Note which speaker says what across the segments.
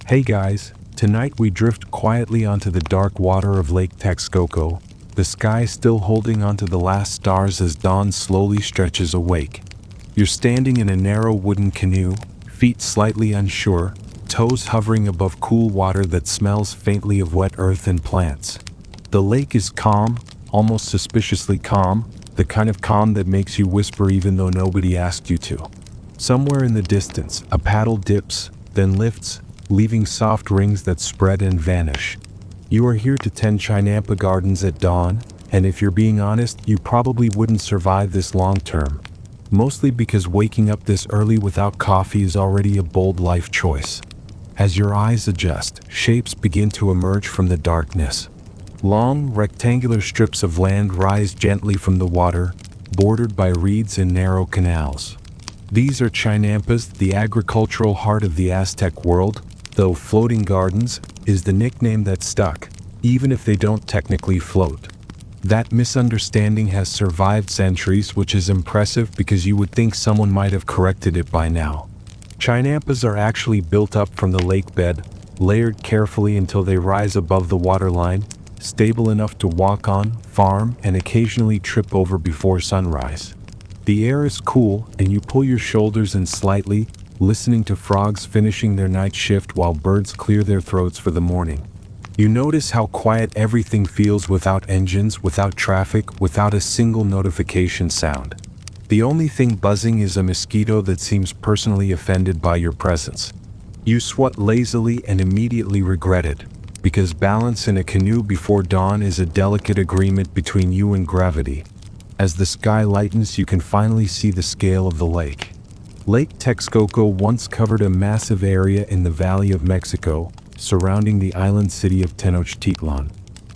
Speaker 1: Hey guys, tonight we drift quietly onto the dark water of Lake Texcoco, the sky still holding onto the last stars as dawn slowly stretches awake. You're standing in a narrow wooden canoe, feet slightly unsure, toes hovering above cool water that smells faintly of wet earth and plants. The lake is calm, almost suspiciously calm, the kind of calm that makes you whisper even though nobody asked you to. Somewhere in the distance, a paddle dips, then lifts, leaving soft rings that spread and vanish. You are here to tend Chinampa gardens at dawn, and if you're being honest, you probably wouldn't survive this long term. Mostly because waking up this early without coffee is already a bold life choice. As your eyes adjust, shapes begin to emerge from the darkness. Long, rectangular strips of land rise gently from the water, bordered by reeds and narrow canals. These are Chinampas, the agricultural heart of the Aztec world, though floating gardens is the nickname that stuck, even if they don't technically float. That misunderstanding has survived centuries, which is impressive because you would think someone might have corrected it by now. Chinampas are actually built up from the lake bed, layered carefully until they rise above the waterline, stable enough to walk on, farm, and occasionally trip over before sunrise. The air is cool, and you pull your shoulders in slightly, listening to frogs finishing their night shift while birds clear their throats for the morning. You notice how quiet everything feels without engines, without traffic, without a single notification sound. The only thing buzzing is a mosquito that seems personally offended by your presence. You swat lazily and immediately regret it, because balance in a canoe before dawn is a delicate agreement between you and gravity. As the sky lightens, you can finally see the scale of the lake. Lake Texcoco once covered a massive area in the Valley of Mexico, surrounding the island city of Tenochtitlan.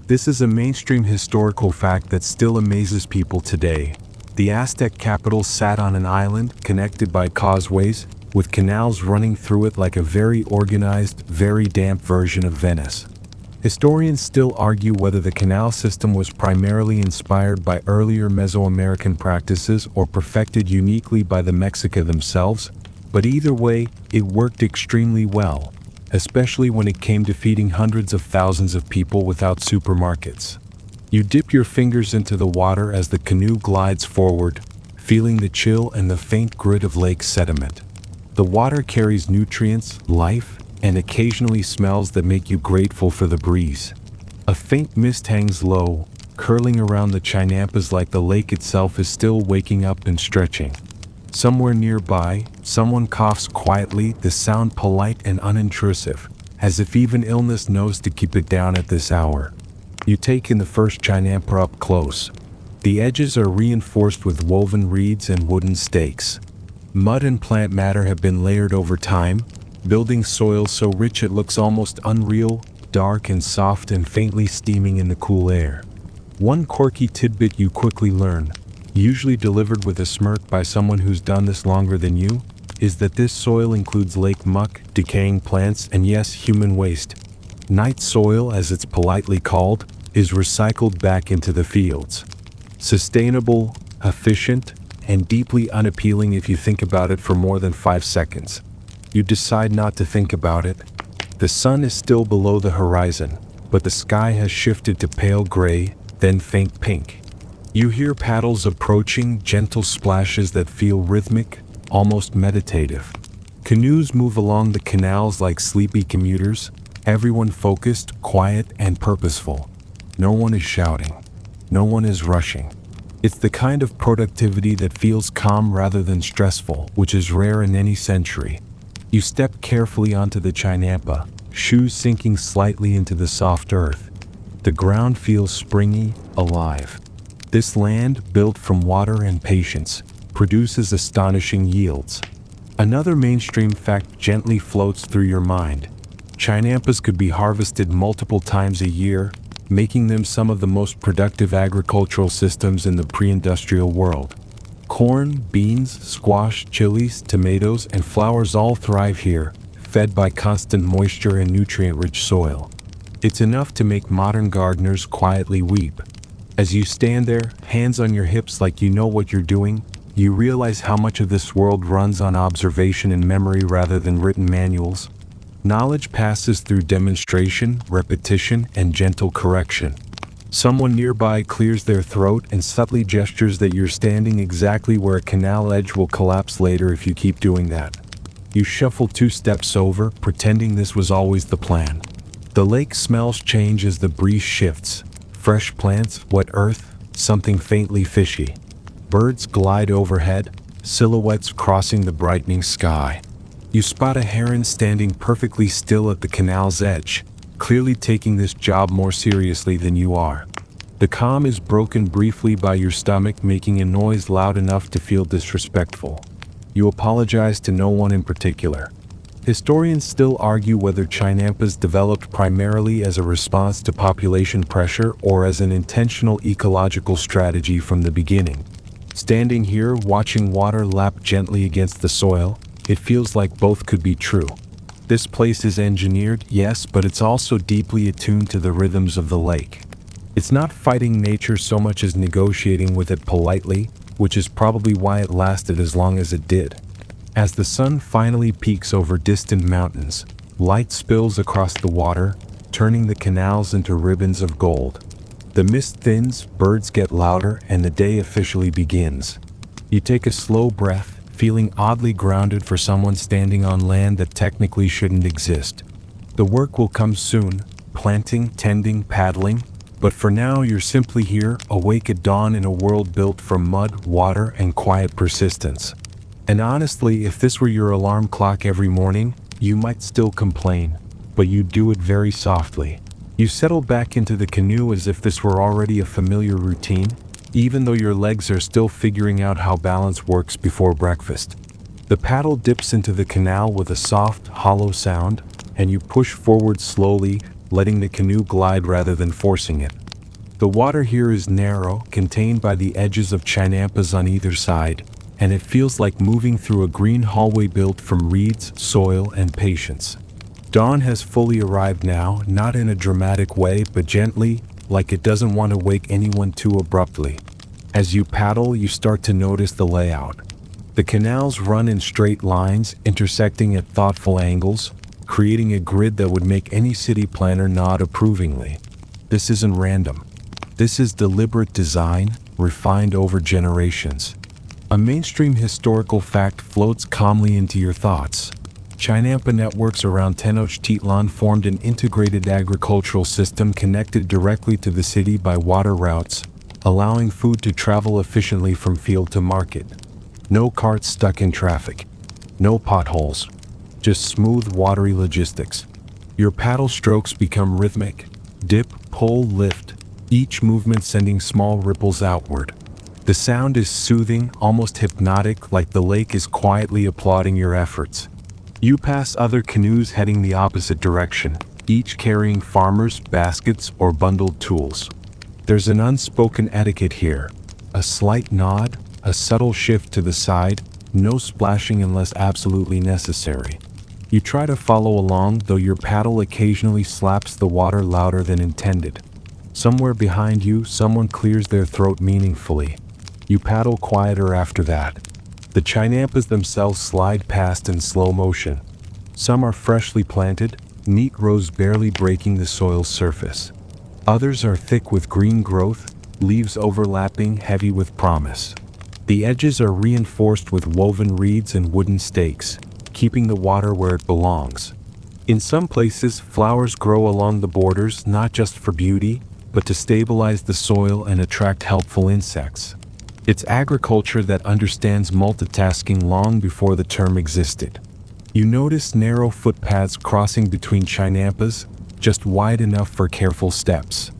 Speaker 1: This is a mainstream historical fact that still amazes people today. The Aztec capital sat on an island connected by causeways, with canals running through it like a very organized, very damp version of Venice. Historians still argue whether the canal system was primarily inspired by earlier Mesoamerican practices or perfected uniquely by the Mexica themselves, but either way, it worked extremely well, especially when it came to feeding hundreds of thousands of people without supermarkets. You dip your fingers into the water as the canoe glides forward, feeling the chill and the faint grit of lake sediment. The water carries nutrients, life, and occasionally smells that make you grateful for the breeze. A faint mist hangs low, curling around the Chinampas like the lake itself is still waking up and stretching. Somewhere nearby, someone coughs quietly, the sound polite and unintrusive, as if even illness knows to keep it down at this hour. You take in the first Chinampa up close. The edges are reinforced with woven reeds and wooden stakes. Mud and plant matter have been layered over time, building soil so rich it looks almost unreal, dark and soft and faintly steaming in the cool air. One quirky tidbit you quickly learn, usually delivered with a smirk by someone who's done this longer than you, is that this soil includes lake muck, decaying plants, and yes, human waste. Night soil, as it's politely called, is recycled back into the fields. Sustainable, efficient, and deeply unappealing if you think about it for more than 5 seconds. You decide not to think about it. The sun is still below the horizon, but the sky has shifted to pale gray, then faint pink. You hear paddles approaching, gentle splashes that feel rhythmic, almost meditative. Canoes move along the canals like sleepy commuters, everyone focused, quiet, and purposeful. No one is shouting. No one is rushing. It's the kind of productivity that feels calm rather than stressful, which is rare in any century. You step carefully onto the Chinampa, shoes sinking slightly into the soft earth. The ground feels springy, alive. This land, built from water and patience, produces astonishing yields. Another mainstream fact gently floats through your mind. Chinampas could be harvested multiple times a year, making them some of the most productive agricultural systems in the pre-industrial world. Corn, beans, squash, chilies, tomatoes, and flowers all thrive here, fed by constant moisture and nutrient-rich soil. It's enough to make modern gardeners quietly weep. As you stand there, hands on your hips like you know what you're doing, you realize how much of this world runs on observation and memory rather than written manuals. Knowledge passes through demonstration, repetition, and gentle correction. Someone nearby clears their throat and subtly gestures that you're standing exactly where a canal edge will collapse later if you keep doing that. You shuffle 2 steps over, pretending this was always the plan. The lake smells change as the breeze shifts. Fresh plants, wet earth, something faintly fishy. Birds glide overhead, silhouettes crossing the brightening sky. You spot a heron standing perfectly still at the canal's edge, clearly taking this job more seriously than you are. The calm is broken briefly by your stomach making a noise loud enough to feel disrespectful. You apologize to no one in particular. Historians still argue whether Chinampas developed primarily as a response to population pressure or as an intentional ecological strategy from the beginning. Standing here, watching water lap gently against the soil, it feels like both could be true. This place is engineered, yes, but it's also deeply attuned to the rhythms of the lake. It's not fighting nature so much as negotiating with it politely, which is probably why it lasted as long as it did. As the sun finally peaks over distant mountains, light spills across the water, turning the canals into ribbons of gold. The mist thins, birds get louder, and the day officially begins. You take a slow breath, feeling oddly grounded for someone standing on land that technically shouldn't exist. The work will come soon, planting, tending, paddling, but for now you're simply here, awake at dawn in a world built from mud, water, and quiet persistence. And honestly, if this were your alarm clock every morning, you might still complain, but you'd do it very softly. You settle back into the canoe as if this were already a familiar routine, even though your legs are still figuring out how balance works before breakfast. The paddle dips into the canal with a soft, hollow sound, and you push forward slowly, letting the canoe glide rather than forcing it. The water here is narrow, contained by the edges of Chinampas on either side, and it feels like moving through a green hallway built from reeds, soil, and patience. Dawn has fully arrived now, not in a dramatic way, but gently, like it doesn't want to wake anyone too abruptly. As you paddle, you start to notice the layout. The canals run in straight lines, intersecting at thoughtful angles, creating a grid that would make any city planner nod approvingly. This isn't random. This is deliberate design, refined over generations. A mainstream historical fact floats calmly into your thoughts. Chinampa networks around Tenochtitlan formed an integrated agricultural system connected directly to the city by water routes, allowing food to travel efficiently from field to market. No carts stuck in traffic. No potholes. Just smooth, watery logistics. Your paddle strokes become rhythmic. Dip, pull, lift, each movement sending small ripples outward. The sound is soothing, almost hypnotic, like the lake is quietly applauding your efforts. You pass other canoes heading the opposite direction, each carrying farmers, baskets, or bundled tools. There's an unspoken etiquette here. A slight nod, a subtle shift to the side, no splashing unless absolutely necessary. You try to follow along, though your paddle occasionally slaps the water louder than intended. Somewhere behind you, someone clears their throat meaningfully. You paddle quieter after that. The Chinampas themselves slide past in slow motion. Some are freshly planted, neat rows barely breaking the soil's surface. Others are thick with green growth, leaves overlapping, heavy with promise. The edges are reinforced with woven reeds and wooden stakes, keeping the water where it belongs. In some places, flowers grow along the borders not just for beauty, but to stabilize the soil and attract helpful insects. It's agriculture that understands multitasking long before the term existed. You notice narrow footpaths crossing between Chinampas, just wide enough for careful steps.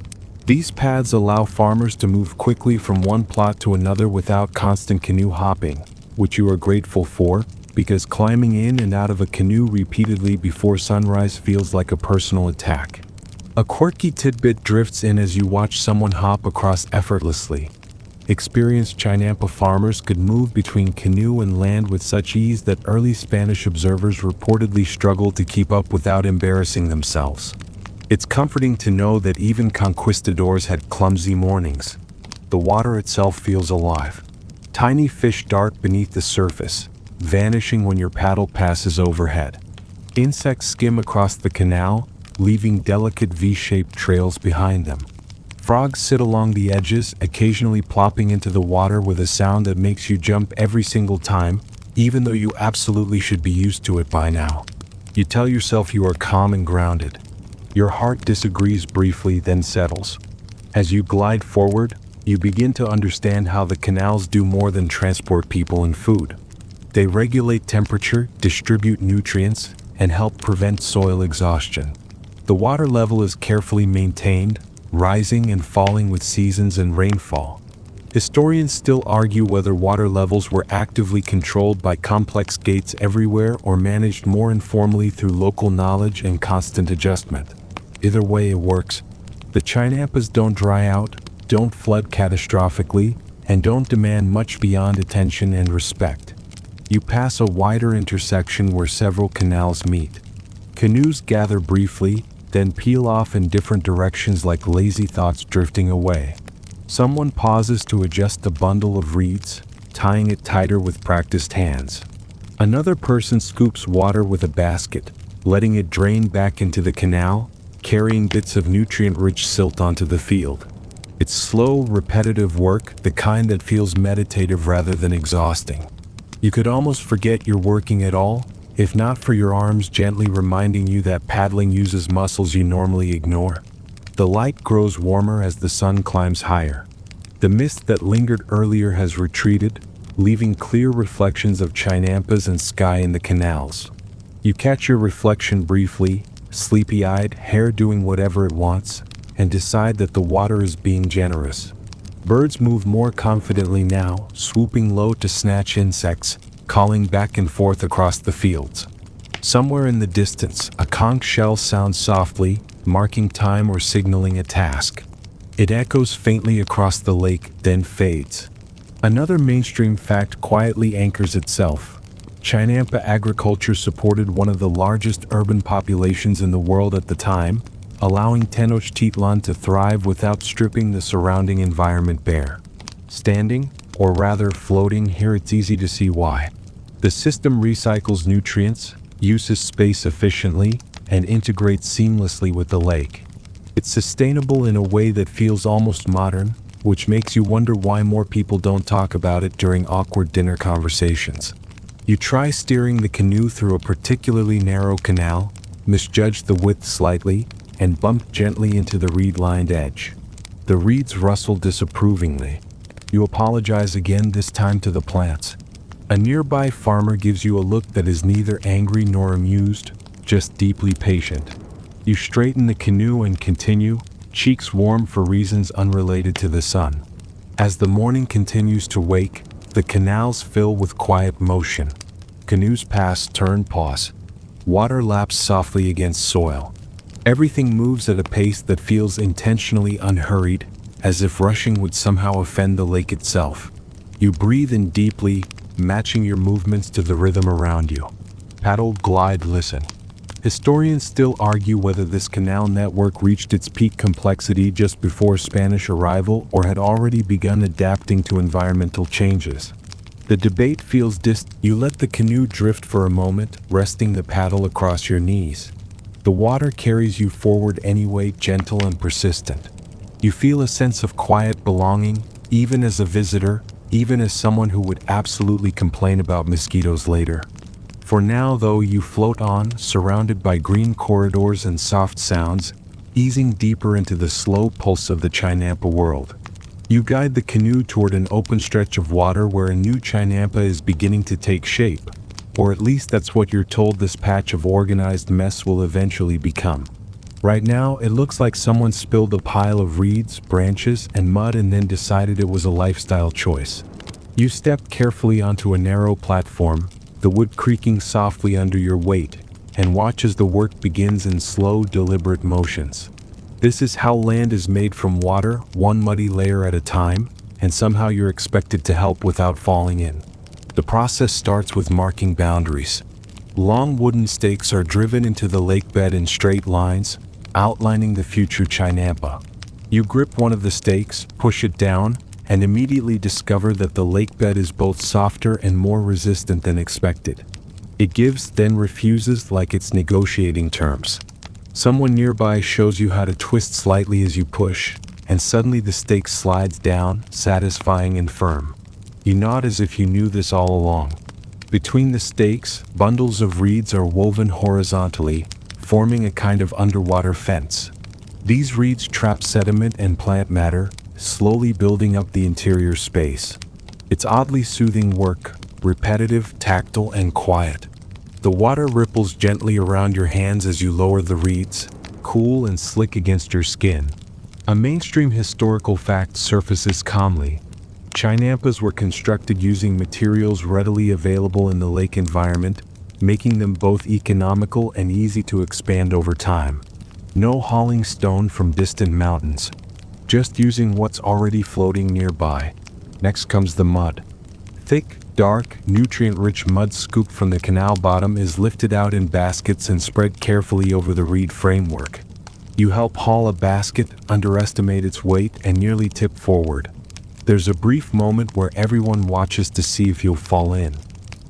Speaker 1: These paths allow farmers to move quickly from one plot to another without constant canoe hopping, which you are grateful for, because climbing in and out of a canoe repeatedly before sunrise feels like a personal attack. A quirky tidbit drifts in as you watch someone hop across effortlessly. Experienced Chinampa farmers could move between canoe and land with such ease that early Spanish observers reportedly struggled to keep up without embarrassing themselves. It's comforting to know that even conquistadors had clumsy mornings. The water itself feels alive. Tiny fish dart beneath the surface, vanishing when your paddle passes overhead. Insects skim across the canal, leaving delicate V-shaped trails behind them. Frogs sit along the edges, occasionally plopping into the water with a sound that makes you jump every single time, even though you absolutely should be used to it by now. You tell yourself you are calm and grounded. Your heart disagrees briefly, then settles. As you glide forward, you begin to understand how the canals do more than transport people and food. They regulate temperature, distribute nutrients, and help prevent soil exhaustion. The water level is carefully maintained, rising and falling with seasons and rainfall. Historians still argue whether water levels were actively controlled by complex gates everywhere or managed more informally through local knowledge and constant adjustment. Either way, it works. The Chinampas don't dry out, don't flood catastrophically, and don't demand much beyond attention and respect. You pass a wider intersection where several canals meet. Canoes gather briefly, then peel off in different directions like lazy thoughts drifting away. Someone pauses to adjust a bundle of reeds, tying it tighter with practiced hands. Another person scoops water with a basket, letting it drain back into the canal, carrying bits of nutrient-rich silt onto the field. It's slow, repetitive work, the kind that feels meditative rather than exhausting. You could almost forget you're working at all, if not for your arms gently reminding you that paddling uses muscles you normally ignore. The light grows warmer as the sun climbs higher. The mist that lingered earlier has retreated, leaving clear reflections of Chinampas and sky in the canals. You catch your reflection briefly, sleepy-eyed, hair doing whatever it wants, and decide that the water is being generous. Birds move more confidently now, swooping low to snatch insects, calling back and forth across the fields. Somewhere in the distance, a conch shell sounds softly, marking time or signaling a task. It echoes faintly across the lake, then fades. Another mainstream fact quietly anchors itself. Chinampa agriculture supported one of the largest urban populations in the world at the time, allowing Tenochtitlan to thrive without stripping the surrounding environment bare. Standing, or rather floating, here it's easy to see why. The system recycles nutrients, uses space efficiently, and integrates seamlessly with the lake. It's sustainable in a way that feels almost modern, which makes you wonder why more people don't talk about it during awkward dinner conversations. You try steering the canoe through a particularly narrow canal, misjudge the width slightly, and bump gently into the reed-lined edge. The reeds rustle disapprovingly. You apologize again, this time to the plants. A nearby farmer gives you a look that is neither angry nor amused, just deeply patient. You straighten the canoe and continue, cheeks warm for reasons unrelated to the sun. As the morning continues to wake, the canals fill with quiet motion. Canoes pass, turn, pause. Water laps softly against soil. Everything moves at a pace that feels intentionally unhurried, as if rushing would somehow offend the lake itself. You breathe in deeply, matching your movements to the rhythm around you. Paddle, glide, listen. Historians still argue whether this canal network reached its peak complexity just before Spanish arrival or had already begun adapting to environmental changes. The debate feels distant. You let the canoe drift for a moment, resting the paddle across your knees. The water carries you forward anyway, gentle and persistent. You feel a sense of quiet belonging, even as a visitor, even as someone who would absolutely complain about mosquitoes later. For now, though, you float on, surrounded by green corridors and soft sounds, easing deeper into the slow pulse of the Chinampa world. You guide the canoe toward an open stretch of water where a new Chinampa is beginning to take shape, or at least that's what you're told this patch of organized mess will eventually become. Right now, it looks like someone spilled a pile of reeds, branches, and mud and then decided it was a lifestyle choice. You step carefully onto a narrow platform, the wood creaking softly under your weight, and watch as the work begins in slow, deliberate motions. This is how land is made from water, one muddy layer at a time, and somehow you're expected to help without falling in. The process starts with marking boundaries. Long wooden stakes are driven into the lake bed in straight lines, outlining the future Chinampa. You grip one of the stakes, push it down, and immediately discover that the lake bed is both softer and more resistant than expected. It gives, then refuses like it's negotiating terms. Someone nearby shows you how to twist slightly as you push, and suddenly the stake slides down, satisfying and firm. You nod as if you knew this all along. Between the stakes, bundles of reeds are woven horizontally, forming a kind of underwater fence. These reeds trap sediment and plant matter, slowly building up the interior space. It's oddly soothing work, repetitive, tactile, and quiet. The water ripples gently around your hands as you lower the reeds, cool and slick against your skin. A mainstream historical fact surfaces calmly. Chinampas were constructed using materials readily available in the lake environment, making them both economical and easy to expand over time. No hauling stone from distant mountains, just using what's already floating nearby. Next comes the mud. Thick, dark, nutrient-rich mud scooped from the canal bottom is lifted out in baskets and spread carefully over the reed framework. You help haul a basket, underestimate its weight, and nearly tip forward. There's a brief moment where everyone watches to see if you'll fall in.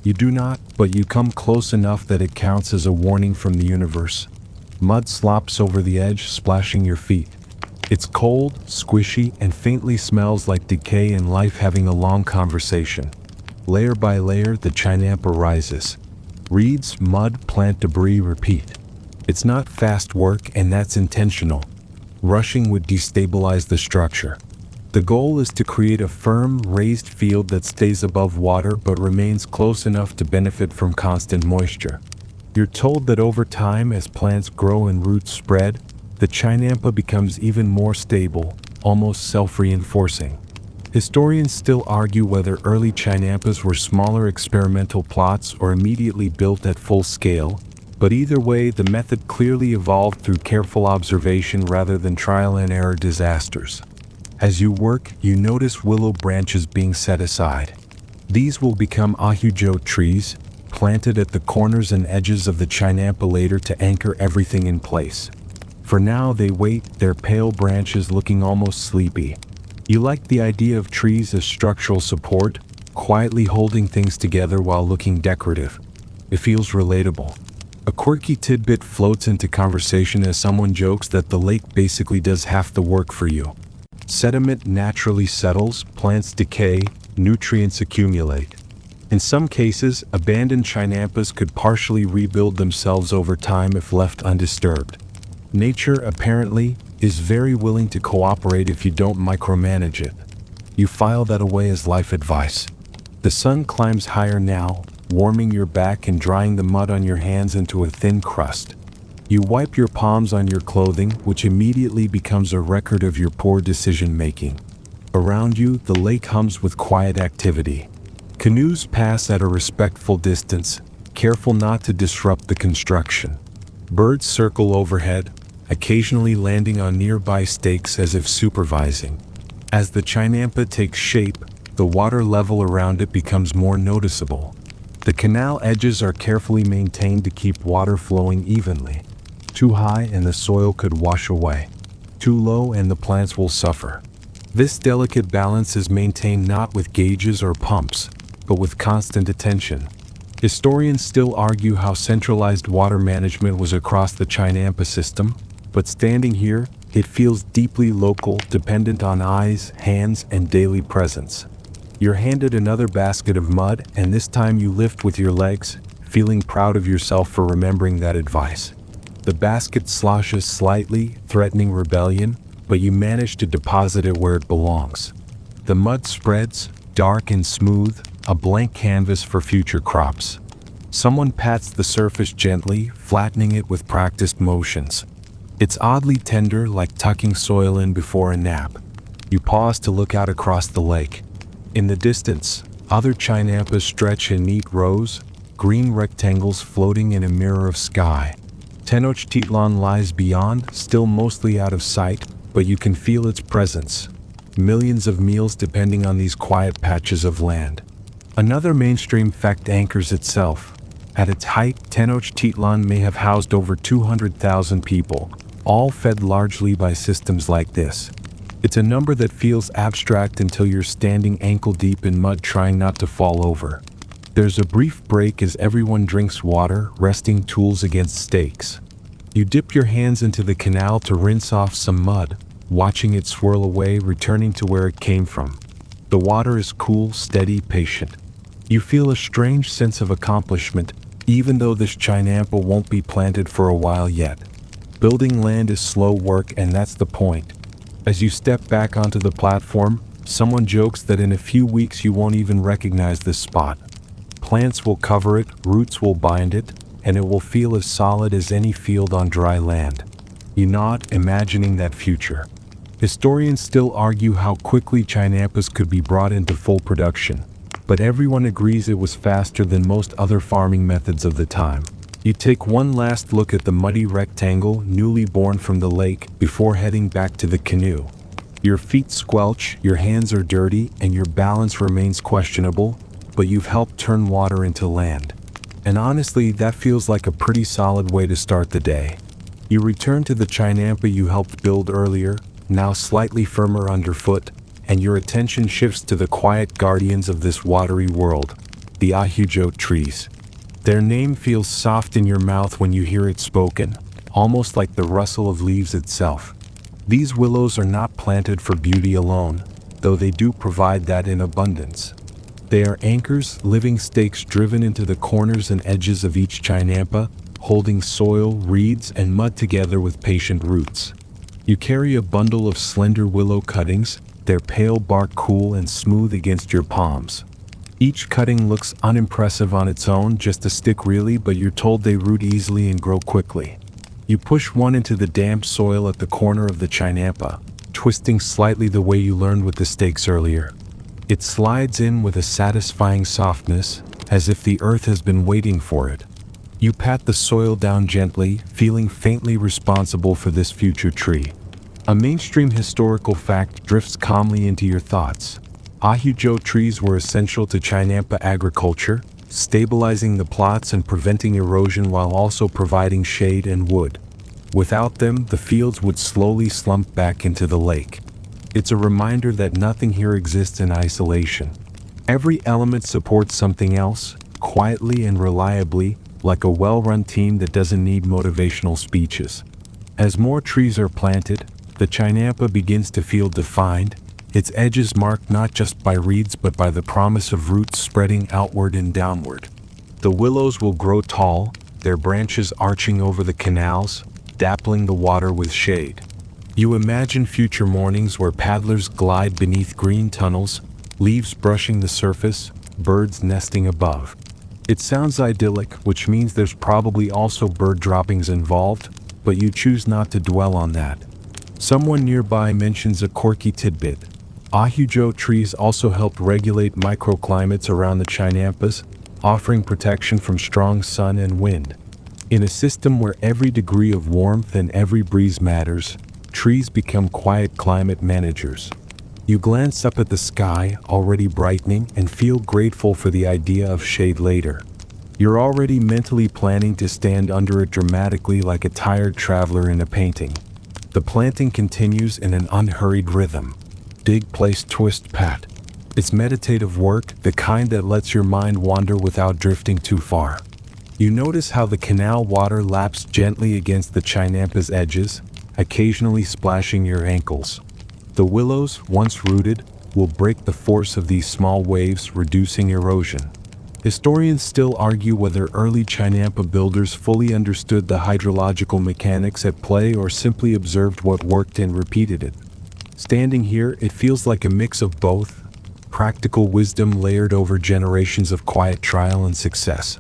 Speaker 1: You do not, but you come close enough that it counts as a warning from the universe. Mud slops over the edge, splashing your feet. It's cold, squishy, and faintly smells like decay and life having a long conversation. Layer by layer, the Chinampa rises. Reeds, mud, plant debris repeat. It's not fast work, and that's intentional. Rushing would destabilize the structure. The goal is to create a firm, raised field that stays above water but remains close enough to benefit from constant moisture. You're told that over time, as plants grow and roots spread, the Chinampa becomes even more stable, almost self-reinforcing. Historians still argue whether early Chinampas were smaller experimental plots or immediately built at full scale, but either way, the method clearly evolved through careful observation rather than trial and error disasters. As you work, you notice willow branches being set aside. These will become ahujo trees, planted at the corners and edges of the Chinampa later to anchor everything in place. For now, they wait, their pale branches looking almost sleepy. You like the idea of trees as structural support, quietly holding things together while looking decorative. It feels relatable. A quirky tidbit floats into conversation as someone jokes that the lake basically does half the work for you. Sediment naturally settles, plants decay, nutrients accumulate. In some cases, abandoned Chinampas could partially rebuild themselves over time if left undisturbed. Nature, apparently, is very willing to cooperate if you don't micromanage it. You file that away as life advice. The sun climbs higher now, warming your back and drying the mud on your hands into a thin crust. You wipe your palms on your clothing, which immediately becomes a record of your poor decision-making. Around you, the lake hums with quiet activity. Canoes pass at a respectful distance, careful not to disrupt the construction. Birds circle overhead, occasionally landing on nearby stakes as if supervising. As the Chinampa takes shape, the water level around it becomes more noticeable. The canal edges are carefully maintained to keep water flowing evenly. Too high and the soil could wash away. Too low and the plants will suffer. This delicate balance is maintained not with gauges or pumps, but with constant attention. Historians still argue how centralized water management was across the Chinampa system, but standing here, it feels deeply local, dependent on eyes, hands, and daily presence. You're handed another basket of mud, and this time you lift with your legs, feeling proud of yourself for remembering that advice. The basket sloshes slightly, threatening rebellion, but you manage to deposit it where it belongs. The mud spreads, dark and smooth, a blank canvas for future crops. Someone pats the surface gently, flattening it with practiced motions. It's oddly tender, like tucking soil in before a nap. You pause to look out across the lake. In the distance, other Chinampas stretch in neat rows, green rectangles floating in a mirror of sky. Tenochtitlan lies beyond, still mostly out of sight, but you can feel its presence. Millions of meals depending on these quiet patches of land. Another mainstream fact anchors itself. At its height, Tenochtitlan may have housed over 200,000 people, all fed largely by systems like this. It's a number that feels abstract until you're standing ankle-deep in mud trying not to fall over. There's a brief break as everyone drinks water, resting tools against stakes. You dip your hands into the canal to rinse off some mud, watching it swirl away, returning to where it came from. The water is cool, steady, patient. You feel a strange sense of accomplishment, even though this Chinampa won't be planted for a while yet. Building land is slow work, and that's the point. As you step back onto the platform, someone jokes that in a few weeks you won't even recognize this spot. Plants will cover it, roots will bind it, and it will feel as solid as any field on dry land. You nod, imagining that future. Historians still argue how quickly Chinampas could be brought into full production, but everyone agrees it was faster than most other farming methods of the time. You take one last look at the muddy rectangle newly born from the lake before heading back to the canoe. Your feet squelch, your hands are dirty, and your balance remains questionable, but you've helped turn water into land. And honestly, that feels like a pretty solid way to start the day. You return to the Chinampa you helped build earlier, now slightly firmer underfoot, and your attention shifts to the quiet guardians of this watery world, the ahujo trees. Their name feels soft in your mouth when you hear it spoken, almost like the rustle of leaves itself. These willows are not planted for beauty alone, though they do provide that in abundance. They are anchors, living stakes driven into the corners and edges of each Chinampa, holding soil, reeds, and mud together with patient roots. You carry a bundle of slender willow cuttings, their pale bark cool and smooth against your palms. Each cutting looks unimpressive on its own, just a stick really, but you're told they root easily and grow quickly. You push one into the damp soil at the corner of the Chinampa, twisting slightly the way you learned with the stakes earlier. It slides in with a satisfying softness, as if the earth has been waiting for it. You pat the soil down gently, feeling faintly responsible for this future tree. A mainstream historical fact drifts calmly into your thoughts. Ahujo trees were essential to Chinampa agriculture, stabilizing the plots and preventing erosion while also providing shade and wood. Without them, the fields would slowly slump back into the lake. It's a reminder that nothing here exists in isolation. Every element supports something else, quietly and reliably, like a well-run team that doesn't need motivational speeches. As more trees are planted, the Chinampa begins to feel defined, its edges marked not just by reeds but by the promise of roots spreading outward and downward. The willows will grow tall, their branches arching over the canals, dappling the water with shade. You imagine future mornings where paddlers glide beneath green tunnels, leaves brushing the surface, birds nesting above. It sounds idyllic, which means there's probably also bird droppings involved, but you choose not to dwell on that. Someone nearby mentions a quirky tidbit. Ahujo trees also help regulate microclimates around the Chinampas, offering protection from strong sun and wind. In a system where every degree of warmth and every breeze matters, trees become quiet climate managers. You glance up at the sky, already brightening, and feel grateful for the idea of shade later. You're already mentally planning to stand under it dramatically like a tired traveler in a painting. The planting continues in an unhurried rhythm. Dig, place, twist, pat. It's meditative work, the kind that lets your mind wander without drifting too far. You notice how the canal water laps gently against the Chinampa's edges, occasionally splashing your ankles. The willows, once rooted, will break the force of these small waves, reducing erosion. Historians still argue whether early Chinampa builders fully understood the hydrological mechanics at play or simply observed what worked and repeated it. Standing here, it feels like a mix of both, practical wisdom layered over generations of quiet trial and success.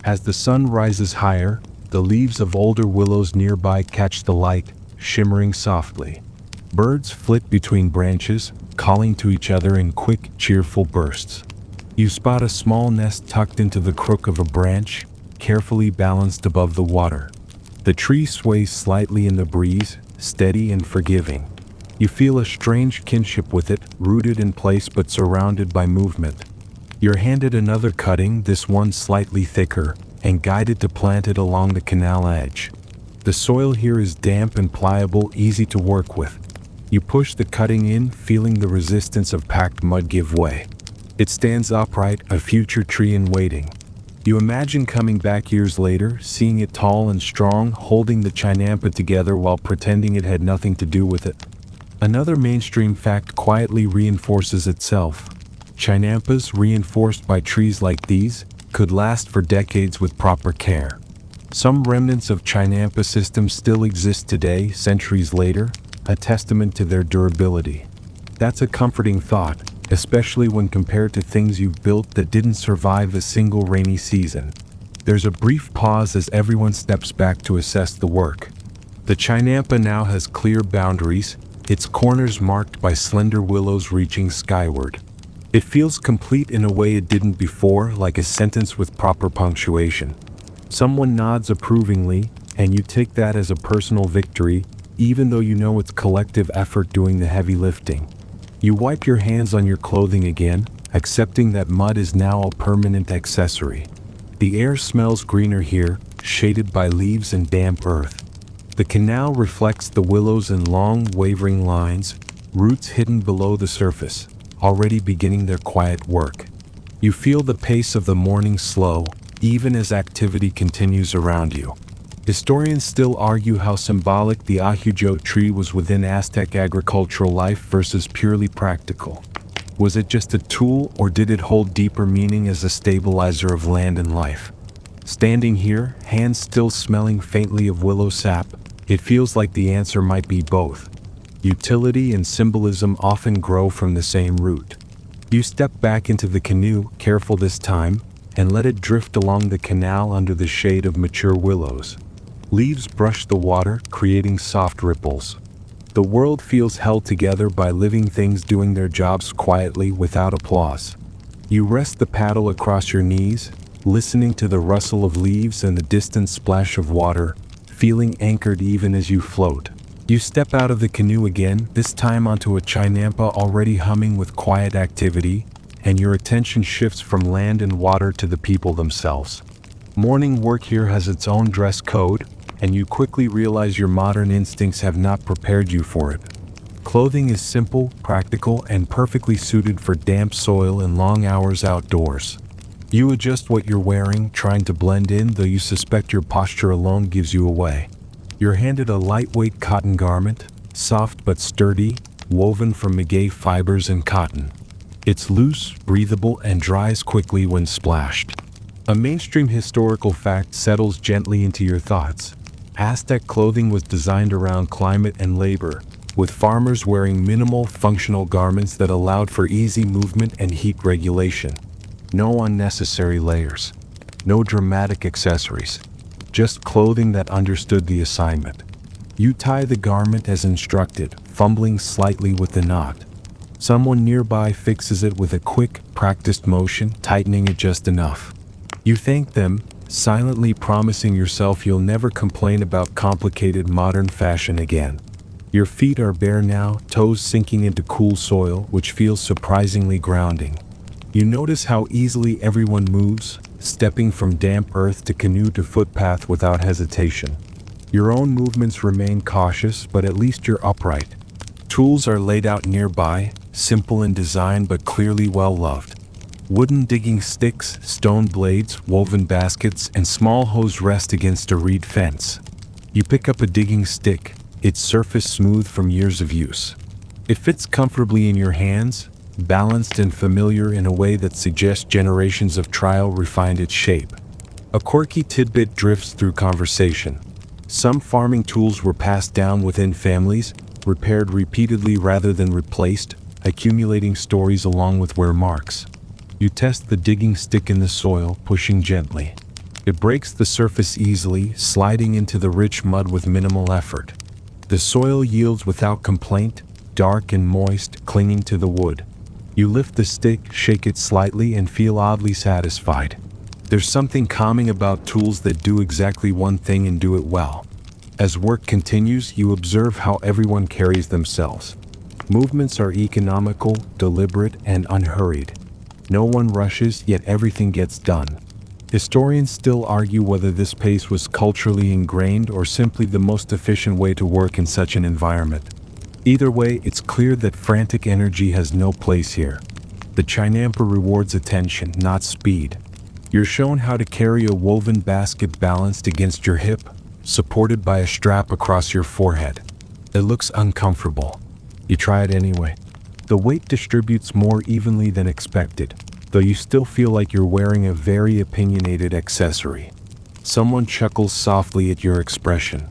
Speaker 1: As the sun rises higher, the leaves of older willows nearby catch the light, shimmering softly. Birds flit between branches, calling to each other in quick, cheerful bursts. You spot a small nest tucked into the crook of a branch, carefully balanced above the water. The tree sways slightly in the breeze, steady and forgiving. You feel a strange kinship with it, rooted in place but surrounded by movement. You're handed another cutting, this one slightly thicker, and guided to plant it along the canal edge. The soil here is damp and pliable, easy to work with. You push the cutting in, feeling the resistance of packed mud give way. It stands upright, a future tree in waiting. You imagine coming back years later, seeing it tall and strong, holding the Chinampa together while pretending it had nothing to do with it. Another mainstream fact quietly reinforces itself. Chinampas, reinforced by trees like these, could last for decades with proper care. Some remnants of Chinampa systems still exist today, centuries later, a testament to their durability. That's a comforting thought, especially when compared to things you've built that didn't survive a single rainy season. There's a brief pause as everyone steps back to assess the work. The Chinampa now has clear boundaries, its corners marked by slender willows reaching skyward. It feels complete in a way it didn't before, like a sentence with proper punctuation. Someone nods approvingly, and you take that as a personal victory, even though you know it's collective effort doing the heavy lifting. You wipe your hands on your clothing again, accepting that mud is now a permanent accessory. The air smells greener here, shaded by leaves and damp earth. The canal reflects the willows in long, wavering lines, roots hidden below the surface, already beginning their quiet work. You feel the pace of the morning slow, even as activity continues around you. Historians still argue how symbolic the ahujo tree was within Aztec agricultural life versus purely practical. Was it just a tool, or did it hold deeper meaning as a stabilizer of land and life? Standing here, hands still smelling faintly of willow sap, it feels like the answer might be both. Utility and symbolism often grow from the same root. You step back into the canoe, careful this time, and let it drift along the canal under the shade of mature willows. Leaves brush the water, creating soft ripples. The world feels held together by living things doing their jobs quietly without applause. You rest the paddle across your knees, listening to the rustle of leaves and the distant splash of water, feeling anchored even as you float. You step out of the canoe again, this time onto a Chinampa already humming with quiet activity, and your attention shifts from land and water to the people themselves. Morning work here has its own dress code, and you quickly realize your modern instincts have not prepared you for it. Clothing is simple, practical, and perfectly suited for damp soil and long hours outdoors. You adjust what you're wearing, trying to blend in, though you suspect your posture alone gives you away. You're handed a lightweight cotton garment, soft but sturdy, woven from maguey fibers and cotton. It's loose, breathable, and dries quickly when splashed. A mainstream historical fact settles gently into your thoughts. Aztec clothing was designed around climate and labor, with farmers wearing minimal, functional garments that allowed for easy movement and heat regulation. No unnecessary layers. No dramatic accessories. Just clothing that understood the assignment. You tie the garment as instructed, fumbling slightly with the knot. Someone nearby fixes it with a quick, practiced motion, tightening it just enough. You thank them, silently promising yourself you'll never complain about complicated modern fashion again. Your feet are bare now, toes sinking into cool soil, which feels surprisingly grounding. You notice how easily everyone moves, stepping from damp earth to canoe to footpath without hesitation. Your own movements remain cautious, but at least you're upright. Tools are laid out nearby, simple in design but clearly well loved. Wooden digging sticks, stone blades, woven baskets, and small hoes rest against a reed fence. You pick up a digging stick, its surface smooth from years of use. It fits comfortably in your hands, balanced and familiar in a way that suggests generations of trial refined its shape. A quirky tidbit drifts through conversation. Some farming tools were passed down within families, repaired repeatedly rather than replaced, accumulating stories along with wear marks. You test the digging stick in the soil, pushing gently. It breaks the surface easily, sliding into the rich mud with minimal effort. The soil yields without complaint, dark and moist, clinging to the wood. You lift the stick, shake it slightly, and feel oddly satisfied. There's something calming about tools that do exactly one thing and do it well. As work continues, you observe how everyone carries themselves. Movements are economical, deliberate, and unhurried. No one rushes, yet everything gets done. Historians still argue whether this pace was culturally ingrained or simply the most efficient way to work in such an environment. Either way, it's clear that frantic energy has no place here. The Chinampa rewards attention, not speed. You're shown how to carry a woven basket balanced against your hip, supported by a strap across your forehead. It looks uncomfortable. You try it anyway. The weight distributes more evenly than expected, though you still feel like you're wearing a very opinionated accessory. Someone chuckles softly at your expression.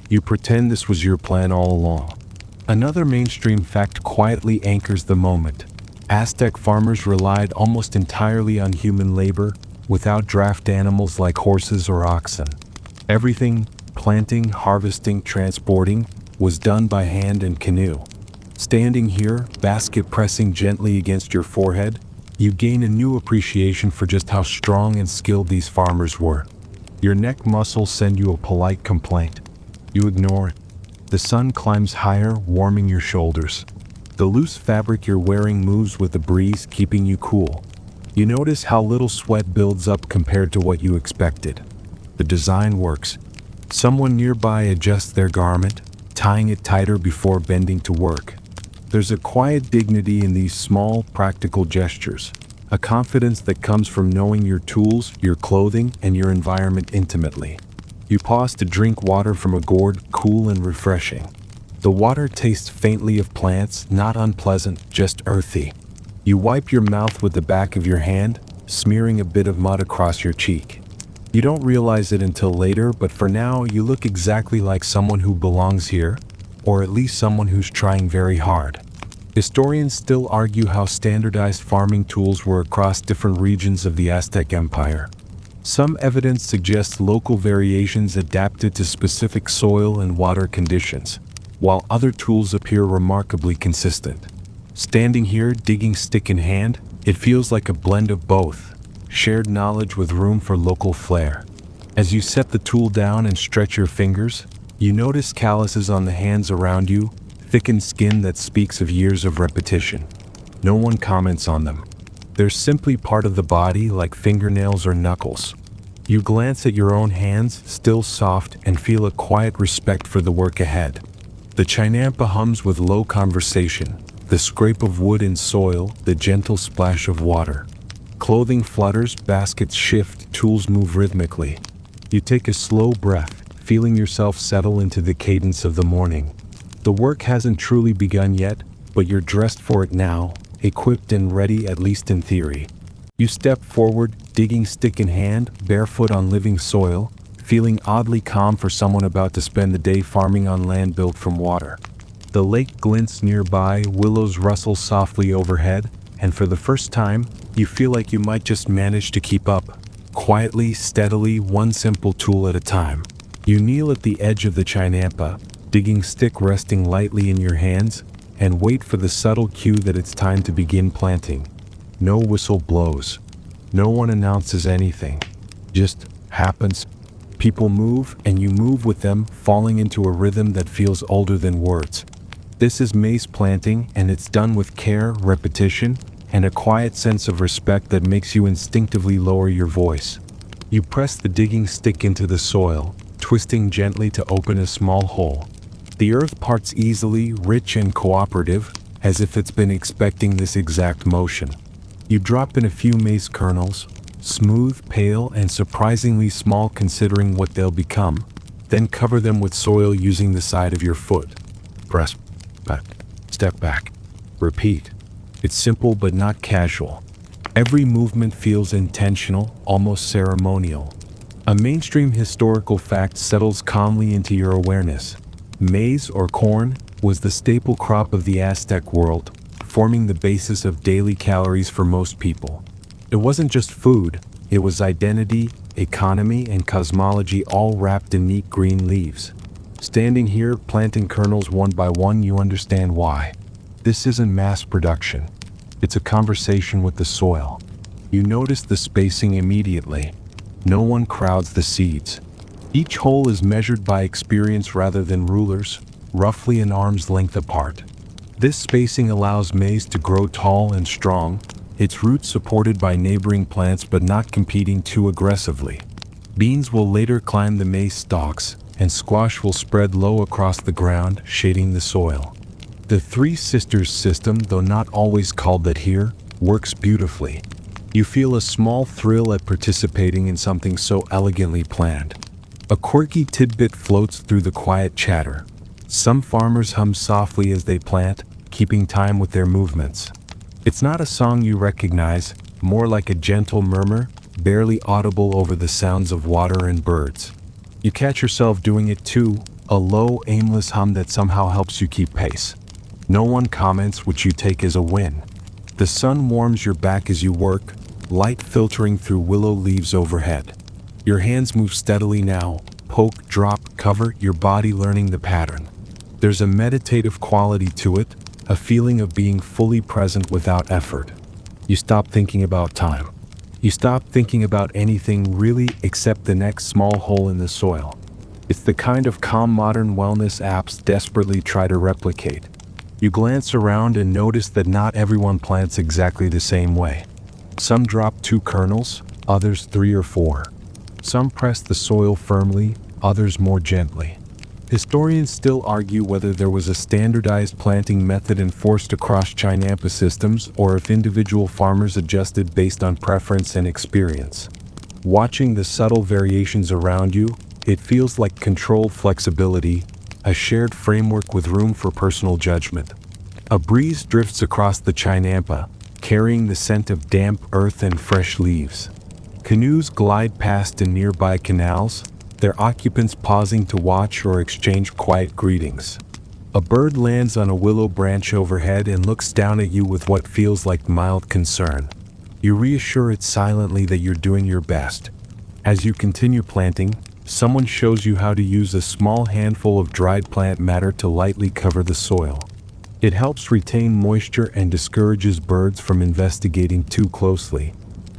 Speaker 1: You pretend this was your plan all along. Another mainstream fact quietly anchors the moment. Aztec farmers relied almost entirely on human labor, without draft animals like horses or oxen. Everything, planting, harvesting, transporting, was done by hand and canoe. Standing here, basket pressing gently against your forehead, you gain a new appreciation for just how strong and skilled these farmers were. Your neck muscles send you a polite complaint. You ignore it. The sun climbs higher, warming your shoulders. The loose fabric you're wearing moves with the breeze, keeping you cool. You notice how little sweat builds up compared to what you expected. The design works. Someone nearby adjusts their garment, tying it tighter before bending to work. There's a quiet dignity in these small, practical gestures, a confidence that comes from knowing your tools, your clothing, and your environment intimately. You pause to drink water from a gourd, cool and refreshing. The water tastes faintly of plants, not unpleasant, just earthy. You wipe your mouth with the back of your hand, smearing a bit of mud across your cheek. You don't realize it until later, but for now, you look exactly like someone who belongs here, or at least someone who's trying very hard. Historians still argue how standardized farming tools were across different regions of the Aztec Empire. Some evidence suggests local variations adapted to specific soil and water conditions, while other tools appear remarkably consistent. Standing here, digging stick in hand, it feels like a blend of both. Shared knowledge with room for local flair. As you set the tool down and stretch your fingers, you notice calluses on the hands around you, thickened skin that speaks of years of repetition. No one comments on them. They're simply part of the body, like fingernails or knuckles. You glance at your own hands, still soft, and feel a quiet respect for the work ahead. The Chinampa hums with low conversation, the scrape of wood in soil, the gentle splash of water. Clothing flutters, baskets shift, tools move rhythmically. You take a slow breath, feeling yourself settle into the cadence of the morning. The work hasn't truly begun yet, but you're dressed for it now, equipped and ready, at least in theory. You step forward, digging stick in hand, barefoot on living soil, feeling oddly calm for someone about to spend the day farming on land built from water. The lake glints nearby, willows rustle softly overhead, and for the first time, you feel like you might just manage to keep up. Quietly, steadily, one simple tool at a time. You kneel at the edge of the Chinampa, digging stick resting lightly in your hands, and wait for the subtle cue that it's time to begin planting. No whistle blows. No one announces anything. Just happens. People move, and you move with them, falling into a rhythm that feels older than words. This is maize planting, and it's done with care, repetition, and a quiet sense of respect that makes you instinctively lower your voice. You press the digging stick into the soil, twisting gently to open a small hole. The earth parts easily, rich and cooperative, as if it's been expecting this exact motion. You drop in a few maize kernels, smooth, pale, and surprisingly small considering what they'll become, then cover them with soil using the side of your foot. Press back, step back, repeat. It's simple but not casual. Every movement feels intentional, almost ceremonial. A mainstream historical fact settles calmly into your awareness. Maize, or corn, was the staple crop of the Aztec world, forming the basis of daily calories for most people. It wasn't just food, it was identity, economy, and cosmology all wrapped in neat green leaves. Standing here, planting kernels one by one, you understand why. This isn't mass production. It's a conversation with the soil. You notice the spacing immediately. No one crowds the seeds. Each hole is measured by experience rather than rulers, roughly an arm's length apart. This spacing allows maize to grow tall and strong, its roots supported by neighboring plants but not competing too aggressively. Beans will later climb the maize stalks, and squash will spread low across the ground, shading the soil. The Three Sisters system, though not always called that here, works beautifully. You feel a small thrill at participating in something so elegantly planned. A quirky tidbit floats through the quiet chatter. Some farmers hum softly as they plant, keeping time with their movements. It's not a song you recognize, more like a gentle murmur, barely audible over the sounds of water and birds. You catch yourself doing it too, a low, aimless hum that somehow helps you keep pace. No one comments, which you take as a win. The sun warms your back as you work, light filtering through willow leaves overhead. Your hands move steadily now, poke, drop, cover, your body learning the pattern. There's a meditative quality to it, a feeling of being fully present without effort. You stop thinking about time. You stop thinking about anything really except the next small hole in the soil. It's the kind of calm modern wellness apps desperately try to replicate. You glance around and notice that not everyone plants exactly the same way. Some drop 2 kernels, others 3 or 4. Some press the soil firmly, others more gently. Historians still argue whether there was a standardized planting method enforced across Chinampa systems or if individual farmers adjusted based on preference and experience. Watching the subtle variations around you, it feels like controlled flexibility, a shared framework with room for personal judgment. A breeze drifts across the Chinampa, carrying the scent of damp earth and fresh leaves. Canoes glide past in nearby canals, their occupants pausing to watch or exchange quiet greetings. A bird lands on a willow branch overhead and looks down at you with what feels like mild concern. You reassure it silently that you're doing your best. As you continue planting, someone shows you how to use a small handful of dried plant matter to lightly cover the soil. It helps retain moisture and discourages birds from investigating too closely.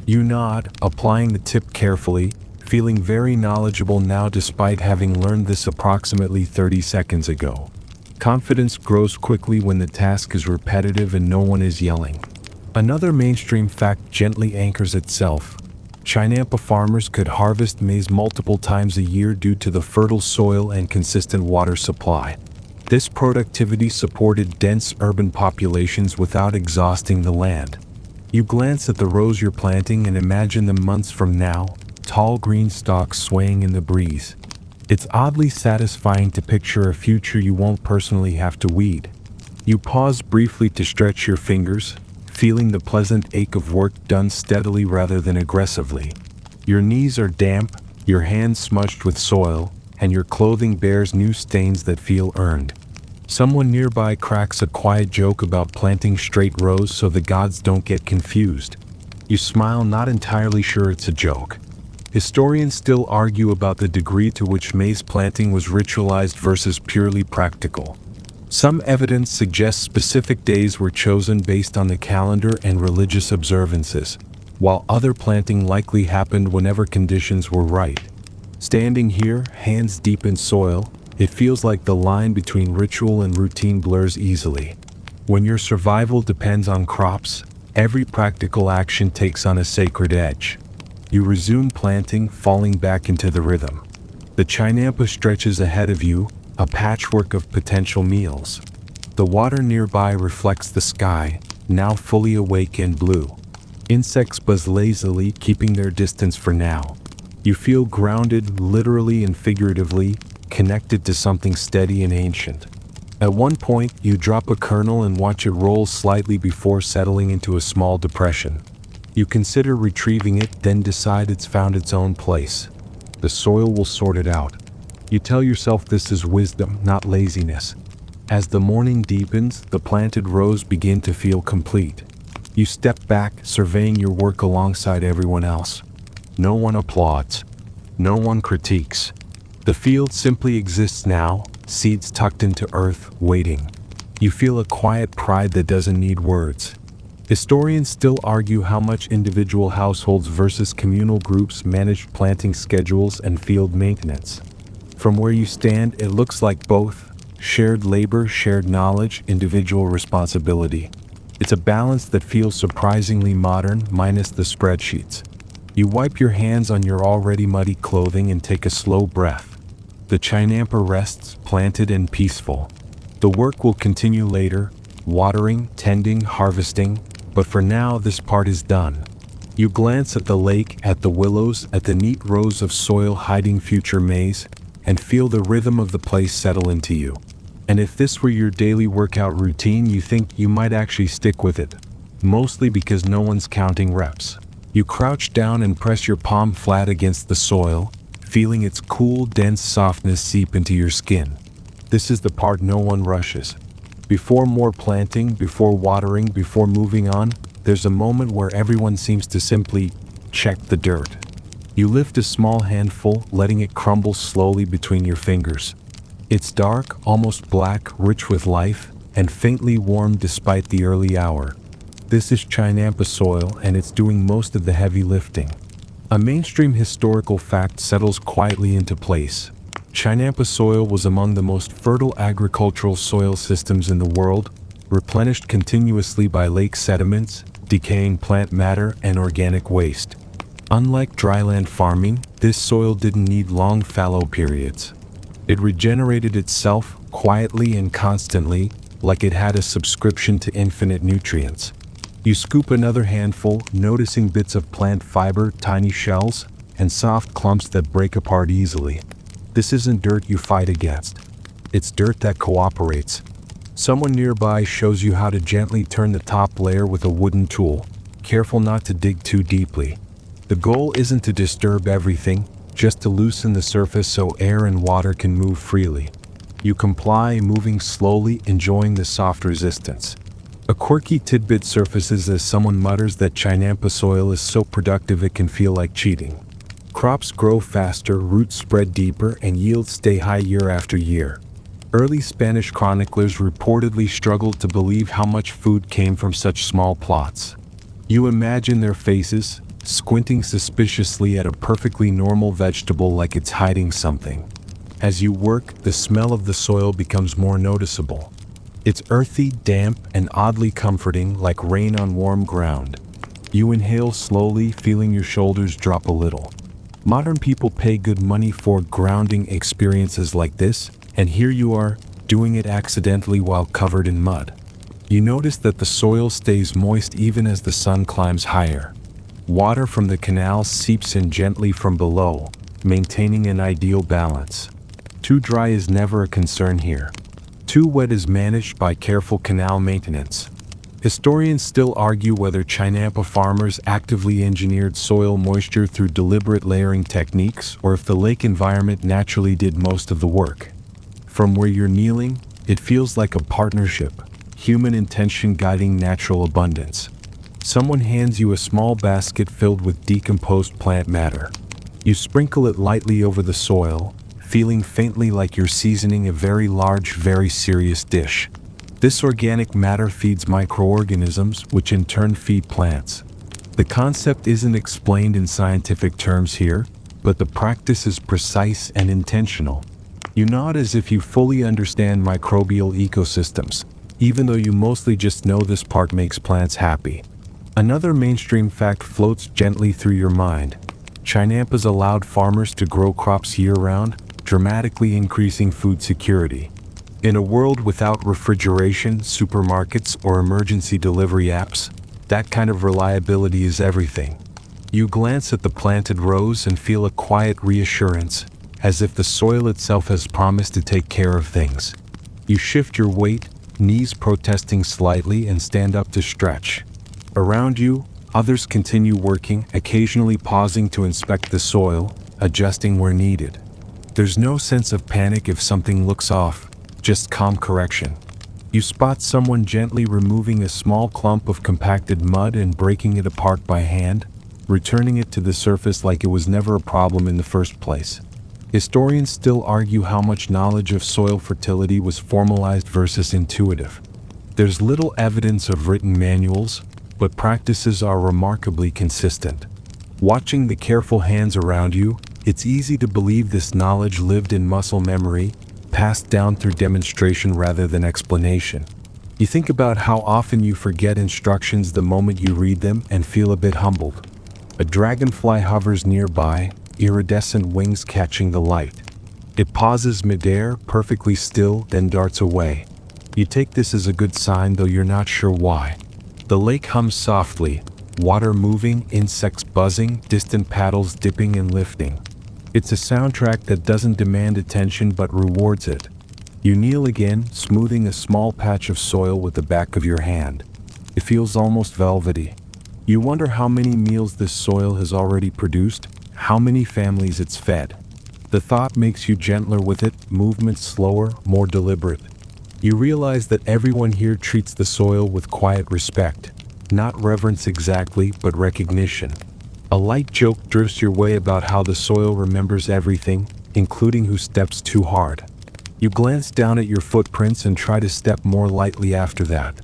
Speaker 1: You nod, applying the tip carefully, feeling very knowledgeable now despite having learned this approximately 30 seconds ago. Confidence grows quickly when the task is repetitive and no one is yelling. Another mainstream fact gently anchors itself. Chinampa farmers could harvest maize multiple times a year due to the fertile soil and consistent water supply. This productivity supported dense urban populations without exhausting the land. You glance at the rows you're planting and imagine them months from now, tall green stalks swaying in the breeze. It's oddly satisfying to picture a future you won't personally have to weed. You pause briefly to stretch your fingers, feeling the pleasant ache of work done steadily rather than aggressively. Your knees are damp, your hands smudged with soil, and your clothing bears new stains that feel earned. Someone nearby cracks a quiet joke about planting straight rows so the gods don't get confused. You smile, not entirely sure it's a joke. Historians still argue about the degree to which maize planting was ritualized versus purely practical. Some evidence suggests specific days were chosen based on the calendar and religious observances, while other planting likely happened whenever conditions were right. Standing here, hands deep in soil, it feels like the line between ritual and routine blurs easily. When your survival depends on crops, every practical action takes on a sacred edge. You resume planting, falling back into the rhythm. The Chinampa stretches ahead of you, a patchwork of potential meals. The water nearby reflects the sky, now fully awake and blue. Insects buzz lazily, keeping their distance for now. You feel grounded, literally and figuratively, connected to something steady and ancient. At one point, you drop a kernel and watch it roll slightly before settling into a small depression. You consider retrieving it, then decide it's found its own place. The soil will sort it out. You tell yourself this is wisdom, not laziness. As the morning deepens, the planted rows begin to feel complete. You step back, surveying your work alongside everyone else. No one applauds. No one critiques. The field simply exists now, seeds tucked into earth, waiting. You feel a quiet pride that doesn't need words. Historians still argue how much individual households versus communal groups managed planting schedules and field maintenance. From where you stand, it looks like both: shared labor, shared knowledge, individual responsibility. It's a balance that feels surprisingly modern, minus the spreadsheets. You wipe your hands on your already muddy clothing and take a slow breath. The Chinampa rests, planted and peaceful. The work will continue later: watering, tending, harvesting, But for now, this part is done. You glance at the lake, at the willows, at the neat rows of soil hiding future maize, and feel the rhythm of the place settle into you. And if this were your daily workout routine, you think you might actually stick with it. Mostly because no one's counting reps. You crouch down and press your palm flat against the soil, feeling its cool, dense softness seep into your skin. This is the part no one rushes. Before more planting, before watering, before moving on, there's a moment where everyone seems to simply check the dirt. You lift a small handful, letting it crumble slowly between your fingers. It's dark, almost black, rich with life, and faintly warm despite the early hour. This is Chinampa soil, and it's doing most of the heavy lifting. A mainstream historical fact settles quietly into place. Chinampa soil was among the most fertile agricultural soil systems in the world, replenished continuously by lake sediments, decaying plant matter, and organic waste. Unlike dryland farming, this soil didn't need long fallow periods. It regenerated itself quietly and constantly, like it had a subscription to infinite nutrients. You scoop another handful, noticing bits of plant fiber, tiny shells, and soft clumps that break apart easily. This isn't dirt you fight against. It's dirt that cooperates. Someone nearby shows you how to gently turn the top layer with a wooden tool, careful not to dig too deeply. The goal isn't to disturb everything, just to loosen the surface so air and water can move freely. You comply, moving slowly, enjoying the soft resistance. A quirky tidbit surfaces as someone mutters that Chinampa soil is so productive it can feel like cheating. Crops grow faster, roots spread deeper, and yields stay high year after year. Early Spanish chroniclers reportedly struggled to believe how much food came from such small plots. You imagine their faces, squinting suspiciously at a perfectly normal vegetable like it's hiding something. As you work, the smell of the soil becomes more noticeable. It's earthy, damp, and oddly comforting, like rain on warm ground. You inhale slowly, feeling your shoulders drop a little. Modern people pay good money for grounding experiences like this, and here you are, doing it accidentally while covered in mud. You notice that the soil stays moist even as the sun climbs higher. Water from the canal seeps in gently from below, maintaining an ideal balance. Too dry is never a concern here. Too wet is managed by careful canal maintenance. Historians still argue whether Chinampa farmers actively engineered soil moisture through deliberate layering techniques or if the lake environment naturally did most of the work. From where you're kneeling, it feels like a partnership, human intention guiding natural abundance. Someone hands you a small basket filled with decomposed plant matter. You sprinkle it lightly over the soil, feeling faintly like you're seasoning a very large, very serious dish. This organic matter feeds microorganisms, which in turn feed plants. The concept isn't explained in scientific terms here, but the practice is precise and intentional. You nod as if you fully understand microbial ecosystems, even though you mostly just know this part makes plants happy. Another mainstream fact floats gently through your mind. Chinampas allowed farmers to grow crops year-round, dramatically increasing food security. In a world without refrigeration, supermarkets, or emergency delivery apps, that kind of reliability is everything. You glance at the planted rows and feel a quiet reassurance, as if the soil itself has promised to take care of things. You shift your weight, knees protesting slightly, and stand up to stretch. Around you, others continue working, occasionally pausing to inspect the soil, adjusting where needed. There's no sense of panic if something looks off, just calm correction. You spot someone gently removing a small clump of compacted mud and breaking it apart by hand, returning it to the surface like it was never a problem in the first place. Historians still argue how much knowledge of soil fertility was formalized versus intuitive. There's little evidence of written manuals, but practices are remarkably consistent. Watching the careful hands around you, it's easy to believe this knowledge lived in muscle memory, passed down through demonstration rather than explanation. You think about how often you forget instructions the moment you read them and feel a bit humbled. A dragonfly hovers nearby, iridescent wings catching the light. It pauses midair, perfectly still, then darts away. You take this as a good sign, though you're not sure why. The lake hums softly, water moving, insects buzzing, distant paddles dipping and lifting. It's a soundtrack that doesn't demand attention but rewards it. You kneel again, smoothing a small patch of soil with the back of your hand. It feels almost velvety. You wonder how many meals this soil has already produced, how many families it's fed. The thought makes you gentler with it, movements slower, more deliberate. You realize that everyone here treats the soil with quiet respect. Not reverence exactly, but recognition. A light joke drifts your way about how the soil remembers everything, including who steps too hard. You glance down at your footprints and try to step more lightly after that.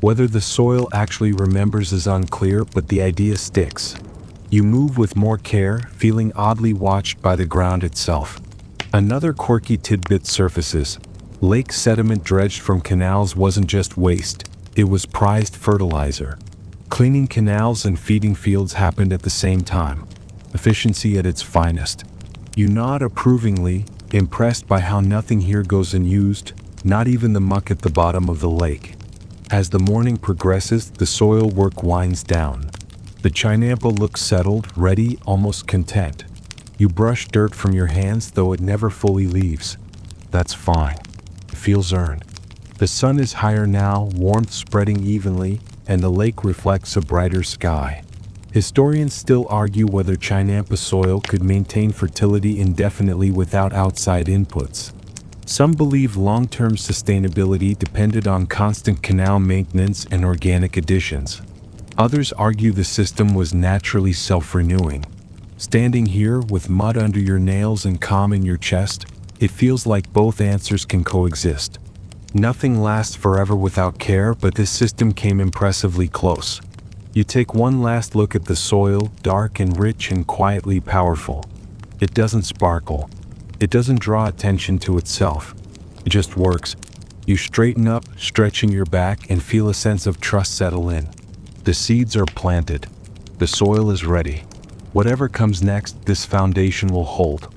Speaker 1: Whether the soil actually remembers is unclear, but the idea sticks. You move with more care, feeling oddly watched by the ground itself. Another quirky tidbit surfaces. Lake sediment dredged from canals wasn't just waste, it was prized fertilizer. Cleaning canals and feeding fields happened at the same time. Efficiency at its finest. You nod approvingly, impressed by how nothing here goes unused, not even the muck at the bottom of the lake. As the morning progresses, the soil work winds down. The Chinampa looks settled, ready, almost content. You brush dirt from your hands, though it never fully leaves. That's fine. It feels earned. The sun is higher now, warmth spreading evenly, and the lake reflects a brighter sky. Historians still argue whether Chinampa soil could maintain fertility indefinitely without outside inputs. Some believe long-term sustainability depended on constant canal maintenance and organic additions. Others argue the system was naturally self-renewing. Standing here with mud under your nails and calm in your chest, it feels like both answers can coexist. Nothing lasts forever without care, but this system came impressively close. You take one last look at the soil, dark and rich and quietly powerful. It doesn't sparkle. It doesn't draw attention to itself. It just works. You straighten up, stretching your back, and feel a sense of trust settle in. The seeds are planted. The soil is ready. Whatever comes next, this foundation will hold.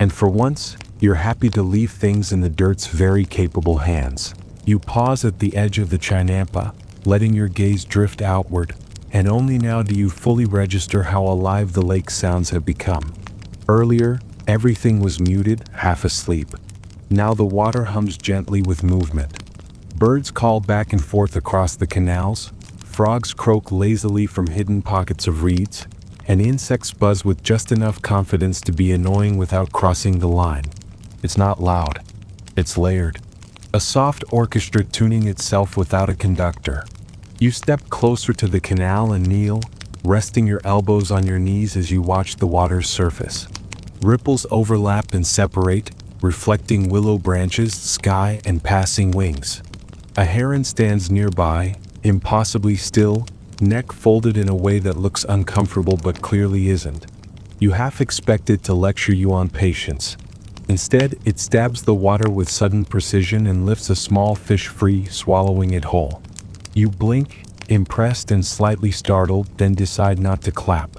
Speaker 1: And for once, you're happy to leave things in the dirt's very capable hands. You pause at the edge of the Chinampa, letting your gaze drift outward, and only now do you fully register how alive the lake's sounds have become. Earlier, everything was muted, half asleep. Now the water hums gently with movement. Birds call back and forth across the canals, frogs croak lazily from hidden pockets of reeds, and insects buzz with just enough confidence to be annoying without crossing the line. It's not loud. It's layered. A soft orchestra tuning itself without a conductor. You step closer to the canal and kneel, resting your elbows on your knees as you watch the water's surface. Ripples overlap and separate, reflecting willow branches, sky, and passing wings. A heron stands nearby, impossibly still, neck folded in a way that looks uncomfortable but clearly isn't. You half expect it to lecture you on patience. Instead, it stabs the water with sudden precision and lifts a small fish free, swallowing it whole. You blink, impressed and slightly startled, then decide not to clap.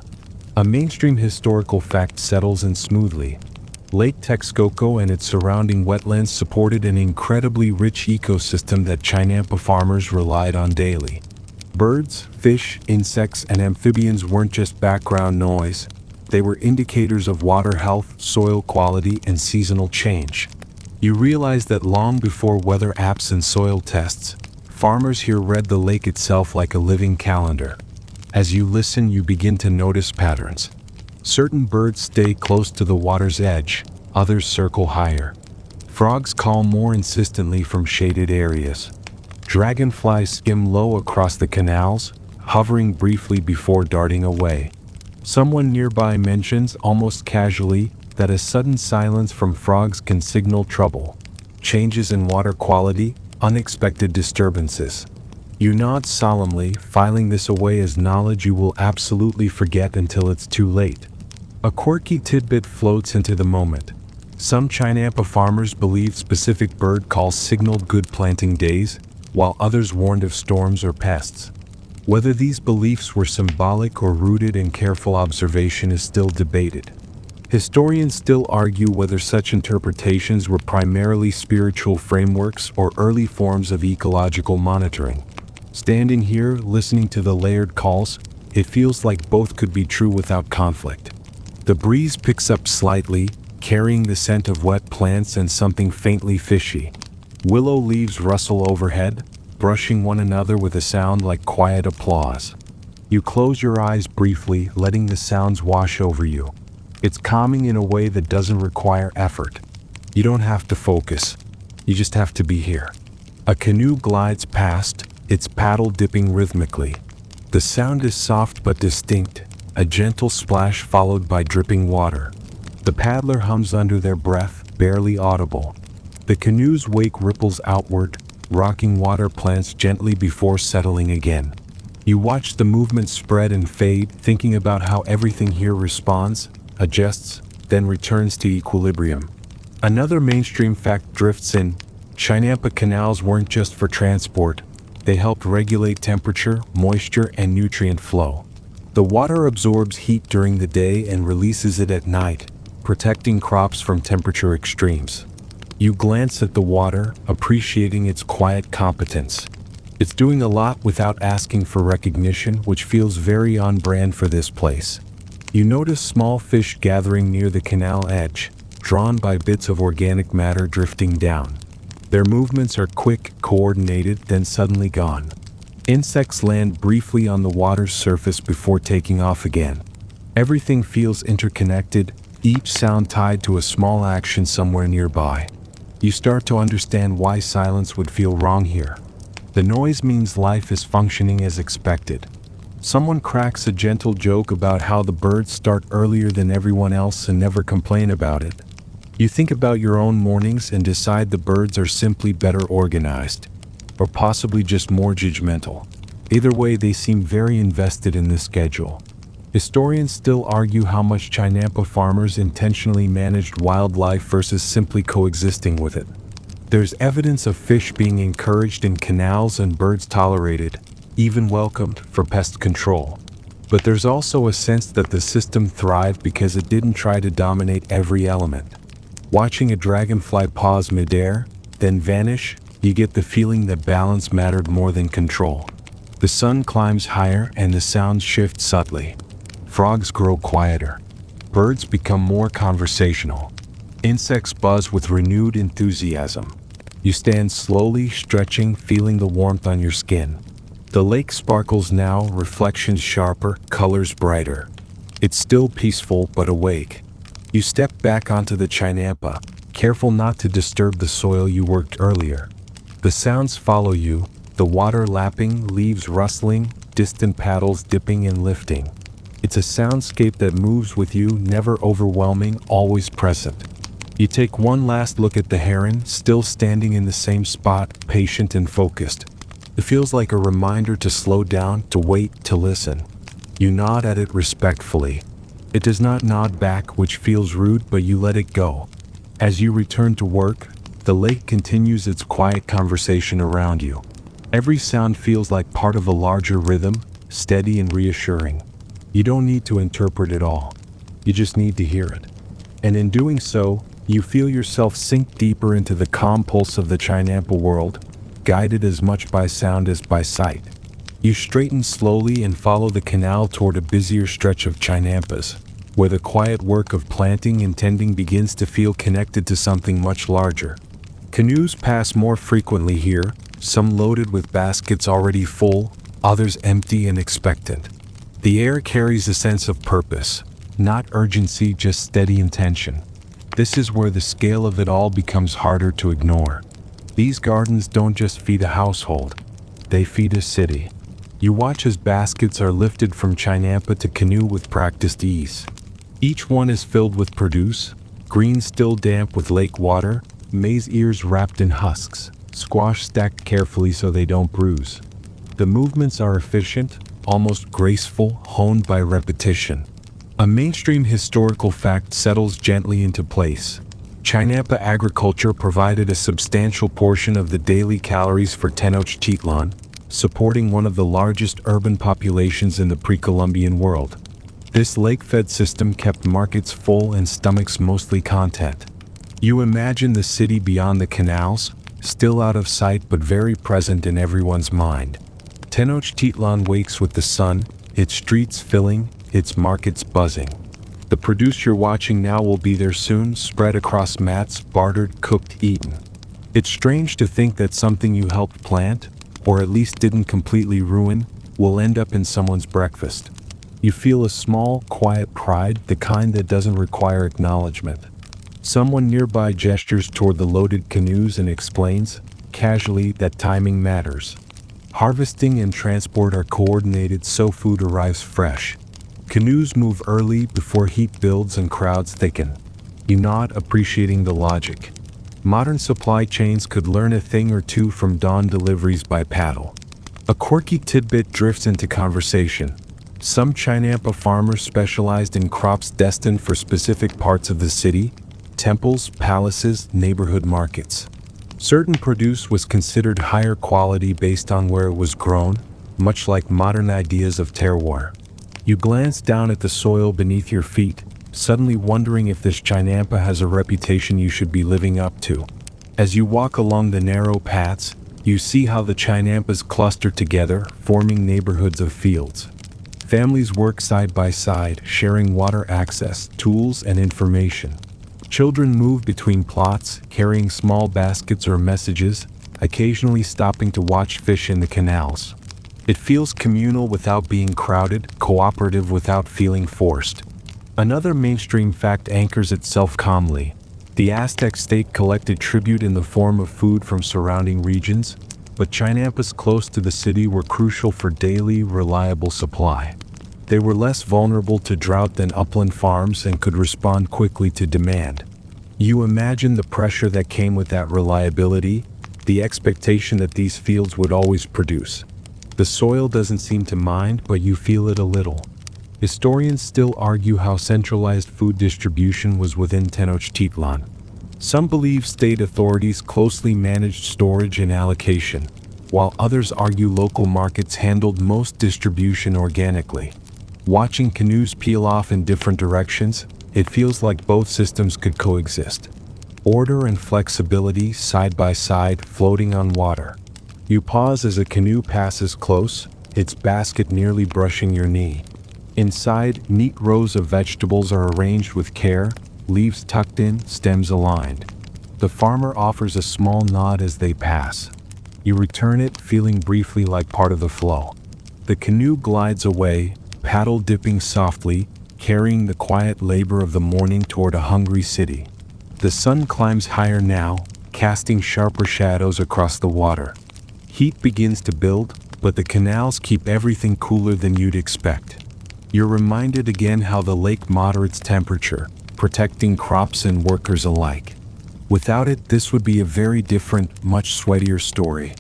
Speaker 1: A mainstream historical fact settles in smoothly. Lake Texcoco and its surrounding wetlands supported an incredibly rich ecosystem that Chinampa farmers relied on daily. Birds, fish, insects, and amphibians weren't just background noise. They were indicators of water health, soil quality, and seasonal change. You realize that long before weather apps and soil tests, farmers here read the lake itself like a living calendar. As you listen, you begin to notice patterns. Certain birds stay close to the water's edge, others circle higher. Frogs call more insistently from shaded areas. Dragonflies skim low across the canals, hovering briefly before darting away. Someone nearby mentions, almost casually, that a sudden silence from frogs can signal trouble. Changes in water quality, unexpected disturbances. You nod solemnly, filing this away as knowledge you will absolutely forget until it's too late. A quirky tidbit floats into the moment. Some Chinampa farmers believe specific bird calls signaled good planting days, while others warned of storms or pests. Whether these beliefs were symbolic or rooted in careful observation is still debated. Historians still argue whether such interpretations were primarily spiritual frameworks or early forms of ecological monitoring. Standing here, listening to the layered calls, it feels like both could be true without conflict. The breeze picks up slightly, carrying the scent of wet plants and something faintly fishy. Willow leaves rustle overhead, brushing one another with a sound like quiet applause. You close your eyes briefly, letting the sounds wash over you. It's calming in a way that doesn't require effort. You don't have to focus. You just have to be here. A canoe glides past, its paddle dipping rhythmically. The sound is soft but distinct, a gentle splash followed by dripping water. The paddler hums under their breath, barely audible. The canoe's wake ripples outward, rocking water plants gently before settling again. You watch the movement spread and fade, thinking about how everything here responds, adjusts, then returns to equilibrium. Another mainstream fact drifts in. Chinampa canals weren't just for transport. They helped regulate temperature, moisture, and nutrient flow. The water absorbs heat during the day and releases it at night, protecting crops from temperature extremes. You glance at the water, appreciating its quiet competence. It's doing a lot without asking for recognition, which feels very on brand for this place. You notice small fish gathering near the canal edge, drawn by bits of organic matter drifting down. Their movements are quick, coordinated, then suddenly gone. Insects land briefly on the water's surface before taking off again. Everything feels interconnected, each sound tied to a small action somewhere nearby. You start to understand why silence would feel wrong here. The noise means life is functioning as expected. Someone cracks a gentle joke about how the birds start earlier than everyone else and never complain about it. You think about your own mornings and decide the birds are simply better organized, or possibly just more judgmental. Either way, they seem very invested in the schedule. Historians still argue how much Chinampa farmers intentionally managed wildlife versus simply coexisting with it. There's evidence of fish being encouraged in canals and birds tolerated, even welcomed, for pest control. But there's also a sense that the system thrived because it didn't try to dominate every element. Watching a dragonfly pause midair, then vanish, you get the feeling that balance mattered more than control. The sun climbs higher and the sounds shift subtly. Frogs grow quieter. Birds become more conversational. Insects buzz with renewed enthusiasm. You stand slowly, stretching, feeling the warmth on your skin. The lake sparkles now, reflections sharper, colors brighter. It's still peaceful but awake. You step back onto the Chinampa, careful not to disturb the soil you worked earlier. The sounds follow you, the water lapping, leaves rustling, distant paddles dipping and lifting. It's a soundscape that moves with you, never overwhelming, always present. You take one last look at the heron, still standing in the same spot, patient and focused. It feels like a reminder to slow down, to wait, to listen. You nod at it respectfully. It does not nod back, which feels rude, but you let it go. As you return to work, the lake continues its quiet conversation around you. Every sound feels like part of a larger rhythm, steady and reassuring. You don't need to interpret it all. You just need to hear it. And in doing so, you feel yourself sink deeper into the calm pulse of the Chinampa world, guided as much by sound as by sight. You straighten slowly and follow the canal toward a busier stretch of Chinampas, where the quiet work of planting and tending begins to feel connected to something much larger. Canoes pass more frequently here, some loaded with baskets already full, others empty and expectant. The air carries a sense of purpose, not urgency, just steady intention. This is where the scale of it all becomes harder to ignore. These gardens don't just feed a household, they feed a city. You watch as baskets are lifted from Chinampa to canoe with practiced ease. Each one is filled with produce, greens still damp with lake water, maize ears wrapped in husks, squash stacked carefully so they don't bruise. The movements are efficient, almost graceful, honed by repetition. A mainstream historical fact settles gently into place. Chinampa agriculture provided a substantial portion of the daily calories for Tenochtitlan, supporting one of the largest urban populations in the pre-Columbian world. This lake-fed system kept markets full and stomachs mostly content. You imagine the city beyond the canals, still out of sight but very present in everyone's mind. Tenochtitlan wakes with the sun, its streets filling, its markets buzzing. The produce you're watching now will be there soon, spread across mats, bartered, cooked, eaten. It's strange to think that something you helped plant, or at least didn't completely ruin, will end up in someone's breakfast. You feel a small, quiet pride, the kind that doesn't require acknowledgement. Someone nearby gestures toward the loaded canoes and explains, casually, that timing matters. Harvesting and transport are coordinated so food arrives fresh. Canoes move early before heat builds and crowds thicken. You nod, appreciating the logic. Modern supply chains could learn a thing or two from dawn deliveries by paddle. A quirky tidbit drifts into conversation. Some Chinampa farmers specialized in crops destined for specific parts of the city: temples, palaces, neighborhood markets. Certain produce was considered higher quality based on where it was grown, much like modern ideas of terroir. You glance down at the soil beneath your feet, suddenly wondering if this Chinampa has a reputation you should be living up to. As you walk along the narrow paths, you see how the Chinampas cluster together, forming neighborhoods of fields. Families work side by side, sharing water access, tools, and information. Children move between plots, carrying small baskets or messages, occasionally stopping to watch fish in the canals. It feels communal without being crowded, cooperative without feeling forced. Another mainstream fact anchors itself calmly. The Aztec state collected tribute in the form of food from surrounding regions, but Chinampas close to the city were crucial for daily, reliable supply. They were less vulnerable to drought than upland farms and could respond quickly to demand. You imagine the pressure that came with that reliability, the expectation that these fields would always produce. The soil doesn't seem to mind, but you feel it a little. Historians still argue how centralized food distribution was within Tenochtitlan. Some believe state authorities closely managed storage and allocation, while others argue local markets handled most distribution organically. Watching canoes peel off in different directions, it feels like both systems could coexist. Order and flexibility side by side, floating on water. You pause as a canoe passes close, its basket nearly brushing your knee. Inside, neat rows of vegetables are arranged with care, leaves tucked in, stems aligned. The farmer offers a small nod as they pass. You return it, feeling briefly like part of the flow. The canoe glides away, paddle dipping softly, carrying the quiet labor of the morning toward a hungry city. The sun climbs higher now, casting sharper shadows across the water. Heat begins to build, but the canals keep everything cooler than you'd expect. You're reminded again how the lake moderates temperature, protecting crops and workers alike. Without it, this would be a very different, much sweatier story.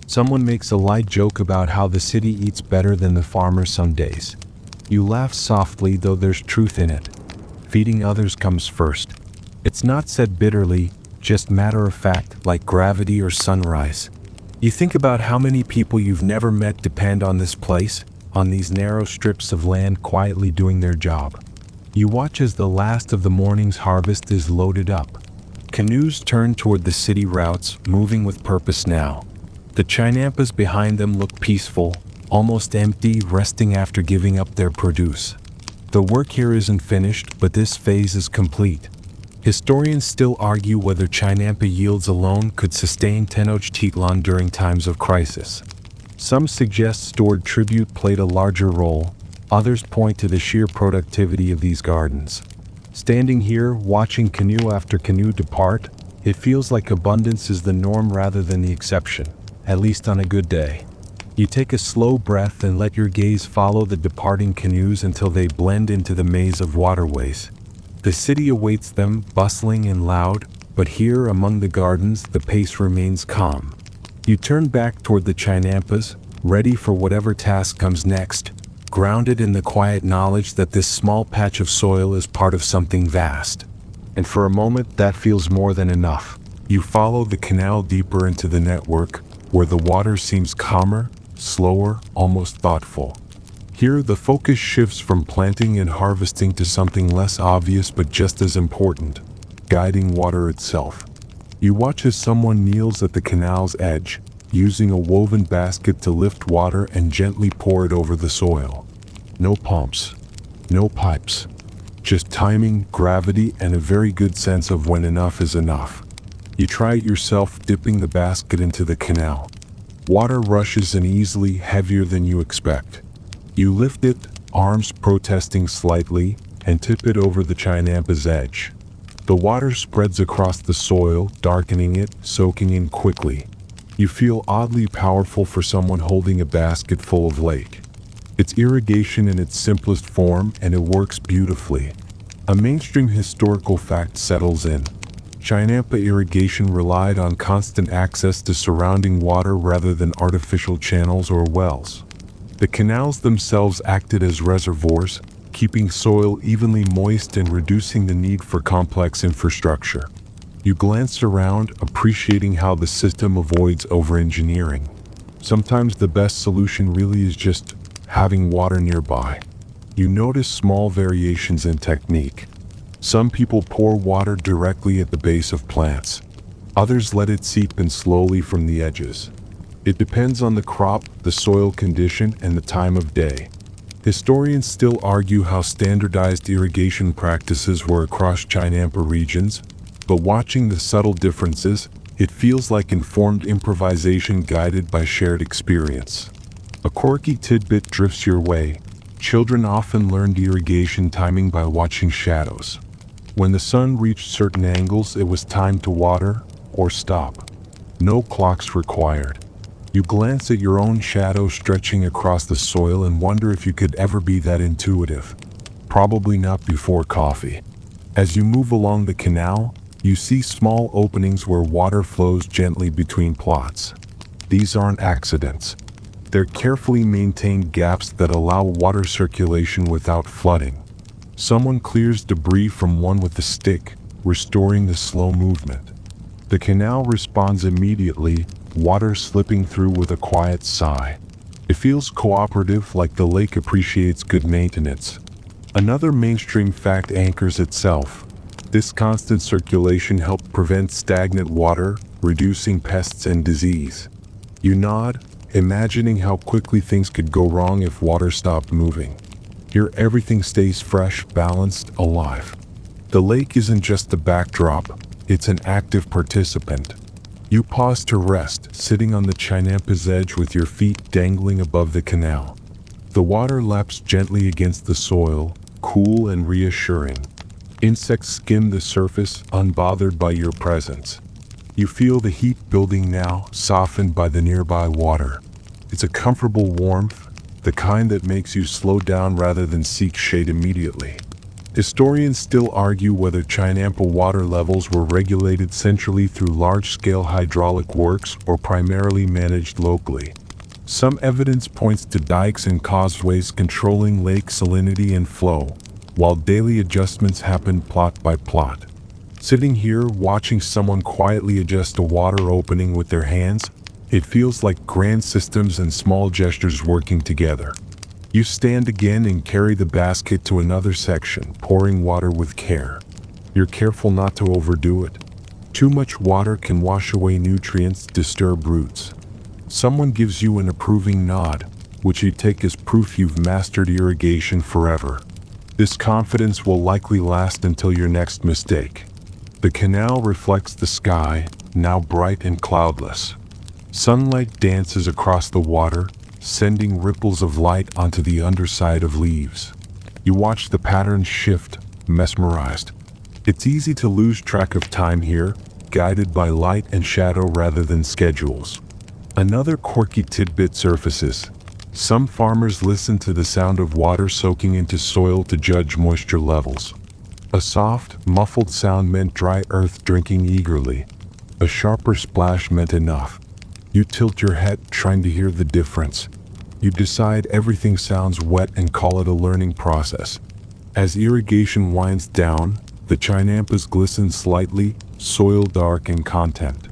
Speaker 1: Someone makes a light joke about how the city eats better than the farmer some days. You laugh softly, though there's truth in it. Feeding others comes first. It's not said bitterly, just matter of fact, like gravity or sunrise. You think about how many people you've never met depend on this place, on these narrow strips of land quietly doing their job. You watch as the last of the morning's harvest is loaded up. Canoes turn toward the city routes, moving with purpose now. The Chinampas behind them look peaceful, almost empty, resting after giving up their produce. The work here isn't finished, but this phase is complete. Historians still argue whether Chinampa yields alone could sustain Tenochtitlan during times of crisis. Some suggest stored tribute played a larger role, others point to the sheer productivity of these gardens. Standing here, watching canoe after canoe depart, it feels like abundance is the norm rather than the exception, at least on a good day. You take a slow breath and let your gaze follow the departing canoes until they blend into the maze of waterways. The city awaits them, bustling and loud, but here among the gardens, the pace remains calm. You turn back toward the Chinampas, ready for whatever task comes next, grounded in the quiet knowledge that this small patch of soil is part of something vast. And for a moment, that feels more than enough. You follow the canal deeper into the network, where the water seems calmer, slower, almost thoughtful. Here, the focus shifts from planting and harvesting to something less obvious but just as important: guiding water itself. You watch as someone kneels at the canal's edge, using a woven basket to lift water and gently pour it over the soil. No pumps, no pipes, just timing, gravity, and a very good sense of when enough is enough. You try it yourself, dipping the basket into the canal. Water rushes in easily, heavier than you expect. You lift it, arms protesting slightly, and tip it over the Chinampa's edge. The water spreads across the soil, darkening it, soaking in quickly. You feel oddly powerful for someone holding a basket full of lake. It's irrigation in its simplest form, and it works beautifully. A mainstream historical fact settles in. Chinampa irrigation relied on constant access to surrounding water rather than artificial channels or wells. The canals themselves acted as reservoirs, keeping soil evenly moist and reducing the need for complex infrastructure. You glance around, appreciating how the system avoids over-engineering. Sometimes the best solution really is just having water nearby. You notice small variations in technique. Some people pour water directly at the base of plants. Others let it seep in slowly from the edges. It depends on the crop, the soil condition, and the time of day. Historians still argue how standardized irrigation practices were across Chinampa regions, but watching the subtle differences, it feels like informed improvisation guided by shared experience. A quirky tidbit drifts your way. Children often learned irrigation timing by watching shadows. When the sun reached certain angles, it was time to water or stop. No clocks required. You glance at your own shadow stretching across the soil and wonder if you could ever be that intuitive. Probably not before coffee. As you move along the canal, you see small openings where water flows gently between plots. These aren't accidents. They're carefully maintained gaps that allow water circulation without flooding. Someone clears debris from one with a stick, restoring the slow movement. The canal responds immediately, water slipping through with a quiet sigh. It feels cooperative, like the lake appreciates good maintenance. Another mainstream fact anchors itself. This constant circulation helped prevent stagnant water, reducing pests and disease. You nod, imagining how quickly things could go wrong if water stopped moving. Here everything stays fresh, balanced, alive. The lake isn't just the backdrop, it's an active participant. You pause to rest, sitting on the Chinampa's edge with your feet dangling above the canal. The water laps gently against the soil, cool and reassuring. Insects skim the surface, unbothered by your presence. You feel the heat building now, softened by the nearby water. It's a comfortable warmth, the kind that makes you slow down rather than seek shade immediately. Historians still argue whether Chinampa water levels were regulated centrally through large-scale hydraulic works or primarily managed locally. Some evidence points to dikes and causeways controlling lake salinity and flow, while daily adjustments happened plot by plot. Sitting here, watching someone quietly adjust a water opening with their hands, it feels like grand systems and small gestures working together. You stand again and carry the basket to another section, pouring water with care. You're careful not to overdo it. Too much water can wash away nutrients, disturb roots. Someone gives you an approving nod, which you take as proof you've mastered irrigation forever. This confidence will likely last until your next mistake. The canal reflects the sky, now bright and cloudless. Sunlight dances across the water, sending ripples of light onto the underside of leaves. You watch the patterns shift, mesmerized. It's easy to lose track of time here, guided by light and shadow rather than schedules. Another quirky tidbit surfaces. Some farmers listen to the sound of water soaking into soil to judge moisture levels. A soft, muffled sound meant dry earth drinking eagerly. A sharper splash meant enough. You tilt your head, trying to hear the difference. You decide everything sounds wet and call it a learning process. As irrigation winds down, the Chinampas glisten slightly, soil dark in content.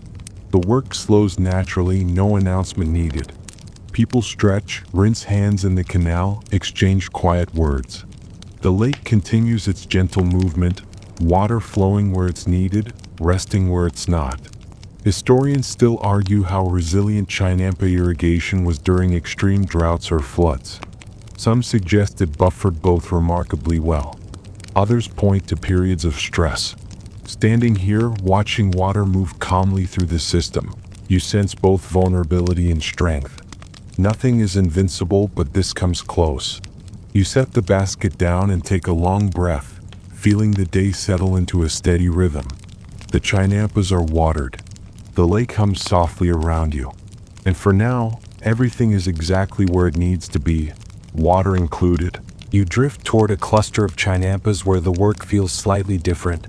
Speaker 1: The work slows naturally, no announcement needed. People stretch, rinse hands in the canal, exchange quiet words. The lake continues its gentle movement, water flowing where it's needed, resting where it's not. Historians still argue how resilient Chinampa irrigation was during extreme droughts or floods. Some suggest it buffered both remarkably well. Others point to periods of stress. Standing here, watching water move calmly through the system, you sense both vulnerability and strength. Nothing is invincible, but this comes close. You set the basket down and take a long breath, feeling the day settle into a steady rhythm. The Chinampas are watered. The lake hums softly around you. And for now, everything is exactly where it needs to be, water included. You drift toward a cluster of Chinampas where the work feels slightly different.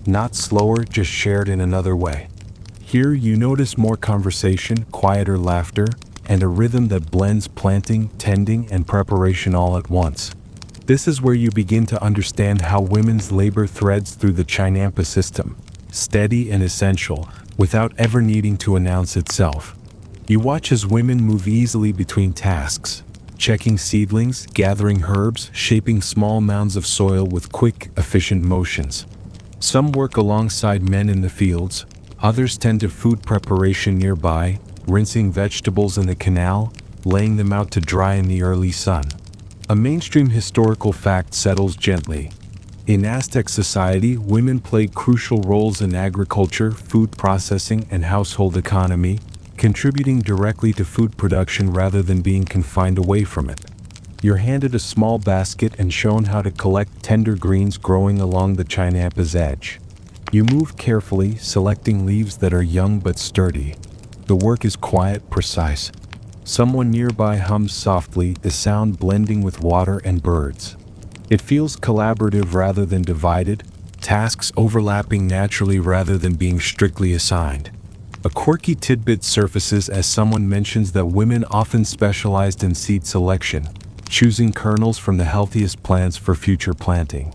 Speaker 1: Not slower, just shared in another way. Here you notice more conversation, quieter laughter, and a rhythm that blends planting, tending, and preparation all at once. This is where you begin to understand how women's labor threads through the Chinampa system, steady and essential, without ever needing to announce itself. You watch as women move easily between tasks, checking seedlings, gathering herbs, shaping small mounds of soil with quick, efficient motions. Some work alongside men in the fields, others tend to food preparation nearby, rinsing vegetables in the canal, laying them out to dry in the early sun. A mainstream historical fact settles gently. In Aztec society, women played crucial roles in agriculture, food processing, and household economy, contributing directly to food production rather than being confined away from it. You're handed a small basket and shown how to collect tender greens growing along the Chinampa's edge. You move carefully, selecting leaves that are young but sturdy. The work is quiet, precise. Someone nearby hums softly, the sound blending with water and birds. It feels collaborative rather than divided, tasks overlapping naturally rather than being strictly assigned. A quirky tidbit surfaces as someone mentions that women often specialized in seed selection, choosing kernels from the healthiest plants for future planting.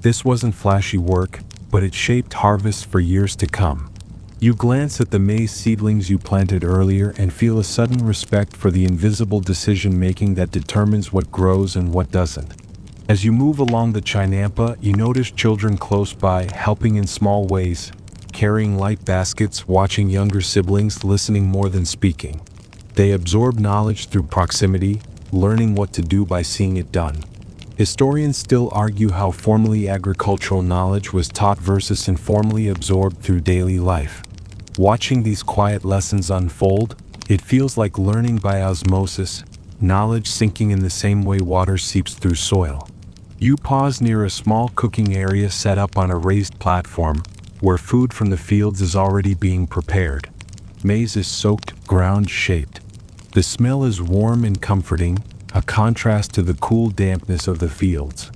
Speaker 1: This wasn't flashy work, but it shaped harvests for years to come. You glance at the maize seedlings you planted earlier and feel a sudden respect for the invisible decision-making that determines what grows and what doesn't. As you move along the Chinampa, you notice children close by, helping in small ways, carrying light baskets, watching younger siblings, listening more than speaking. They absorb knowledge through proximity, learning what to do by seeing it done. Historians still argue how formally agricultural knowledge was taught versus informally absorbed through daily life. Watching these quiet lessons unfold, it feels like learning by osmosis, knowledge sinking in the same way water seeps through soil. You pause near a small cooking area set up on a raised platform, where food from the fields is already being prepared. Maize is soaked, ground, shaped. The smell is warm and comforting, a contrast to the cool dampness of the fields.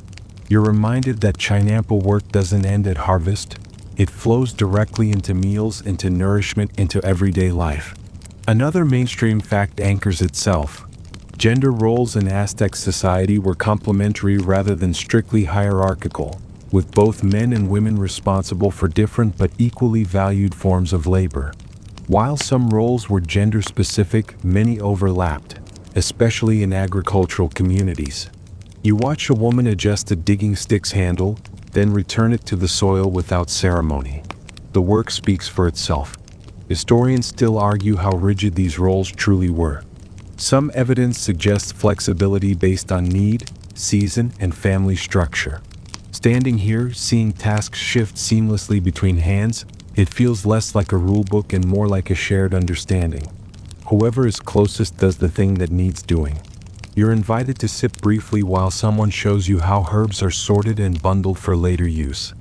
Speaker 1: You're reminded that Chinampa work doesn't end at harvest. It flows directly into meals, into nourishment, into everyday life. Another mainstream fact anchors itself. Gender roles in Aztec society were complementary rather than strictly hierarchical, with both men and women responsible for different but equally valued forms of labor. While some roles were gender-specific, many overlapped, especially in agricultural communities. You watch a woman adjust a digging stick's handle, then return it to the soil without ceremony. The work speaks for itself. Historians still argue how rigid these roles truly were. Some evidence suggests flexibility based on need, season, and family structure. Standing here, seeing tasks shift seamlessly between hands, it feels less like a rulebook and more like a shared understanding. Whoever is closest does the thing that needs doing. You're invited to sit briefly while someone shows you how herbs are sorted and bundled for later use.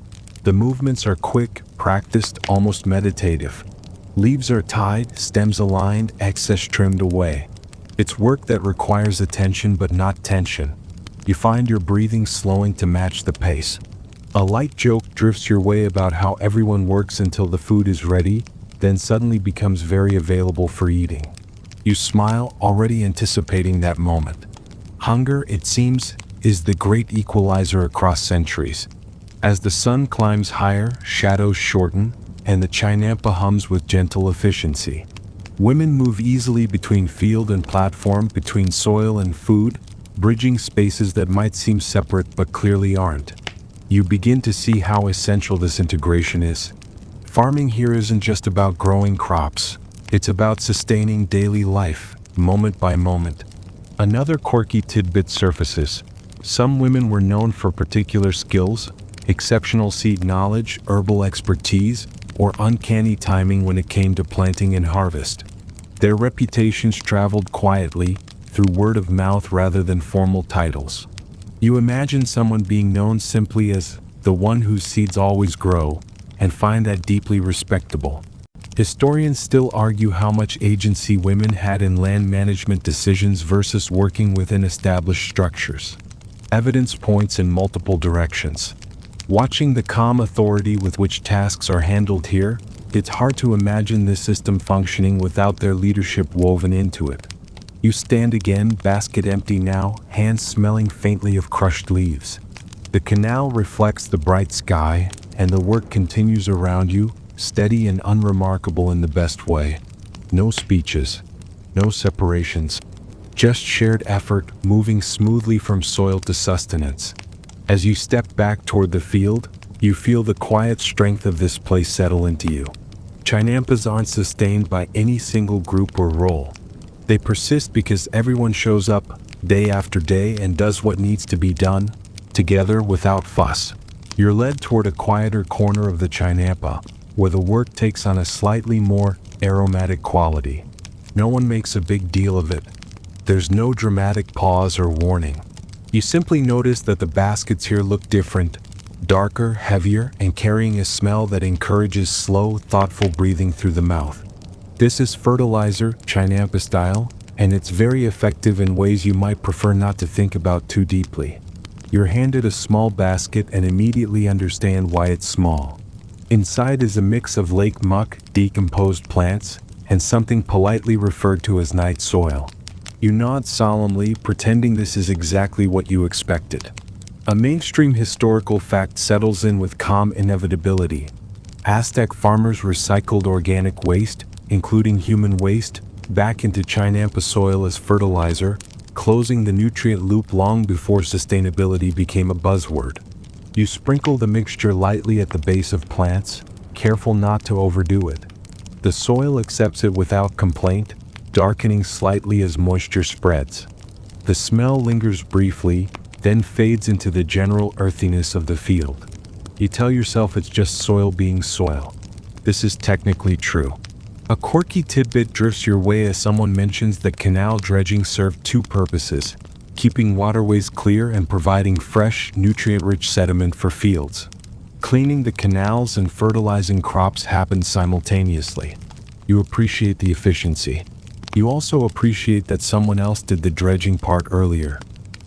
Speaker 1: The movements are quick, practiced, almost meditative. Leaves are tied, stems aligned, excess trimmed away. It's work that requires attention but not tension. You find your breathing slowing to match the pace. A light joke drifts your way about how everyone works until the food is ready, then suddenly becomes very available for eating. You smile, already anticipating that moment. Hunger, it seems, is the great equalizer across centuries. As the sun climbs higher, shadows shorten, and the Chinampa hums with gentle efficiency. Women move easily between field and platform, between soil and food, bridging spaces that might seem separate but clearly aren't. You begin to see how essential this integration is. Farming here isn't just about growing crops. It's about sustaining daily life, moment by moment. Another quirky tidbit surfaces. Some women were known for particular skills, exceptional seed knowledge, herbal expertise, or uncanny timing when it came to planting and harvest. Their reputations traveled quietly, through word of mouth rather than formal titles. You imagine someone being known simply as the one whose seeds always grow, and find that deeply respectable. Historians still argue how much agency women had in land management decisions versus working within established structures. Evidence points in multiple directions. Watching the calm authority with which tasks are handled here, it's hard to imagine this system functioning without their leadership woven into it. You stand again, basket empty now, hands smelling faintly of crushed leaves. The canal reflects the bright sky, and the work continues around you, steady and unremarkable in the best way. No speeches, no separations, just shared effort moving smoothly from soil to sustenance. As you step back toward the field, you feel the quiet strength of this place settle into you. Chinampas aren't sustained by any single group or role. They persist because everyone shows up day after day and does what needs to be done, together without fuss. You're led toward a quieter corner of the Chinampa, where the work takes on a slightly more aromatic quality. No one makes a big deal of it. There's no dramatic pause or warning. You simply notice that the baskets here look different, darker, heavier, and carrying a smell that encourages slow, thoughtful breathing through the mouth. This is fertilizer, Chinampa style, and it's very effective in ways you might prefer not to think about too deeply. You're handed a small basket and immediately understand why it's small. Inside is a mix of lake muck, decomposed plants, and something politely referred to as night soil. You nod solemnly, pretending this is exactly what you expected. A mainstream historical fact settles in with calm inevitability. Aztec farmers recycled organic waste, including human waste, back into Chinampa soil as fertilizer, closing the nutrient loop long before sustainability became a buzzword. You sprinkle the mixture lightly at the base of plants, careful not to overdo it. The soil accepts it without complaint, darkening slightly as moisture spreads. The smell lingers briefly, then fades into the general earthiness of the field. You tell yourself it's just soil being soil. This is technically true. A quirky tidbit drifts your way as someone mentions that canal dredging served two purposes: keeping waterways clear and providing fresh, nutrient-rich sediment for fields. Cleaning the canals and fertilizing crops happened simultaneously. You appreciate the efficiency. You also appreciate that someone else did the dredging part earlier.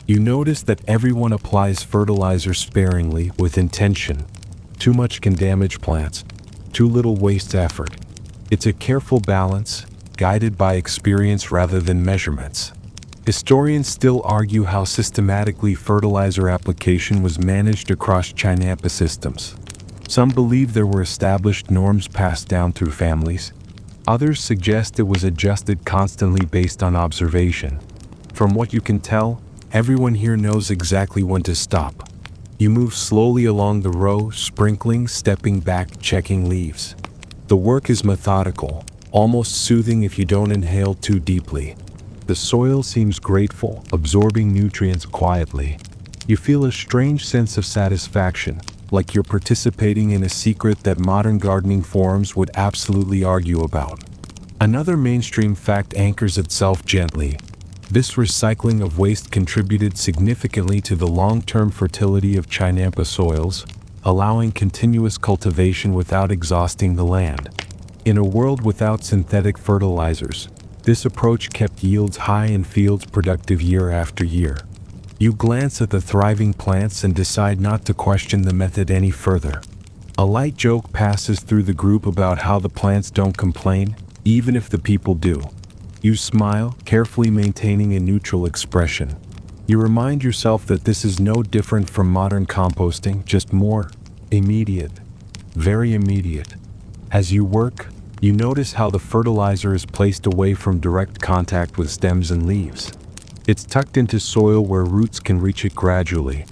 Speaker 1: You notice that everyone applies fertilizer sparingly, with intention. Too much can damage plants. Too little wastes effort. It's a careful balance, guided by experience rather than measurements. Historians still argue how systematically fertilizer application was managed across Chinampa systems. Some believe there were established norms passed down through families. Others suggest it was adjusted constantly based on observation. From what you can tell, everyone here knows exactly when to stop. You move slowly along the row, sprinkling, stepping back, checking leaves. The work is methodical, almost soothing if you don't inhale too deeply. The soil seems grateful, absorbing nutrients quietly. You feel a strange sense of satisfaction, like you're participating in a secret that modern gardening forums would absolutely argue about. Another mainstream fact anchors itself gently. This recycling of waste contributed significantly to the long-term fertility of Chinampa soils, allowing continuous cultivation without exhausting the land. In a world without synthetic fertilizers, this approach kept yields high and fields productive year after year. You glance at the thriving plants and decide not to question the method any further. A light joke passes through the group about how the plants don't complain, even if the people do. You smile, carefully maintaining a neutral expression. You remind yourself that this is no different from modern composting, just more immediate. Very immediate. As you work, you notice how the fertilizer is placed away from direct contact with stems and leaves. It's tucked into soil where roots can reach it gradually.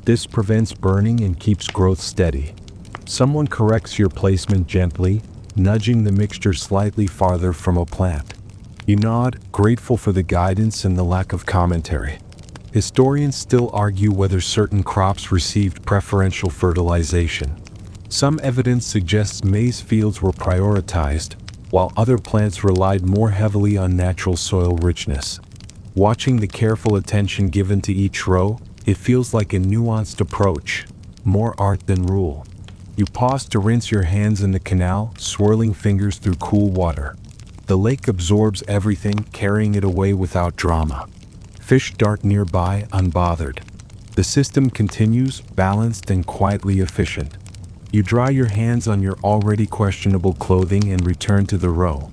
Speaker 1: This prevents burning and keeps growth steady. Someone corrects your placement gently, nudging the mixture slightly farther from a plant. You nod, grateful for the guidance and the lack of commentary. Historians still argue whether certain crops received preferential fertilization. Some evidence suggests maize fields were prioritized, while other plants relied more heavily on natural soil richness. Watching the careful attention given to each row, it feels like a nuanced approach, more art than rule. You pause to rinse your hands in the canal, swirling fingers through cool water. The lake absorbs everything, carrying it away without drama. Fish dart nearby, unbothered. The system continues, balanced and quietly efficient. You dry your hands on your already questionable clothing and return to the row.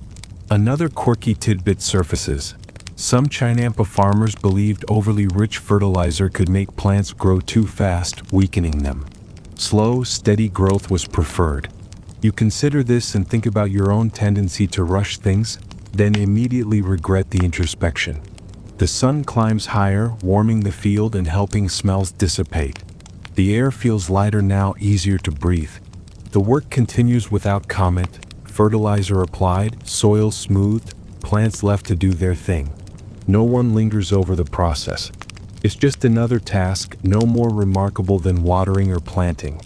Speaker 1: Another quirky tidbit surfaces. Some Chinampa farmers believed overly rich fertilizer could make plants grow too fast, weakening them. Slow, steady growth was preferred. You consider this and think about your own tendency to rush things, then immediately regret the introspection. The sun climbs higher, warming the field and helping smells dissipate. The air feels lighter now, easier to breathe. The work continues without comment, fertilizer applied, soil smoothed, plants left to do their thing. No one lingers over the process. It's just another task, no more remarkable than watering or planting.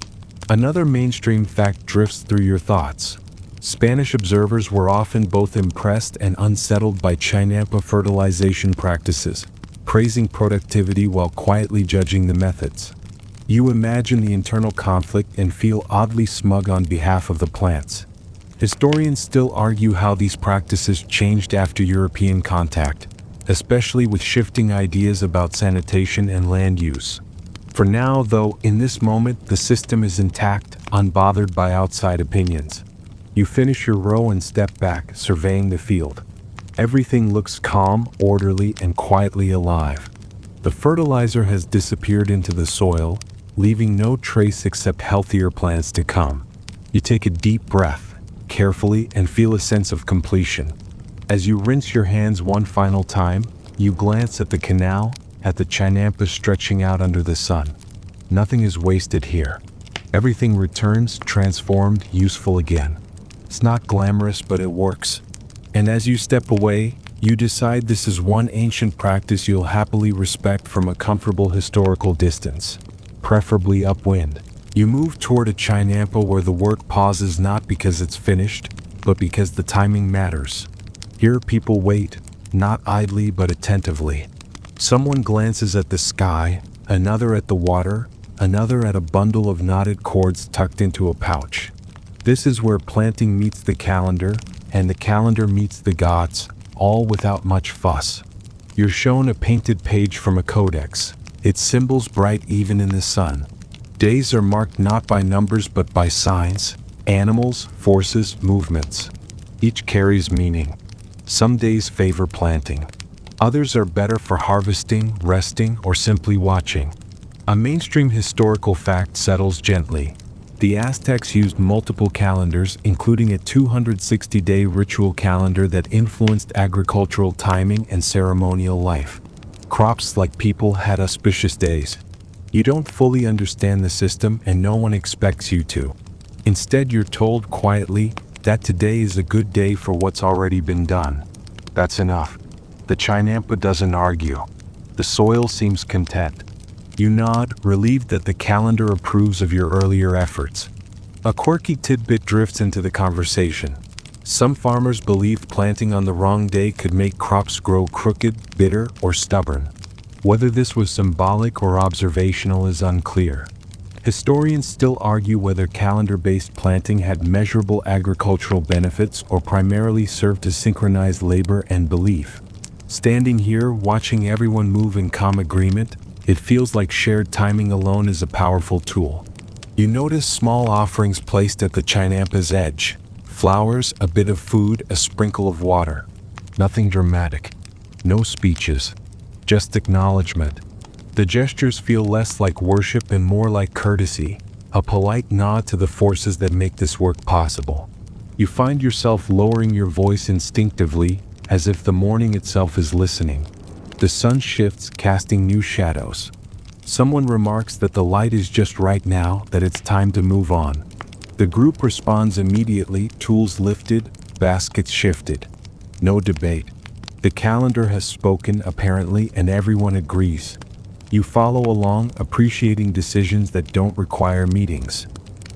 Speaker 1: Another mainstream fact drifts through your thoughts. Spanish observers were often both impressed and unsettled by Chinampa fertilization practices, praising productivity while quietly judging the methods. You imagine the internal conflict and feel oddly smug on behalf of the plants. Historians still argue how these practices changed after European contact, especially with shifting ideas about sanitation and land use. For now, though, in this moment, the system is intact, unbothered by outside opinions. You finish your row and step back, surveying the field. Everything looks calm, orderly, and quietly alive. The fertilizer has disappeared into the soil, leaving no trace except healthier plants to come. You take a deep breath, carefully, and feel a sense of completion. As you rinse your hands one final time, you glance at the canal, at the Chinampa stretching out under the sun. Nothing is wasted here. Everything returns, transformed, useful again. It's not glamorous, but it works. And as you step away, you decide this is one ancient practice you'll happily respect from a comfortable historical distance, preferably upwind. You move toward a Chinampa where the work pauses not because it's finished, but because the timing matters. Here people wait, not idly but attentively. Someone glances at the sky, another at the water, another at a bundle of knotted cords tucked into a pouch. This is where planting meets the calendar, and the calendar meets the gods, all without much fuss. You're shown a painted page from a codex, its symbols bright even in the sun. Days are marked not by numbers but by signs, animals, forces, movements. Each carries meaning. Some days favor planting. Others are better for harvesting, resting, or simply watching. A mainstream historical fact settles gently. The Aztecs used multiple calendars, including a 260-day ritual calendar that influenced agricultural timing and ceremonial life. Crops, like people, had auspicious days. You don't fully understand the system, and no one expects you to. Instead, you're told quietly that today is a good day for what's already been done. That's enough. The Chinampa doesn't argue. The soil seems content. You nod, relieved that the calendar approves of your earlier efforts. A quirky tidbit drifts into the conversation. Some farmers believed planting on the wrong day could make crops grow crooked, bitter, or stubborn. Whether this was symbolic or observational is unclear. Historians still argue whether calendar-based planting had measurable agricultural benefits or primarily served to synchronize labor and belief. Standing here, watching everyone move in calm agreement, it feels like shared timing alone is a powerful tool. You notice small offerings placed at the Chinampa's edge. Flowers, a bit of food, a sprinkle of water. Nothing dramatic. No speeches. Just acknowledgement. The gestures feel less like worship and more like courtesy, a polite nod to the forces that make this work possible. You find yourself lowering your voice instinctively, as if the morning itself is listening. The sun shifts, casting new shadows. Someone remarks that the light is just right now, that it's time to move on. The group responds immediately, tools lifted, baskets shifted. No debate. The calendar has spoken apparently, and everyone agrees. You follow along, appreciating decisions that don't require meetings.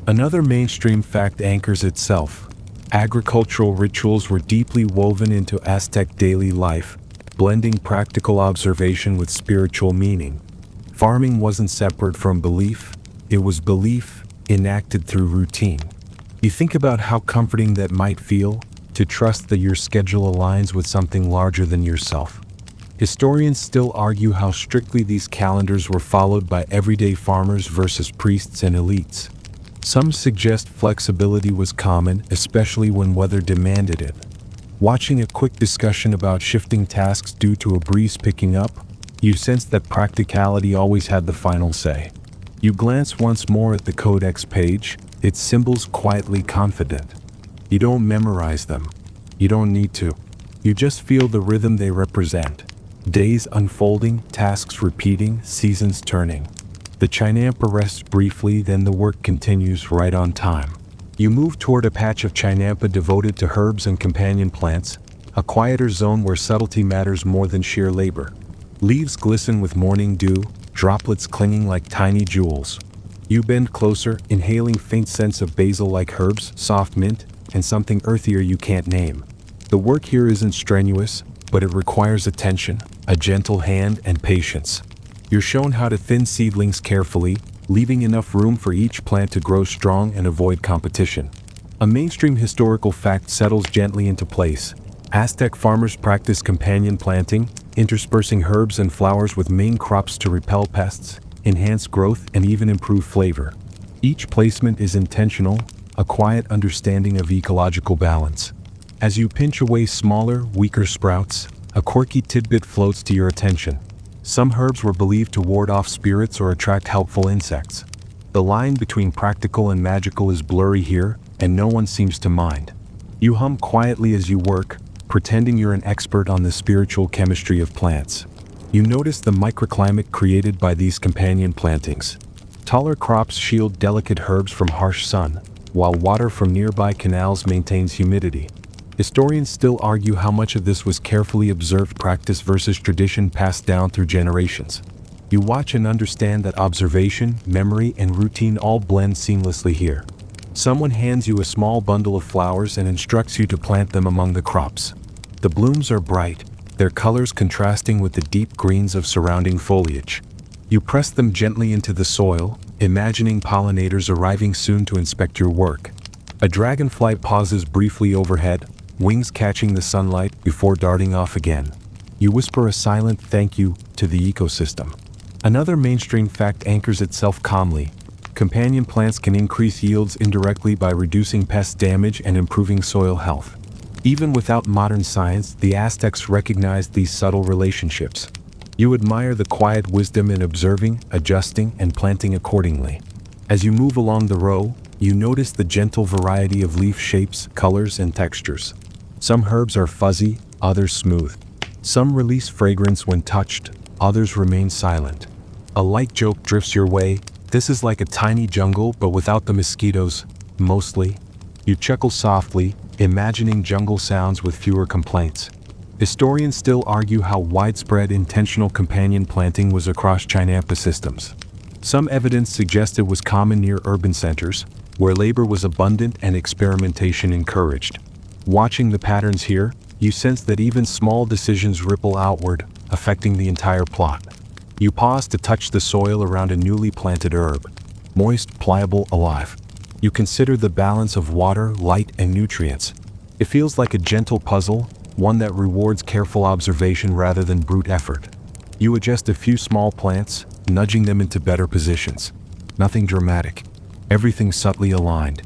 Speaker 1: Another mainstream fact anchors itself. Agricultural rituals were deeply woven into Aztec daily life, blending practical observation with spiritual meaning. Farming wasn't separate from belief, it was belief enacted through routine. You think about how comforting that might feel, to trust that your schedule aligns with something larger than yourself. Historians still argue how strictly these calendars were followed by everyday farmers versus priests and elites. Some suggest flexibility was common, especially when weather demanded it. Watching a quick discussion about shifting tasks due to a breeze picking up, you sense that practicality always had the final say. You glance once more at the codex page, its symbols quietly confident. You don't memorize them. You don't need to. You just feel the rhythm they represent. Days unfolding, tasks repeating, seasons turning. The Chinampa rests briefly, then the work continues right on time. You move toward a patch of Chinampa devoted to herbs and companion plants, a quieter zone where subtlety matters more than sheer labor. Leaves glisten with morning dew, droplets clinging like tiny jewels. You bend closer, inhaling faint scents of basil-like herbs, soft mint, and something earthier you can't name. The work here isn't strenuous, but it requires attention, a gentle hand, and patience. You're shown how to thin seedlings carefully, leaving enough room for each plant to grow strong and avoid competition. A mainstream historical fact settles gently into place. Aztec farmers practiced companion planting, interspersing herbs and flowers with main crops to repel pests, enhance growth, and even improve flavor. Each placement is intentional, a quiet understanding of ecological balance. As you pinch away smaller, weaker sprouts, a quirky tidbit floats to your attention. Some herbs were believed to ward off spirits or attract helpful insects. The line between practical and magical is blurry here, and no one seems to mind. You hum quietly as you work, pretending you're an expert on the spiritual chemistry of plants. You notice the microclimate created by these companion plantings. Taller crops shield delicate herbs from harsh sun, while water from nearby canals maintains humidity. Historians still argue how much of this was carefully observed practice versus tradition passed down through generations. You watch and understand that observation, memory, and routine all blend seamlessly here. Someone hands you a small bundle of flowers and instructs you to plant them among the crops. The blooms are bright, their colors contrasting with the deep greens of surrounding foliage. You press them gently into the soil, imagining pollinators arriving soon to inspect your work. A dragonfly pauses briefly overhead, wings catching the sunlight before darting off again. You whisper a silent thank you to the ecosystem. Another mainstream fact anchors itself calmly. Companion plants can increase yields indirectly by reducing pest damage and improving soil health. Even without modern science, the Aztecs recognized these subtle relationships. You admire the quiet wisdom in observing, adjusting, and planting accordingly. As you move along the row, you notice the gentle variety of leaf shapes, colors, and textures. Some herbs are fuzzy, others smooth. Some release fragrance when touched, others remain silent. A light joke drifts your way. This is like a tiny jungle, but without the mosquitoes, mostly. You chuckle softly, imagining jungle sounds with fewer complaints. Historians still argue how widespread intentional companion planting was across Chinampa systems. Some evidence suggests it was common near urban centers, where labor was abundant and experimentation encouraged. Watching the patterns here, you sense that even small decisions ripple outward, affecting the entire plot. You pause to touch the soil around a newly planted herb. Moist, pliable, alive. You consider the balance of water, light, and nutrients. It feels like a gentle puzzle, one that rewards careful observation rather than brute effort. You adjust a few small plants, nudging them into better positions. Nothing dramatic. Everything subtly aligned.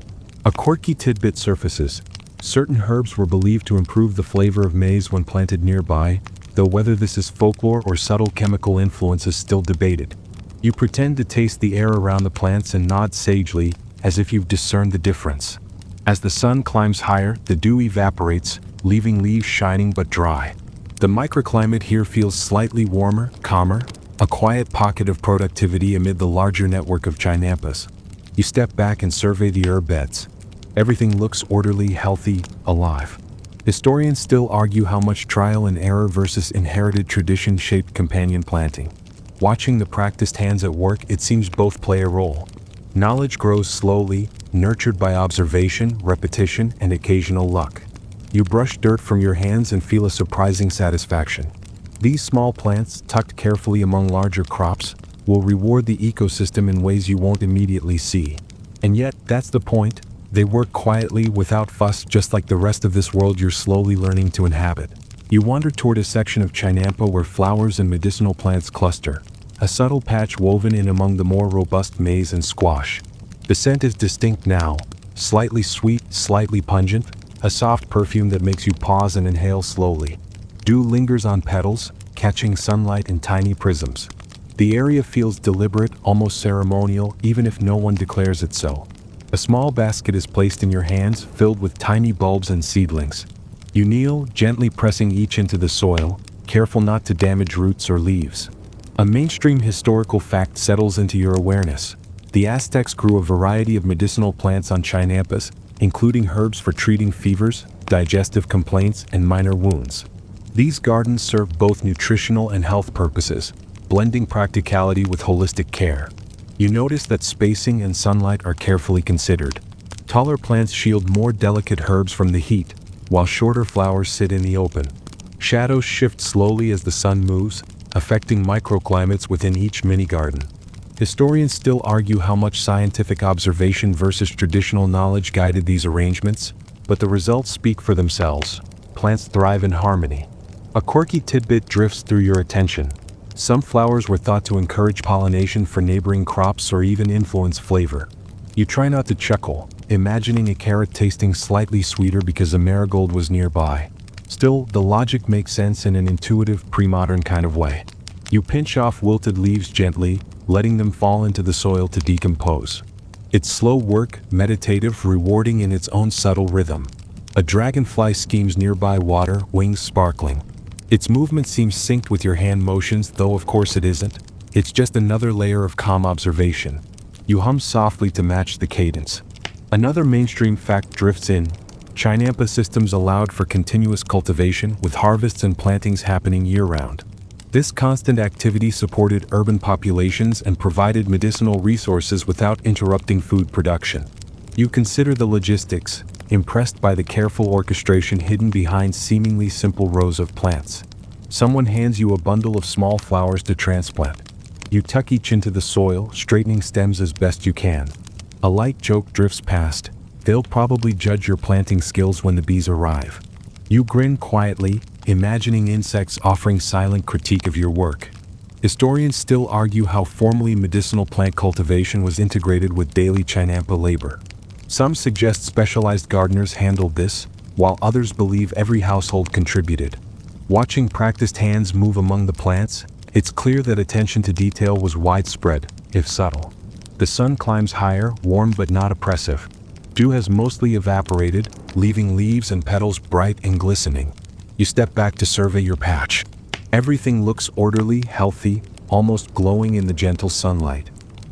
Speaker 1: A quirky tidbit surfaces. Certain herbs were believed to improve the flavor of maize when planted nearby, though whether this is folklore or subtle chemical influence is still debated. You pretend to taste the air around the plants and nod sagely, as if you've discerned the difference. As the sun climbs higher, the dew evaporates, leaving leaves shining but dry. The microclimate here feels slightly warmer, calmer, a quiet pocket of productivity amid the larger network of Chinampas. You step back and survey the herb beds. Everything looks orderly, healthy, alive. Historians still argue how much trial and error versus inherited tradition shaped companion planting. Watching the practiced hands at work, it seems both play a role. Knowledge grows slowly, nurtured by observation, repetition, and occasional luck. You brush dirt from your hands and feel a surprising satisfaction. These small plants, tucked carefully among larger crops, will reward the ecosystem in ways you won't immediately see. And yet, that's the point. They work quietly, without fuss, just like the rest of this world you're slowly learning to inhabit. You wander toward a section of Chinampa where flowers and medicinal plants cluster, a subtle patch woven in among the more robust maize and squash. The scent is distinct now, slightly sweet, slightly pungent, a soft perfume that makes you pause and inhale slowly. Dew lingers on petals, catching sunlight in tiny prisms. The area feels deliberate, almost ceremonial, even if no one declares it so. A small basket is placed in your hands, filled with tiny bulbs and seedlings. You kneel, gently pressing each into the soil, careful not to damage roots or leaves. A mainstream historical fact settles into your awareness. The Aztecs grew a variety of medicinal plants on Chinampas, including herbs for treating fevers, digestive complaints, and minor wounds. These gardens serve both nutritional and health purposes, blending practicality with holistic care. You notice that spacing and sunlight are carefully considered. Taller plants shield more delicate herbs from the heat, while shorter flowers sit in the open. Shadows shift slowly as the sun moves, affecting microclimates within each mini-garden. Historians still argue how much scientific observation versus traditional knowledge guided these arrangements, but the results speak for themselves. Plants thrive in harmony. A quirky tidbit drifts through your attention. Some flowers were thought to encourage pollination for neighboring crops or even influence flavor. You try not to chuckle, imagining a carrot tasting slightly sweeter because a marigold was nearby. Still, the logic makes sense in an intuitive, pre-modern kind of way. You pinch off wilted leaves gently, letting them fall into the soil to decompose. It's slow work, meditative, rewarding in its own subtle rhythm. A dragonfly schemes nearby water, wings sparkling. Its movement seems synced with your hand motions, though of course it isn't. It's just another layer of calm observation. You hum softly to match the cadence. Another mainstream fact drifts in. Chinampa systems allowed for continuous cultivation, with harvests and plantings happening year-round. This constant activity supported urban populations and provided medicinal resources without interrupting food production. You consider the logistics, impressed by the careful orchestration hidden behind seemingly simple rows of plants. Someone hands you a bundle of small flowers to transplant. You tuck each into the soil, straightening stems as best you can. A light joke drifts past. They'll probably judge your planting skills when the bees arrive. You grin quietly, imagining insects offering silent critique of your work. Historians still argue how formally medicinal plant cultivation was integrated with daily Chinampa labor. Some suggest specialized gardeners handled this, while others believe every household contributed. Watching practiced hands move among the plants, it's clear that attention to detail was widespread, if subtle. The sun climbs higher, warm but not oppressive. Dew has mostly evaporated, leaving leaves and petals bright and glistening. You step back to survey your patch. Everything looks orderly, healthy, almost glowing in the gentle sunlight.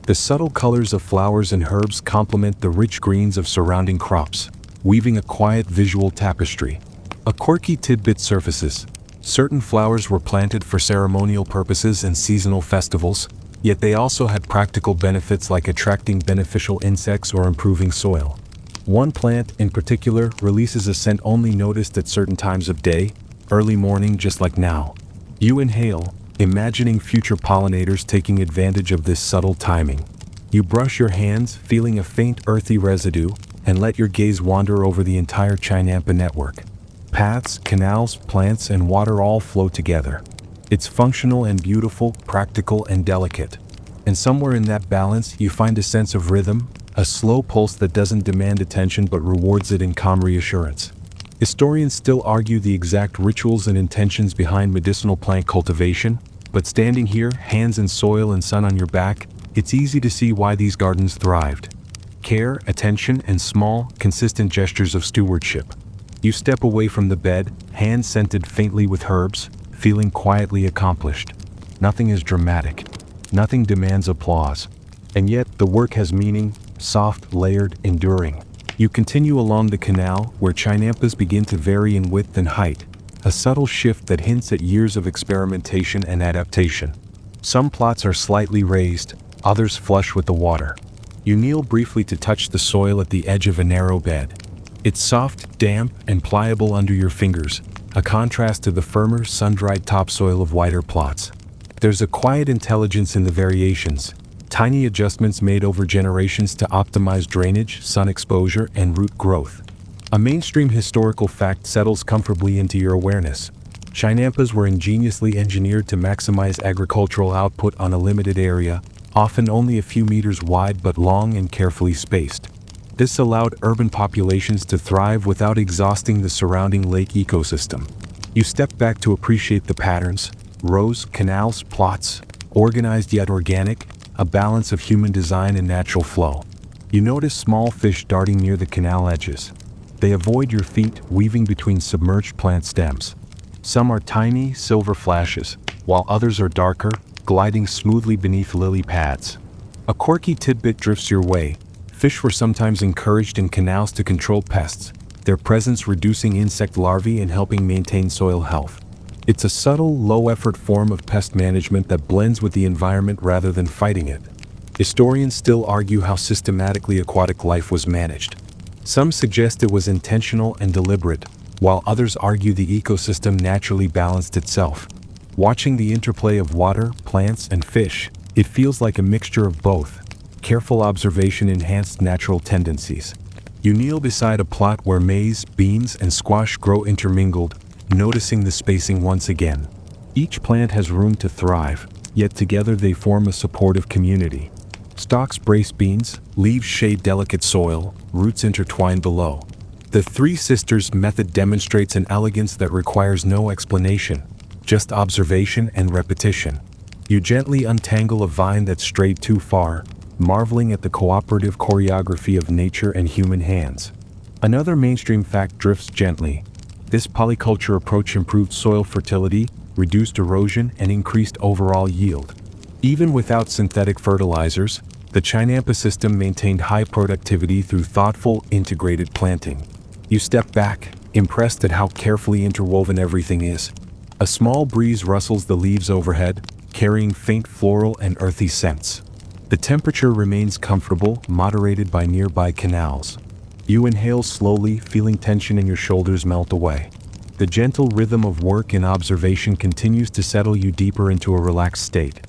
Speaker 1: The subtle colors of flowers and herbs complement the rich greens of surrounding crops, weaving a quiet visual tapestry. A quirky tidbit surfaces. Certain flowers were planted for ceremonial purposes and seasonal festivals, yet they also had practical benefits like attracting beneficial insects or improving soil. One plant, in particular, releases a scent only noticed at certain times of day, early morning just like now. You inhale, imagining future pollinators taking advantage of this subtle timing. You brush your hands, feeling a faint earthy residue, and let your gaze wander over the entire Chinampa network. Paths, canals, plants, and water all flow together. It's functional and beautiful, practical and delicate. And somewhere in that balance, you find a sense of rhythm, a slow pulse that doesn't demand attention but rewards it in calm reassurance. Historians still argue the exact rituals and intentions behind medicinal plant cultivation, but standing here, hands in soil and sun on your back, it's easy to see why these gardens thrived. Care, attention, and small, consistent gestures of stewardship. You step away from the bed, hands scented faintly with herbs, feeling quietly accomplished. Nothing is dramatic. Nothing demands applause. And yet, the work has meaning, soft, layered, enduring. You continue along the canal, where Chinampas begin to vary in width and height, a subtle shift that hints at years of experimentation and adaptation. Some plots are slightly raised, others flush with the water. You kneel briefly to touch the soil at the edge of a narrow bed. It's soft, damp, and pliable under your fingers, a contrast to the firmer, sun-dried topsoil of wider plots. There's a quiet intelligence in the variations, tiny adjustments made over generations to optimize drainage, sun exposure, and root growth. A mainstream historical fact settles comfortably into your awareness. Chinampas were ingeniously engineered to maximize agricultural output on a limited area, often only a few meters wide but long and carefully spaced. This allowed urban populations to thrive without exhausting the surrounding lake ecosystem. You step back to appreciate the patterns, rows, canals, plots, organized yet organic, a balance of human design and natural flow. You notice small fish darting near the canal edges. They avoid your feet, weaving between submerged plant stems. Some are tiny, silver flashes, while others are darker, gliding smoothly beneath lily pads. A quirky tidbit drifts your way. Fish were sometimes encouraged in canals to control pests, their presence reducing insect larvae and helping maintain soil health. It's a subtle, low-effort form of pest management that blends with the environment rather than fighting it. Historians still argue how systematically aquatic life was managed. Some suggest it was intentional and deliberate, while others argue the ecosystem naturally balanced itself. Watching the interplay of water, plants, and fish, it feels like a mixture of both. Careful observation enhanced natural tendencies. You kneel beside a plot where maize, beans, and squash grow intermingled, noticing the spacing once again. Each plant has room to thrive, yet together they form a supportive community. Stalks brace beans, leaves shade delicate soil, roots intertwine below. The Three Sisters method demonstrates an elegance that requires no explanation, just observation and repetition. You gently untangle a vine that strayed too far, marveling at the cooperative choreography of nature and human hands. Another mainstream fact drifts gently. This polyculture approach improved soil fertility, reduced erosion, and increased overall yield. Even without synthetic fertilizers, the Chinampa system maintained high productivity through thoughtful, integrated planting. You step back, impressed at how carefully interwoven everything is. A small breeze rustles the leaves overhead, carrying faint floral and earthy scents. The temperature remains comfortable, moderated by nearby canals. You inhale slowly, feeling tension in your shoulders melt away. The gentle rhythm of work and observation continues to settle you deeper into a relaxed state.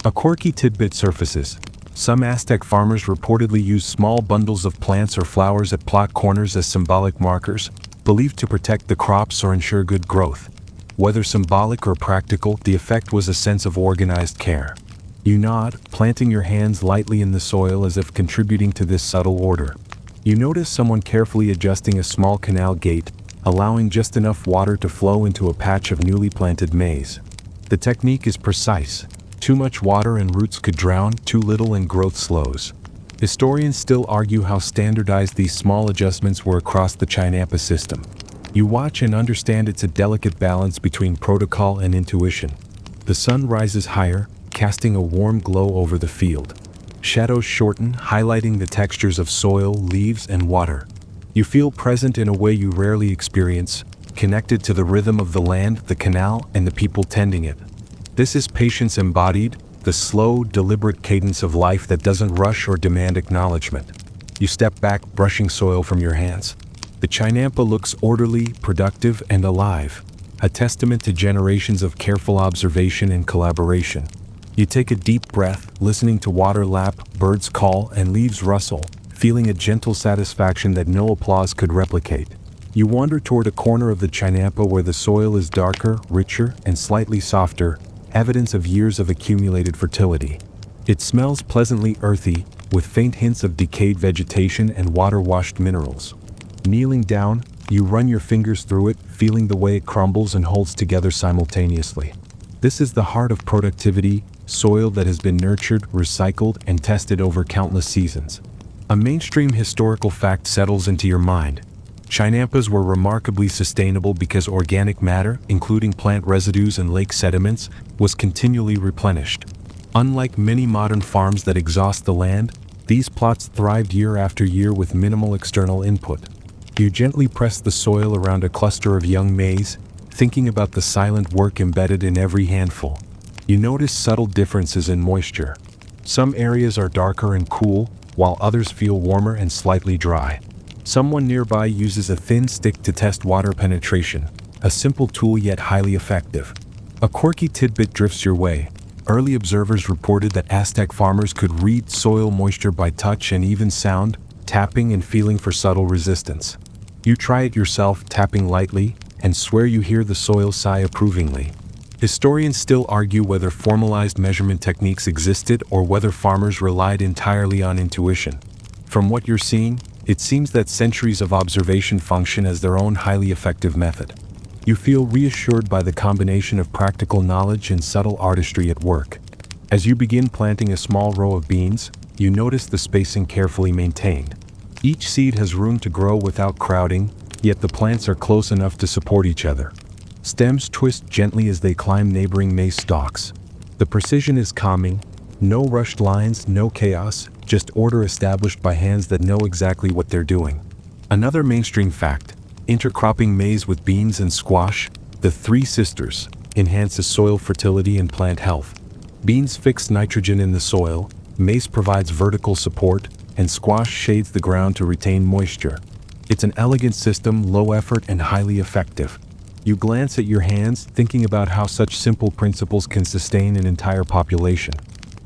Speaker 1: A quirky tidbit surfaces. Some Aztec farmers reportedly use small bundles of plants or flowers at plot corners as symbolic markers, believed to protect the crops or ensure good growth. Whether symbolic or practical, the effect was a sense of organized care. You nod, planting your hands lightly in the soil as if contributing to this subtle order. You notice someone carefully adjusting a small canal gate, allowing just enough water to flow into a patch of newly planted maize. The technique is precise. Too much water and roots could drown, too little and growth slows. Historians still argue how standardized these small adjustments were across the Chinampa system. You watch and understand it's a delicate balance between protocol and intuition. The sun rises higher, casting a warm glow over the field. Shadows shorten, highlighting the textures of soil, leaves, and water. You feel present in a way you rarely experience, connected to the rhythm of the land, the canal, and the people tending it. This is patience embodied, the slow, deliberate cadence of life that doesn't rush or demand acknowledgement. You step back, brushing soil from your hands. The Chinampa looks orderly, productive, and alive, a testament to generations of careful observation and collaboration. You take a deep breath, listening to water lap, birds call, and leaves rustle, feeling a gentle satisfaction that no applause could replicate. You wander toward a corner of the Chinampa where the soil is darker, richer, and slightly softer, evidence of years of accumulated fertility. It smells pleasantly earthy, with faint hints of decayed vegetation and water-washed minerals. Kneeling down, you run your fingers through it, feeling the way it crumbles and holds together simultaneously. This is the heart of productivity, soil that has been nurtured, recycled, and tested over countless seasons. A mainstream historical fact settles into your mind. Chinampas were remarkably sustainable because organic matter, including plant residues and lake sediments, was continually replenished. Unlike many modern farms that exhaust the land, These plots thrived year after year with minimal external input. You gently press the soil around a cluster of young maize, thinking about the silent work embedded in every handful. You notice subtle differences in moisture. Some areas are darker and cool, while others feel warmer and slightly dry. Someone nearby uses a thin stick to test water penetration, a simple tool yet highly effective. A quirky tidbit drifts your way. Early observers reported that Aztec farmers could read soil moisture by touch and even sound, tapping and feeling for subtle resistance. You try it yourself, tapping lightly, and swear you hear the soil sigh approvingly. Historians still argue whether formalized measurement techniques existed or whether farmers relied entirely on intuition. From what you're seeing, it seems that centuries of observation function as their own highly effective method. You feel reassured by the combination of practical knowledge and subtle artistry at work. As you begin planting a small row of beans, you notice the spacing carefully maintained. Each seed has room to grow without crowding, yet the plants are close enough to support each other. Stems twist gently as they climb neighboring maize stalks. The precision is calming. No rushed lines, no chaos, just order established by hands that know exactly what they're doing. Another mainstream fact: intercropping maize with beans and squash, the three sisters, enhances soil fertility and plant health. Beans fix nitrogen in the soil, maize provides vertical support, and squash shades the ground to retain moisture. It's an elegant system, low effort and highly effective. You glance at your hands, thinking about how such simple principles can sustain an entire population.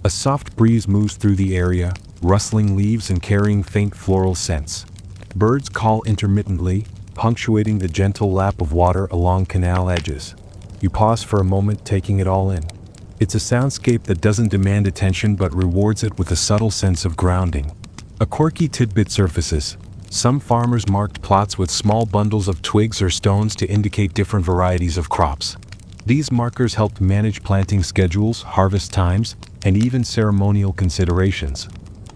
Speaker 1: A soft breeze moves through the area, rustling leaves and carrying faint floral scents. Birds call intermittently, punctuating the gentle lap of water along canal edges. You pause for a moment, taking it all in. It's a soundscape that doesn't demand attention but rewards it with a subtle sense of grounding. A quirky tidbit surfaces. Some farmers marked plots with small bundles of twigs or stones to indicate different varieties of crops. These markers helped manage planting schedules, harvest times, and even ceremonial considerations.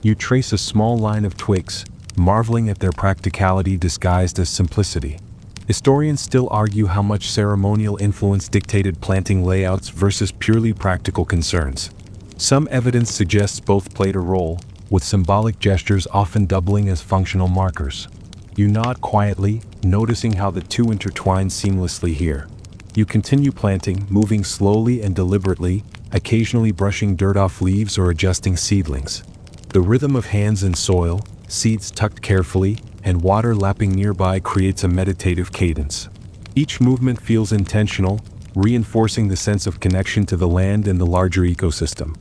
Speaker 1: You trace a small line of twigs, marveling at their practicality disguised as simplicity. Historians still argue how much ceremonial influence dictated planting layouts versus purely practical concerns. Some evidence suggests both played a role, with symbolic gestures often doubling as functional markers. You nod quietly, noticing how the two intertwine seamlessly here. You continue planting, moving slowly and deliberately, occasionally brushing dirt off leaves or adjusting seedlings. The rhythm of hands in soil, seeds tucked carefully, and water lapping nearby creates a meditative cadence. Each movement feels intentional, reinforcing the sense of connection to the land and the larger ecosystem.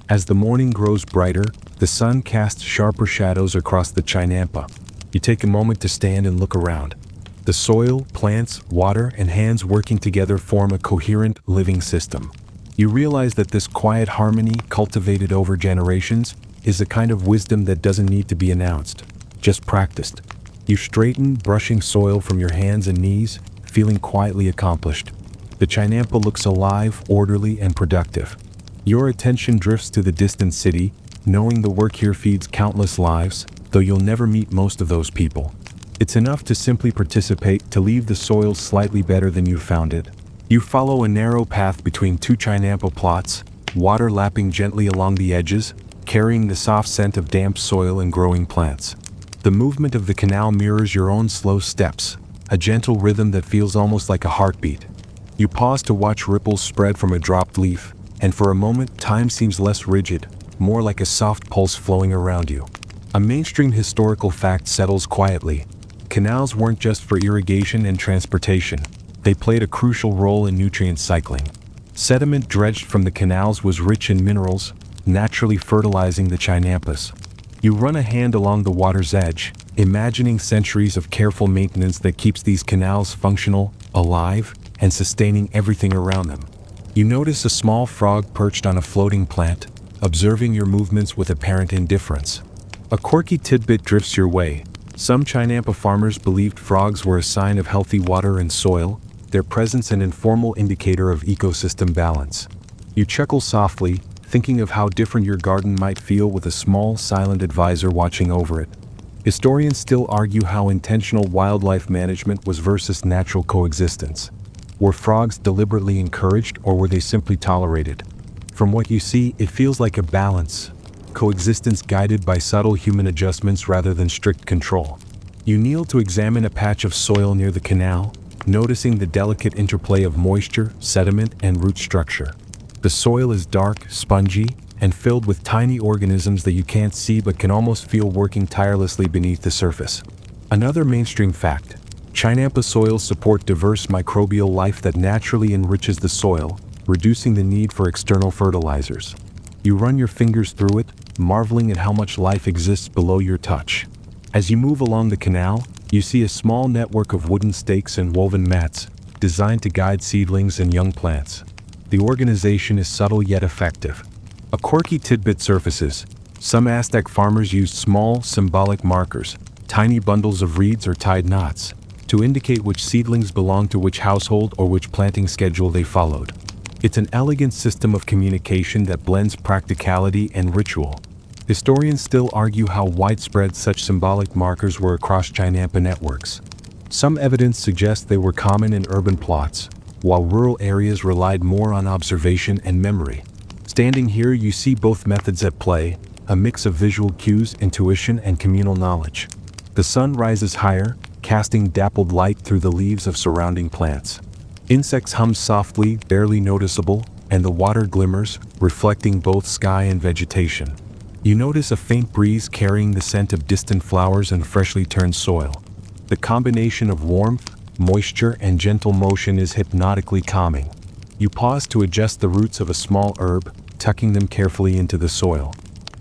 Speaker 1: As the morning grows brighter, the sun casts sharper shadows across the Chinampa. You take a moment to stand and look around. The soil, plants, water, and hands working together form a coherent, living system. You realize that this quiet harmony, cultivated over generations, is a kind of wisdom that doesn't need to be announced, just practiced. You straighten, brushing soil from your hands and knees, feeling quietly accomplished. The Chinampa looks alive, orderly, and productive. Your attention drifts to the distant city, knowing the work here feeds countless lives, though you'll never meet most of those people. It's enough to simply participate, to leave the soil slightly better than you found it. You follow a narrow path between two Chinampa plots, water lapping gently along the edges, carrying the soft scent of damp soil and growing plants. The movement of the canal mirrors your own slow steps, a gentle rhythm that feels almost like a heartbeat. You pause to watch ripples spread from a dropped leaf, and for a moment time seems less rigid, more like a soft pulse flowing around you. A mainstream historical fact settles quietly. Canals weren't just for irrigation and transportation. They played a crucial role in nutrient cycling. Sediment dredged from the canals was rich in minerals, naturally fertilizing the Chinampas. You run a hand along the water's edge, imagining centuries of careful maintenance that keeps these canals functional, alive, and sustaining everything around them. You notice a small frog perched on a floating plant, observing your movements with apparent indifference. A quirky tidbit drifts your way. Some Chinampa farmers believed frogs were a sign of healthy water and soil, their presence an informal indicator of ecosystem balance. You chuckle softly, thinking of how different your garden might feel with a small, silent advisor watching over it. Historians still argue how intentional wildlife management was versus natural coexistence. Were frogs deliberately encouraged, or were they simply tolerated? From what you see, it feels like a balance. coexistence guided by subtle human adjustments rather than strict control. You kneel to examine a patch of soil near the canal, noticing the delicate interplay of moisture, sediment, and root structure. The soil is dark, spongy, and filled with tiny organisms that you can't see but can almost feel working tirelessly beneath the surface. Another mainstream fact: Chinampa soils support diverse microbial life that naturally enriches the soil, reducing the need for external fertilizers. You run your fingers through it, marveling at how much life exists below your touch. As you move along the canal, you see a small network of wooden stakes and woven mats, designed to guide seedlings and young plants. The organization is subtle yet effective. A quirky tidbit surfaces. Some Aztec farmers used small, symbolic markers, tiny bundles of reeds or tied knots, to indicate which seedlings belonged to which household or which planting schedule they followed. It's an elegant system of communication that blends practicality and ritual. Historians still argue how widespread such symbolic markers were across Chinampa networks. Some evidence suggests they were common in urban plots, while rural areas relied more on observation and memory. Standing here, you see both methods at play, a mix of visual cues, intuition, and communal knowledge. The sun rises higher, casting dappled light through the leaves of surrounding plants. Insects hum softly, barely noticeable, and the water glimmers, reflecting both sky and vegetation. You notice a faint breeze carrying the scent of distant flowers and freshly turned soil. The combination of warmth, moisture, and gentle motion is hypnotically calming. You pause to adjust the roots of a small herb, tucking them carefully into the soil.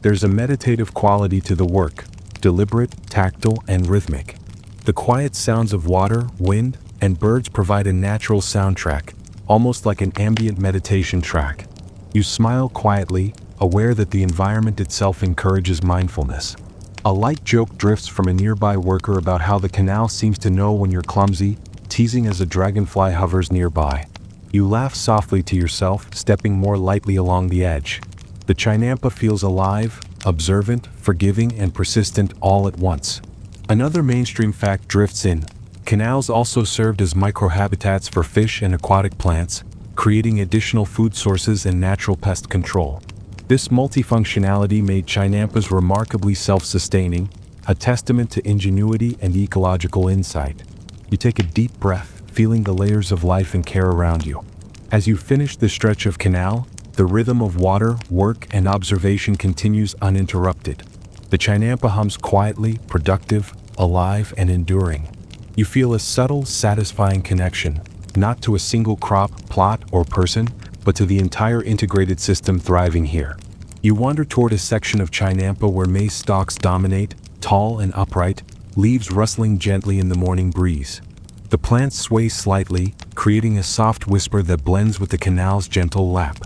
Speaker 1: There's a meditative quality to the work, deliberate, tactile, and rhythmic. The quiet sounds of water, wind, and birds provide a natural soundtrack, almost like an ambient meditation track. You smile quietly, aware that the environment itself encourages mindfulness. A light joke drifts from a nearby worker about how the canal seems to know when you're clumsy, teasing as a dragonfly hovers nearby. You laugh softly to yourself, stepping more lightly along the edge. The Chinampa feels alive, observant, forgiving, and persistent all at once. Another mainstream fact drifts in. Canals also served as microhabitats for fish and aquatic plants, creating additional food sources and natural pest control. This multifunctionality made Chinampas remarkably self-sustaining, a testament to ingenuity and ecological insight. You take a deep breath, feeling the layers of life and care around you. As you finish the stretch of canal, the rhythm of water, work, and observation continues uninterrupted. The Chinampa hums quietly, productive, alive, and enduring. You feel a subtle, satisfying connection, not to a single crop, plot, or person, but to the entire integrated system thriving here. You wander toward a section of Chinampa where maize stalks dominate, tall and upright, leaves rustling gently in the morning breeze. The plants sway slightly, creating a soft whisper that blends with the canal's gentle lap.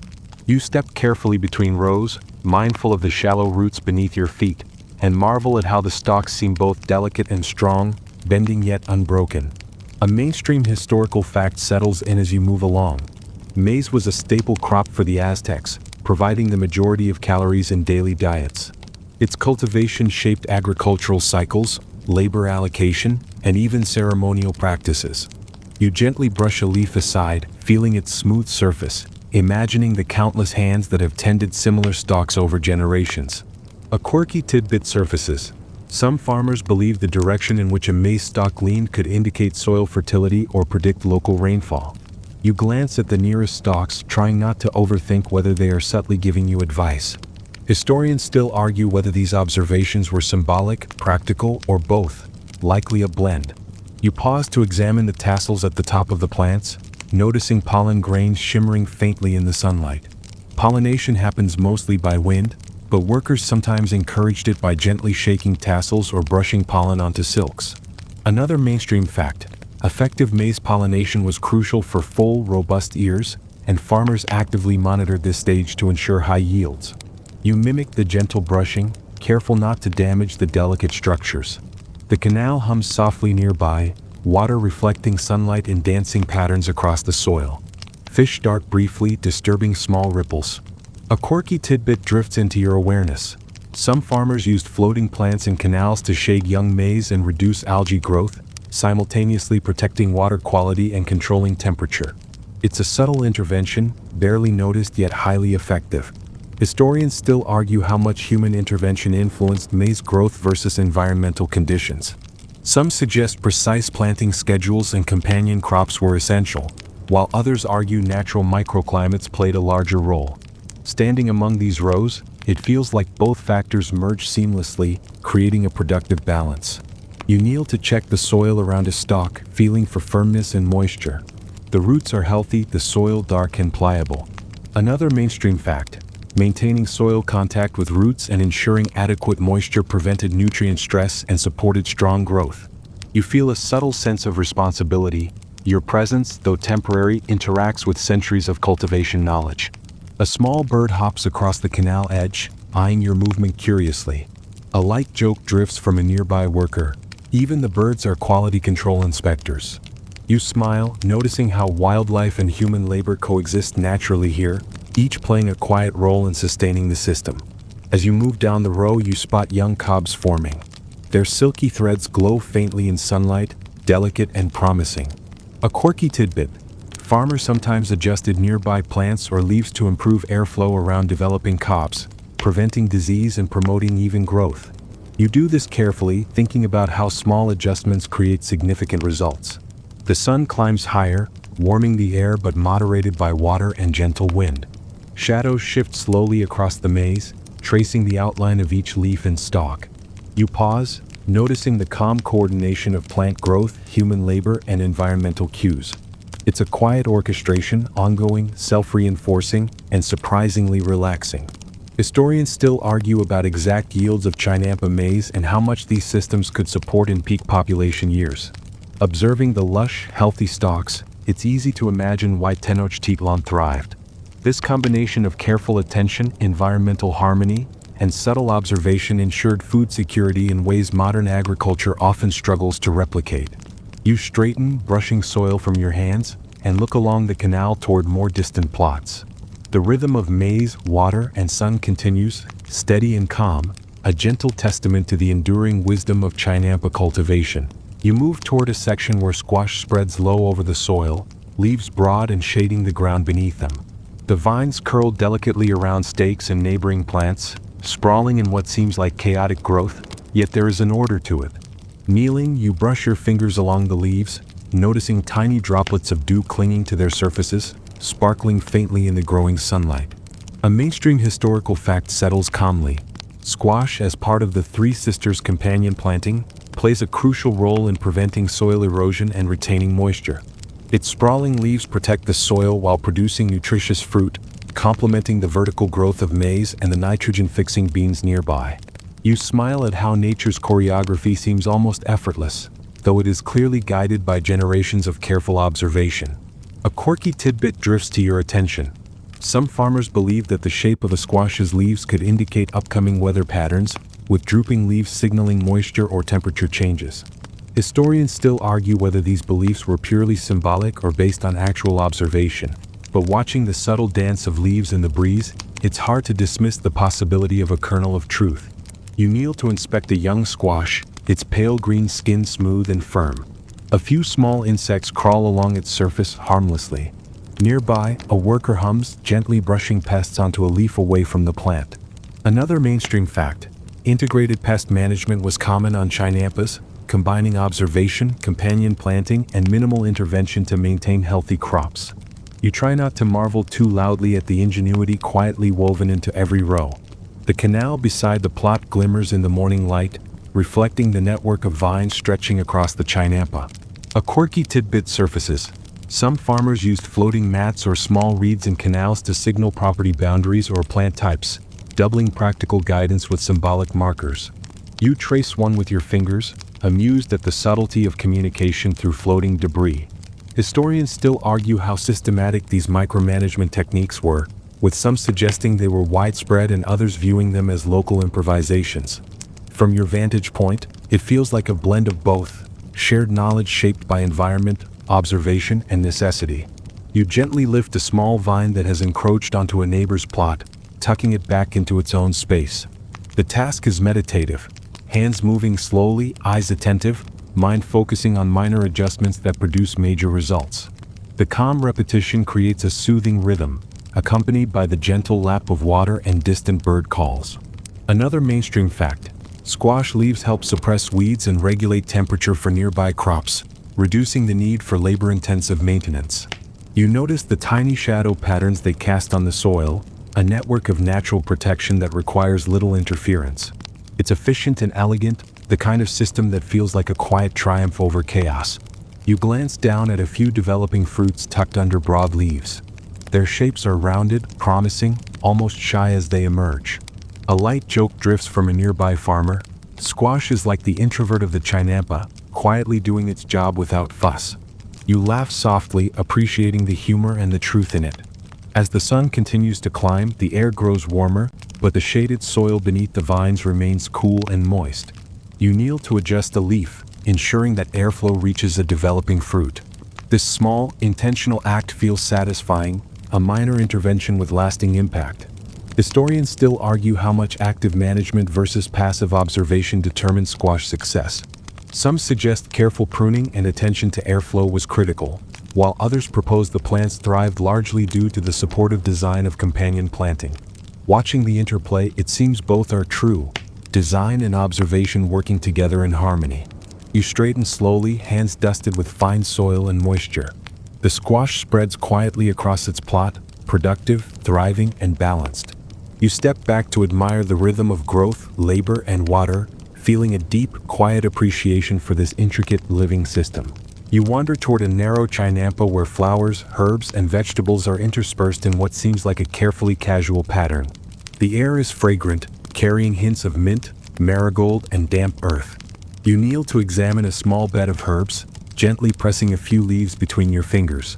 Speaker 1: You step carefully between rows, mindful of the shallow roots beneath your feet, and marvel at how the stalks seem both delicate and strong, bending yet unbroken. A mainstream historical fact settles in as you move along. Maize was a staple crop for the Aztecs, providing the majority of calories in daily diets. Its cultivation shaped agricultural cycles, labor allocation, and even ceremonial practices. You gently brush a leaf aside, feeling its smooth surface, imagining the countless hands that have tended similar stalks over generations. A quirky tidbit surfaces. Some farmers believe the direction in which a maize stalk leaned could indicate soil fertility or predict local rainfall. You glance at the nearest stalks, trying not to overthink whether they are subtly giving you advice. Historians still argue whether these observations were symbolic, practical, or both, likely a blend. You pause to examine the tassels at the top of the plants, noticing pollen grains shimmering faintly in the sunlight. Pollination happens mostly by wind, but workers sometimes encouraged it by gently shaking tassels or brushing pollen onto silks. Another mainstream fact: effective maize pollination was crucial for full, robust ears, and farmers actively monitored this stage to ensure high yields. You mimic the gentle brushing, careful not to damage the delicate structures. The canal hums softly nearby, water reflecting sunlight in dancing patterns across the soil. Fish dart briefly, disturbing small ripples. A quirky tidbit drifts into your awareness. Some farmers used floating plants in canals to shade young maize and reduce algae growth, simultaneously protecting water quality and controlling temperature. It's a subtle intervention, barely noticed yet highly effective. Historians still argue how much human intervention influenced maize growth versus environmental conditions. Some suggest precise planting schedules and companion crops were essential, while others argue natural microclimates played a larger role. Standing among these rows, it feels like both factors merge seamlessly, creating a productive balance. You kneel to check the soil around a stalk, feeling for firmness and moisture. The roots are healthy, the soil dark and pliable. Another mainstream fact: maintaining soil contact with roots and ensuring adequate moisture prevented nutrient stress and supported strong growth. You feel a subtle sense of responsibility. Your presence, though temporary, interacts with centuries of cultivation knowledge. A small bird hops across the canal edge, eyeing your movement curiously. A light joke drifts from a nearby worker. Even the birds are quality control inspectors. You smile, noticing how wildlife and human labor coexist naturally here, each playing a quiet role in sustaining the system. As you move down the row, you spot young cobs forming. Their silky threads glow faintly in sunlight, delicate and promising. A quirky tidbit: farmers sometimes adjusted nearby plants or leaves to improve airflow around developing cobs, preventing disease and promoting even growth. You do this carefully, thinking about how small adjustments create significant results. The sun climbs higher, warming the air but moderated by water and gentle wind. Shadows shift slowly across the maize, tracing the outline of each leaf and stalk. You pause, noticing the calm coordination of plant growth, human labor, and environmental cues. It's a quiet orchestration, ongoing, self-reinforcing, and surprisingly relaxing. Historians still argue about exact yields of Chinampa maize and how much these systems could support in peak population years. Observing the lush, healthy stalks, it's easy to imagine why Tenochtitlan thrived. This combination of careful attention, environmental harmony, and subtle observation ensured food security in ways modern agriculture often struggles to replicate. You straighten, brushing soil from your hands, and look along the canal toward more distant plots. The rhythm of maize, water, and sun continues, steady and calm, a gentle testament to the enduring wisdom of Chinampa cultivation. You move toward a section where squash spreads low over the soil, leaves broad and shading the ground beneath them. The vines curl delicately around stakes and neighboring plants, sprawling in what seems like chaotic growth, yet there is an order to it. Kneeling, you brush your fingers along the leaves, noticing tiny droplets of dew clinging to their surfaces, sparkling faintly in the growing sunlight. A mainstream historical fact settles calmly. Squash, as part of the Three Sisters companion planting, plays a crucial role in preventing soil erosion and retaining moisture. Its sprawling leaves protect the soil while producing nutritious fruit, complementing the vertical growth of maize and the nitrogen-fixing beans nearby. You smile at how nature's choreography seems almost effortless, though it is clearly guided by generations of careful observation. A quirky tidbit drifts to your attention. Some farmers believe that the shape of a squash's leaves could indicate upcoming weather patterns, with drooping leaves signaling moisture or temperature changes. Historians still argue whether these beliefs were purely symbolic or based on actual observation, but watching the subtle dance of leaves in the breeze, it's hard to dismiss the possibility of a kernel of truth. You kneel to inspect a young squash, its pale green skin smooth and firm. A few small insects crawl along its surface harmlessly. Nearby, a worker hums, gently brushing pests onto a leaf away from the plant. Another mainstream fact: integrated pest management was common on Chinampas, combining observation, companion planting, and minimal intervention to maintain healthy crops. You try not to marvel too loudly at the ingenuity quietly woven into every row. The canal beside the plot glimmers in the morning light, reflecting the network of vines stretching across the Chinampa. A quirky tidbit surfaces. Some farmers used floating mats or small reeds in canals to signal property boundaries or plant types, doubling practical guidance with symbolic markers. You trace one with your fingers, amused at the subtlety of communication through floating debris. Historians still argue how systematic these micromanagement techniques were, with some suggesting they were widespread and others viewing them as local improvisations. From your vantage point, it feels like a blend of both, shared knowledge shaped by environment, observation, and necessity. You gently lift a small vine that has encroached onto a neighbor's plot, tucking it back into its own space. The task is meditative, hands moving slowly, eyes attentive, mind focusing on minor adjustments that produce major results. The calm repetition creates a soothing rhythm, accompanied by the gentle lap of water and distant bird calls. Another mainstream fact: squash leaves help suppress weeds and regulate temperature for nearby crops, reducing the need for labor-intensive maintenance. You notice the tiny shadow patterns they cast on the soil, a network of natural protection that requires little interference. It's efficient and elegant, the kind of system that feels like a quiet triumph over chaos. You glance down at a few developing fruits tucked under broad leaves. Their shapes are rounded, promising, almost shy as they emerge. A light joke drifts from a nearby farmer. Squash is like the introvert of the Chinampa, quietly doing its job without fuss. You laugh softly, appreciating the humor and the truth in it. As the sun continues to climb, the air grows warmer, but the shaded soil beneath the vines remains cool and moist. You kneel to adjust a leaf, ensuring that airflow reaches a developing fruit. This small, intentional act feels satisfying, a minor intervention with lasting impact. Historians still argue how much active management versus passive observation determines squash success. Some suggest careful pruning and attention to airflow was critical, while others propose the plants thrived largely due to the supportive design of companion planting. Watching the interplay, it seems both are true, design and observation working together in harmony. You straighten slowly, hands dusted with fine soil and moisture. The squash spreads quietly across its plot, productive, thriving, and balanced. You step back to admire the rhythm of growth, labor, and water, feeling a deep, quiet appreciation for this intricate living system. You wander toward a narrow Chinampa where flowers, herbs, and vegetables are interspersed in what seems like a carefully casual pattern. The air is fragrant, carrying hints of mint, marigold, and damp earth. You kneel to examine a small bed of herbs, gently pressing a few leaves between your fingers.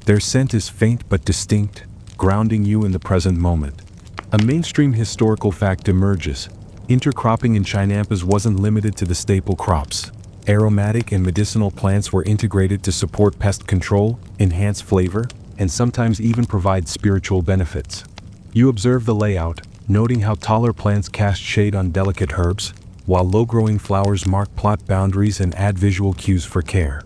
Speaker 1: Their scent is faint but distinct, grounding you in the present moment. A mainstream historical fact emerges. Intercropping in Chinampas wasn't limited to the staple crops. Aromatic and medicinal plants were integrated to support pest control, enhance flavor, and sometimes even provide spiritual benefits. You observe the layout, noting how taller plants cast shade on delicate herbs, while low-growing flowers mark plot boundaries and add visual cues for care.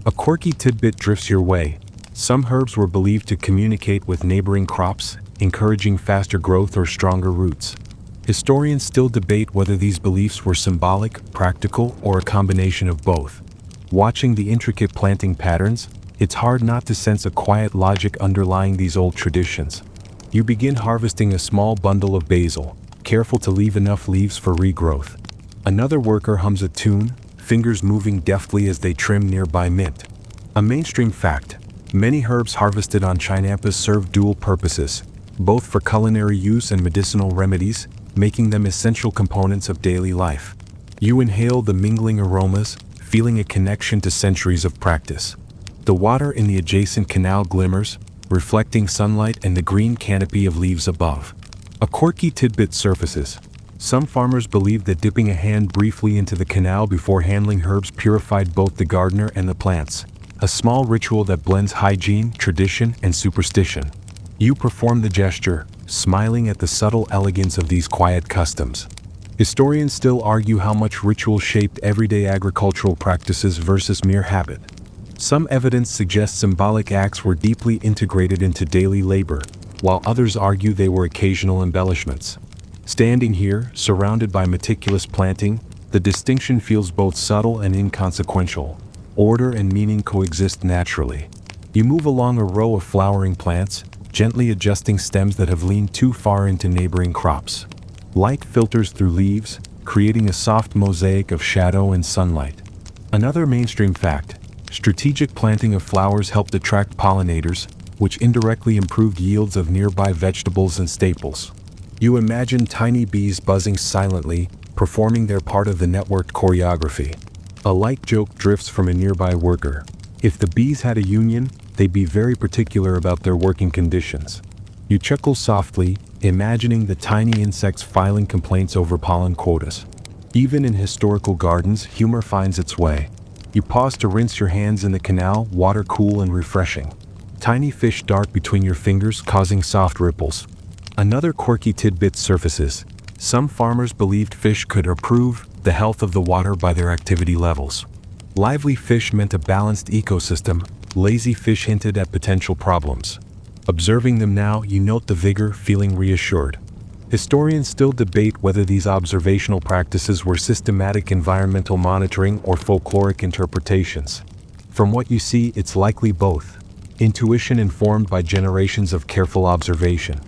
Speaker 1: A quirky tidbit drifts your way. Some herbs were believed to communicate with neighboring crops, encouraging faster growth or stronger roots. Historians still debate whether these beliefs were symbolic, practical, or a combination of both. Watching the intricate planting patterns, it's hard not to sense a quiet logic underlying these old traditions. You begin harvesting a small bundle of basil, careful to leave enough leaves for regrowth. Another worker hums a tune, fingers moving deftly as they trim nearby mint. A mainstream fact: many herbs harvested on Chinampas serve dual purposes, both for culinary use and medicinal remedies, making them essential components of daily life. You inhale the mingling aromas, feeling a connection to centuries of practice. The water in the adjacent canal glimmers, reflecting sunlight and the green canopy of leaves above. A quirky tidbit surfaces. Some farmers believed that dipping a hand briefly into the canal before handling herbs purified both the gardener and the plants, a small ritual that blends hygiene, tradition, and superstition. You perform the gesture, smiling at the subtle elegance of these quiet customs. Historians still argue how much ritual shaped everyday agricultural practices versus mere habit. Some evidence suggests symbolic acts were deeply integrated into daily labor, while others argue they were occasional embellishments. Standing here, surrounded by meticulous planting, the distinction feels both subtle and inconsequential. Order and meaning coexist naturally. You move along a row of flowering plants, gently adjusting stems that have leaned too far into neighboring crops. Light filters through leaves, creating a soft mosaic of shadow and sunlight. Another mainstream fact: strategic planting of flowers helped attract pollinators, which indirectly improved yields of nearby vegetables and staples. You imagine tiny bees buzzing silently, performing their part of the networked choreography. A light joke drifts from a nearby worker. If the bees had a union, they'd be very particular about their working conditions. You chuckle softly, imagining the tiny insects filing complaints over pollen quotas. Even in historical gardens, humor finds its way. You pause to rinse your hands in the canal, water cool and refreshing. Tiny fish dart between your fingers, causing soft ripples. Another quirky tidbit surfaces. Some farmers believed fish could improve the health of the water by their activity levels. Lively fish meant a balanced ecosystem, lazy fish hinted at potential problems. Observing them now, you note the vigor, feeling reassured. Historians still debate whether these observational practices were systematic environmental monitoring or folkloric interpretations. From what you see, it's likely both. Intuition informed by generations of careful observation.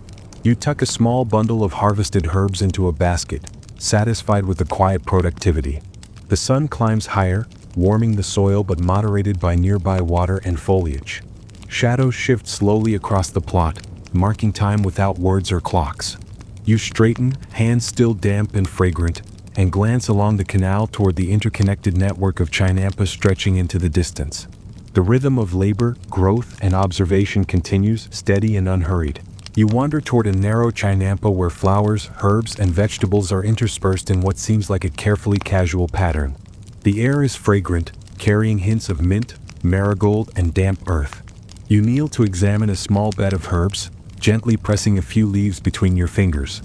Speaker 1: You tuck a small bundle of harvested herbs into a basket, satisfied with the quiet productivity. The sun climbs higher, warming the soil but moderated by nearby water and foliage. Shadows shift slowly across the plot, marking time without words or clocks. You straighten, hands still damp and fragrant, and glance along the canal toward the interconnected network of Chinampa stretching into the distance. The rhythm of labor, growth, and observation continues, steady and unhurried. You wander toward a narrow Chinampa where flowers, herbs, and vegetables are interspersed in what seems like a carefully casual pattern. The air is fragrant, carrying hints of mint, marigold, and damp earth. You kneel to examine a small bed of herbs, gently pressing a few leaves between your fingers.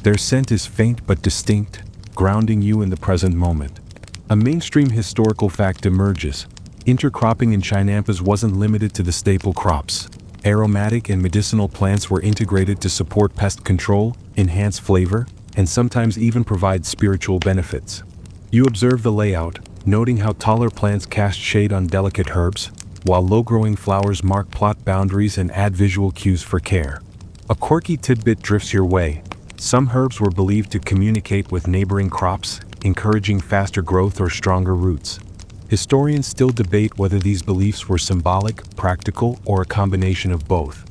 Speaker 1: Their scent is faint but distinct, grounding you in the present moment. A mainstream historical fact emerges. Intercropping in Chinampas wasn't limited to the staple crops. Aromatic and medicinal plants were integrated to support pest control, enhance flavor, and sometimes even provide spiritual benefits. You observe the layout, noting how taller plants cast shade on delicate herbs, while low-growing flowers mark plot boundaries and add visual cues for care. A quirky tidbit drifts your way. Some herbs were believed to communicate with neighboring crops, encouraging faster growth or stronger roots. Historians still debate whether these beliefs were symbolic, practical, or a combination of both.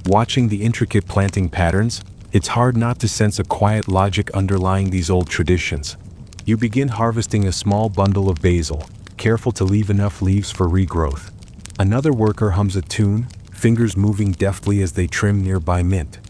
Speaker 1: Watching the intricate planting patterns, it's hard not to sense a quiet logic underlying these old traditions. You begin harvesting a small bundle of basil, careful to leave enough leaves for regrowth. Another worker hums a tune, fingers moving deftly as they trim nearby mint.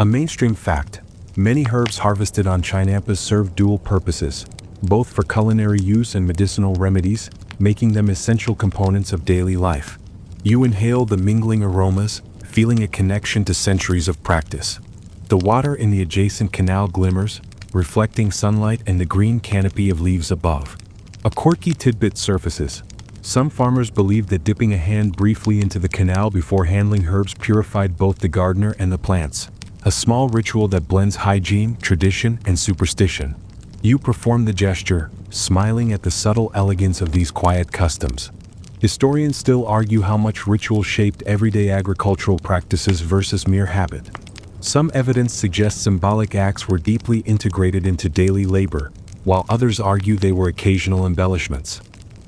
Speaker 1: A mainstream fact: many herbs harvested on Chinampas serve dual purposes, both for culinary use and medicinal remedies, making them essential components of daily life. You inhale the mingling aromas, feeling a connection to centuries of practice. The water in the adjacent canal glimmers, reflecting sunlight and the green canopy of leaves above. A quirky tidbit surfaces. Some farmers believed that dipping a hand briefly into the canal before handling herbs purified both the gardener and the plants. A small ritual that blends hygiene, tradition, and superstition. You perform the gesture, smiling at the subtle elegance of these quiet customs. Historians still argue how much ritual shaped everyday agricultural practices versus mere habit. Some evidence suggests symbolic acts were deeply integrated into daily labor, while others argue they were occasional embellishments.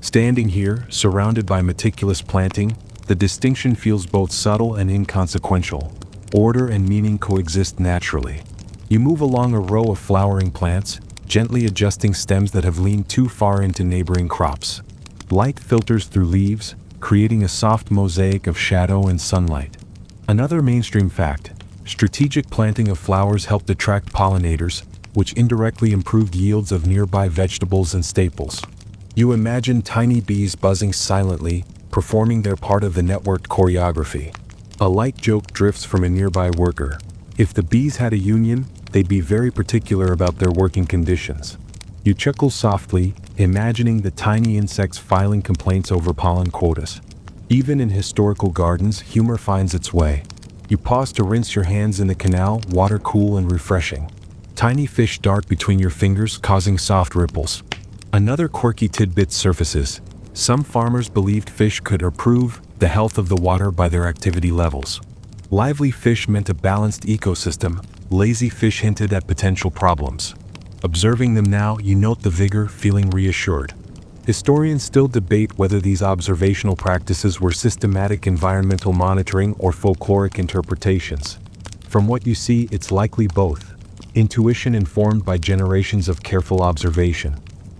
Speaker 1: Standing here, surrounded by meticulous planting, the distinction feels both subtle and inconsequential. Order and meaning coexist naturally. You move along a row of flowering plants, gently adjusting stems that have leaned too far into neighboring crops. Light filters through leaves, creating a soft mosaic of shadow and sunlight. Another mainstream fact: strategic planting of flowers helped attract pollinators, which indirectly improved yields of nearby vegetables and staples. You imagine tiny bees buzzing silently, performing their part of the networked choreography. A light joke drifts from a nearby worker. If the bees had a union, they'd be very particular about their working conditions. You chuckle softly, imagining the tiny insects filing complaints over pollen quotas. Even in historical gardens, humor finds its way. You pause to rinse your hands in the canal, water cool and refreshing. Tiny fish dart between your fingers, causing soft ripples. Another quirky tidbit surfaces. Some farmers believed fish could improve the health of the water by their activity levels. Lively fish meant a balanced ecosystem. Lazy fish hinted at potential problems. Observing them now, you note the vigor, feeling reassured. Historians still debate whether these observational practices were systematic environmental monitoring or folkloric interpretations. From what you see, it's likely both. Intuition informed by generations of careful observation.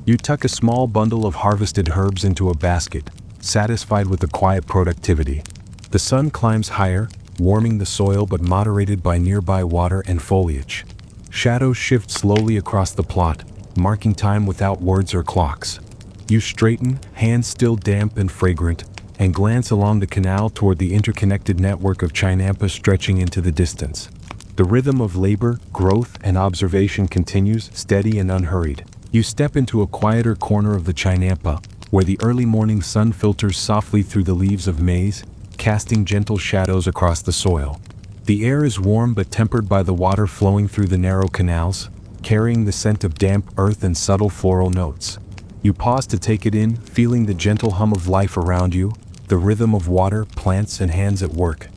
Speaker 1: You tuck a small bundle of harvested herbs into a basket, satisfied with the quiet productivity. The sun climbs higher, warming the soil but moderated by nearby water and foliage. Shadows shift slowly across the plot, marking time without words or clocks. You straighten, hands still damp and fragrant, and glance along the canal toward the interconnected network of Chinampa stretching into the distance. The rhythm of labor, growth, and observation continues, steady and unhurried. You step into a quieter corner of the Chinampa, where the early morning sun filters softly through the leaves of maize, casting gentle shadows across the soil. The air is warm but tempered by the water flowing through the narrow canals, carrying the scent of damp earth and subtle floral notes. You pause to take it in, feeling the gentle hum of life around you, the rhythm of water, plants, and hands at work.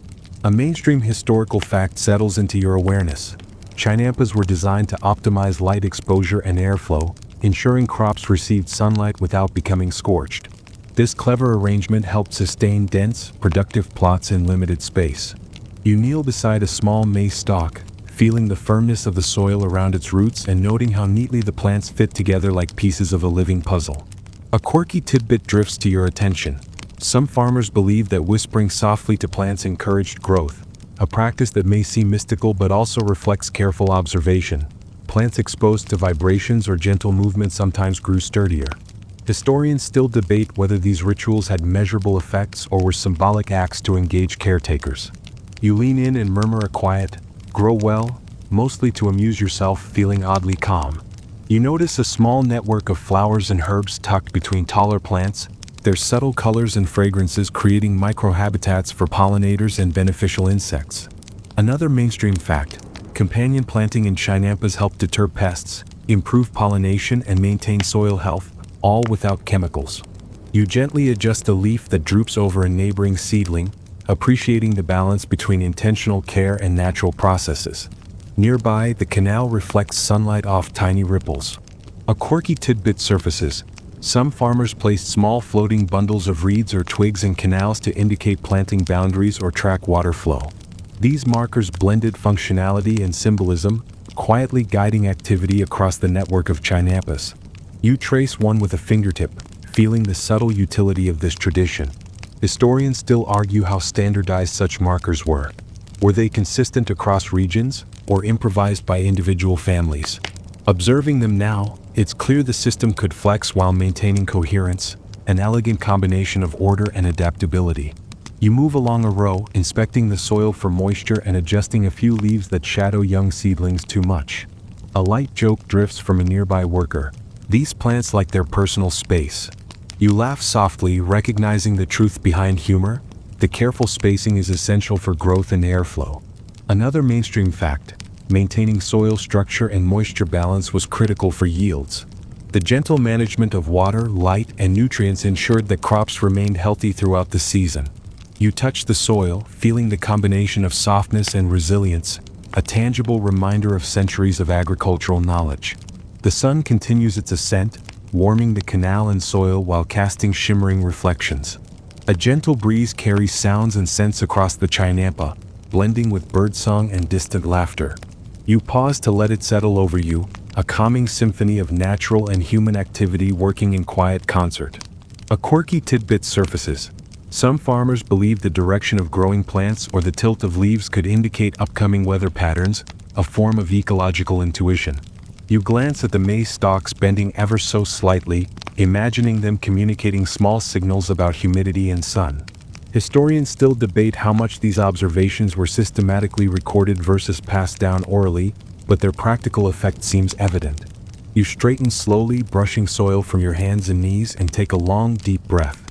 Speaker 1: A mainstream historical fact settles into your awareness. Chinampas were designed to optimize light exposure and airflow, ensuring crops received sunlight without becoming scorched. This clever arrangement helped sustain dense, productive plots in limited space. You kneel beside a small maize stalk, feeling the firmness of the soil around its roots and noting how neatly the plants fit together like pieces of a living puzzle. A quirky tidbit drifts to your attention. Some farmers believe that whispering softly to plants encouraged growth, a practice that may seem mystical but also reflects careful observation. Plants exposed to vibrations or gentle movement sometimes grew sturdier. Historians still debate whether these rituals had measurable effects or were symbolic acts to engage caretakers. You lean in and murmur a quiet, "Grow well," mostly to amuse yourself, feeling oddly calm. You notice a small network of flowers and herbs tucked between taller plants, their subtle colors and fragrances creating microhabitats for pollinators and beneficial insects. Another mainstream fact: companion planting in Chinampas help deter pests, improve pollination, and maintain soil health, all without chemicals. You gently adjust a leaf that droops over a neighboring seedling, appreciating the balance between intentional care and natural processes. Nearby, the canal reflects sunlight off tiny ripples. A quirky tidbit surfaces. Some farmers placed small floating bundles of reeds or twigs in canals to indicate planting boundaries or track water flow. These markers blended functionality and symbolism, quietly guiding activity across the network of Chinampas. You trace one with a fingertip, feeling the subtle utility of this tradition. Historians still argue how standardized such markers were. Were they consistent across regions, or improvised by individual families? Observing them now, it's clear the system could flex while maintaining coherence, an elegant combination of order and adaptability. You move along a row, inspecting the soil for moisture and adjusting a few leaves that shadow young seedlings too much. A light joke drifts from a nearby worker. These plants like their personal space. You laugh softly, recognizing the truth behind humor. The careful spacing is essential for growth and airflow. Another mainstream fact: maintaining soil structure and moisture balance was critical for yields. The gentle management of water, light, and nutrients ensured that crops remained healthy throughout the season. You touch the soil, feeling the combination of softness and resilience, a tangible reminder of centuries of agricultural knowledge. The sun continues its ascent, warming the canal and soil while casting shimmering reflections. A gentle breeze carries sounds and scents across the Chinampa, blending with birdsong and distant laughter. You pause to let it settle over you, a calming symphony of natural and human activity working in quiet concert. A quirky tidbit surfaces. Some farmers believe the direction of growing plants or the tilt of leaves could indicate upcoming weather patterns, a form of ecological intuition. You glance at the maize stalks bending ever so slightly, imagining them communicating small signals about humidity and sun. Historians still debate how much these observations were systematically recorded versus passed down orally, but their practical effect seems evident. You straighten slowly, brushing soil from your hands and knees, and take a long, deep breath.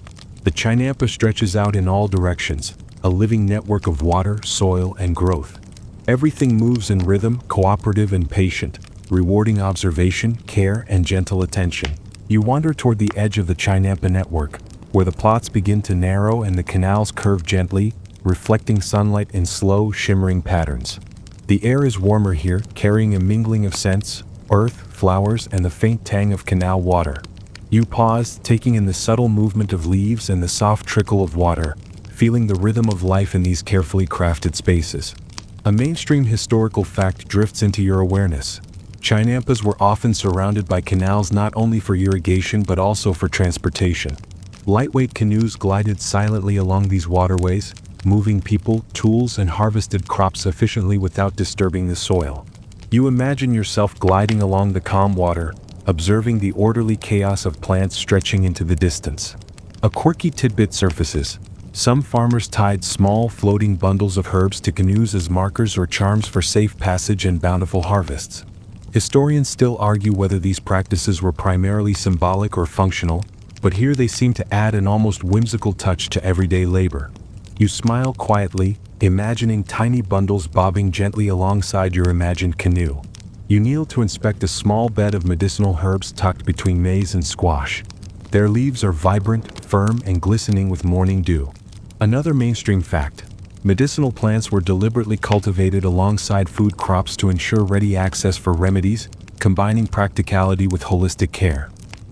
Speaker 1: The Chinampa stretches out in all directions, a living network of water, soil, and growth. Everything moves in rhythm, cooperative and patient, rewarding observation, care, and gentle attention. You wander toward the edge of the Chinampa network, where the plots begin to narrow and the canals curve gently, reflecting sunlight in slow, shimmering patterns. The air is warmer here, carrying a mingling of scents, earth, flowers, and the faint tang of canal water. You pause, taking in the subtle movement of leaves and the soft trickle of water, feeling the rhythm of life in these carefully crafted spaces. A mainstream historical fact drifts into your awareness. Chinampas were often surrounded by canals not only for irrigation but also for transportation. Lightweight canoes glided silently along these waterways, moving people, tools, and harvested crops efficiently without disturbing the soil. You imagine yourself gliding along the calm water, observing the orderly chaos of plants stretching into the distance. A quirky tidbit surfaces. Some farmers tied small floating bundles of herbs to canoes as markers or charms for safe passage and bountiful harvests. Historians still argue whether these practices were primarily symbolic or functional, but here they seem to add an almost whimsical touch to everyday labor. You smile quietly, imagining tiny bundles bobbing gently alongside your imagined canoe. You kneel to inspect a small bed of medicinal herbs tucked between maize and squash. Their leaves are vibrant, firm, and glistening with morning dew. Another mainstream fact: medicinal plants were deliberately cultivated alongside food crops to ensure ready access for remedies, combining practicality with holistic care.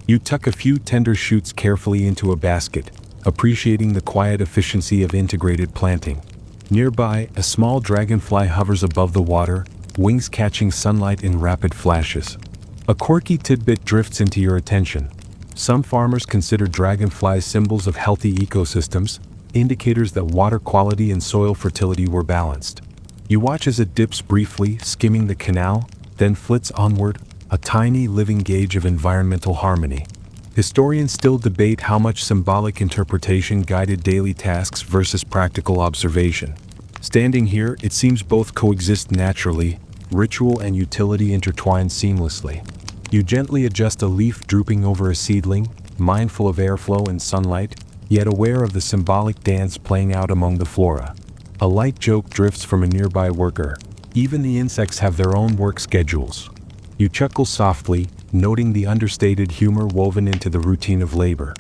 Speaker 1: You tuck a few tender shoots carefully into a basket, appreciating the quiet efficiency of integrated planting. Nearby, a small dragonfly hovers above the water, wings catching sunlight in rapid flashes. A quirky tidbit drifts into your attention. Some farmers consider dragonflies symbols of healthy ecosystems, indicators that water quality and soil fertility were balanced. You watch as it dips briefly, skimming the canal, then flits onward, a tiny living gauge of environmental harmony. Historians still debate how much symbolic interpretation guided daily tasks versus practical observation. Standing here, it seems both coexist naturally, ritual and utility intertwine seamlessly. You gently adjust a leaf drooping over a seedling, mindful of airflow and sunlight, yet aware of the symbolic dance playing out among the flora. A light joke drifts from a nearby worker. Even the insects have their own work schedules. You chuckle softly, noting the understated humor woven into the routine of labor.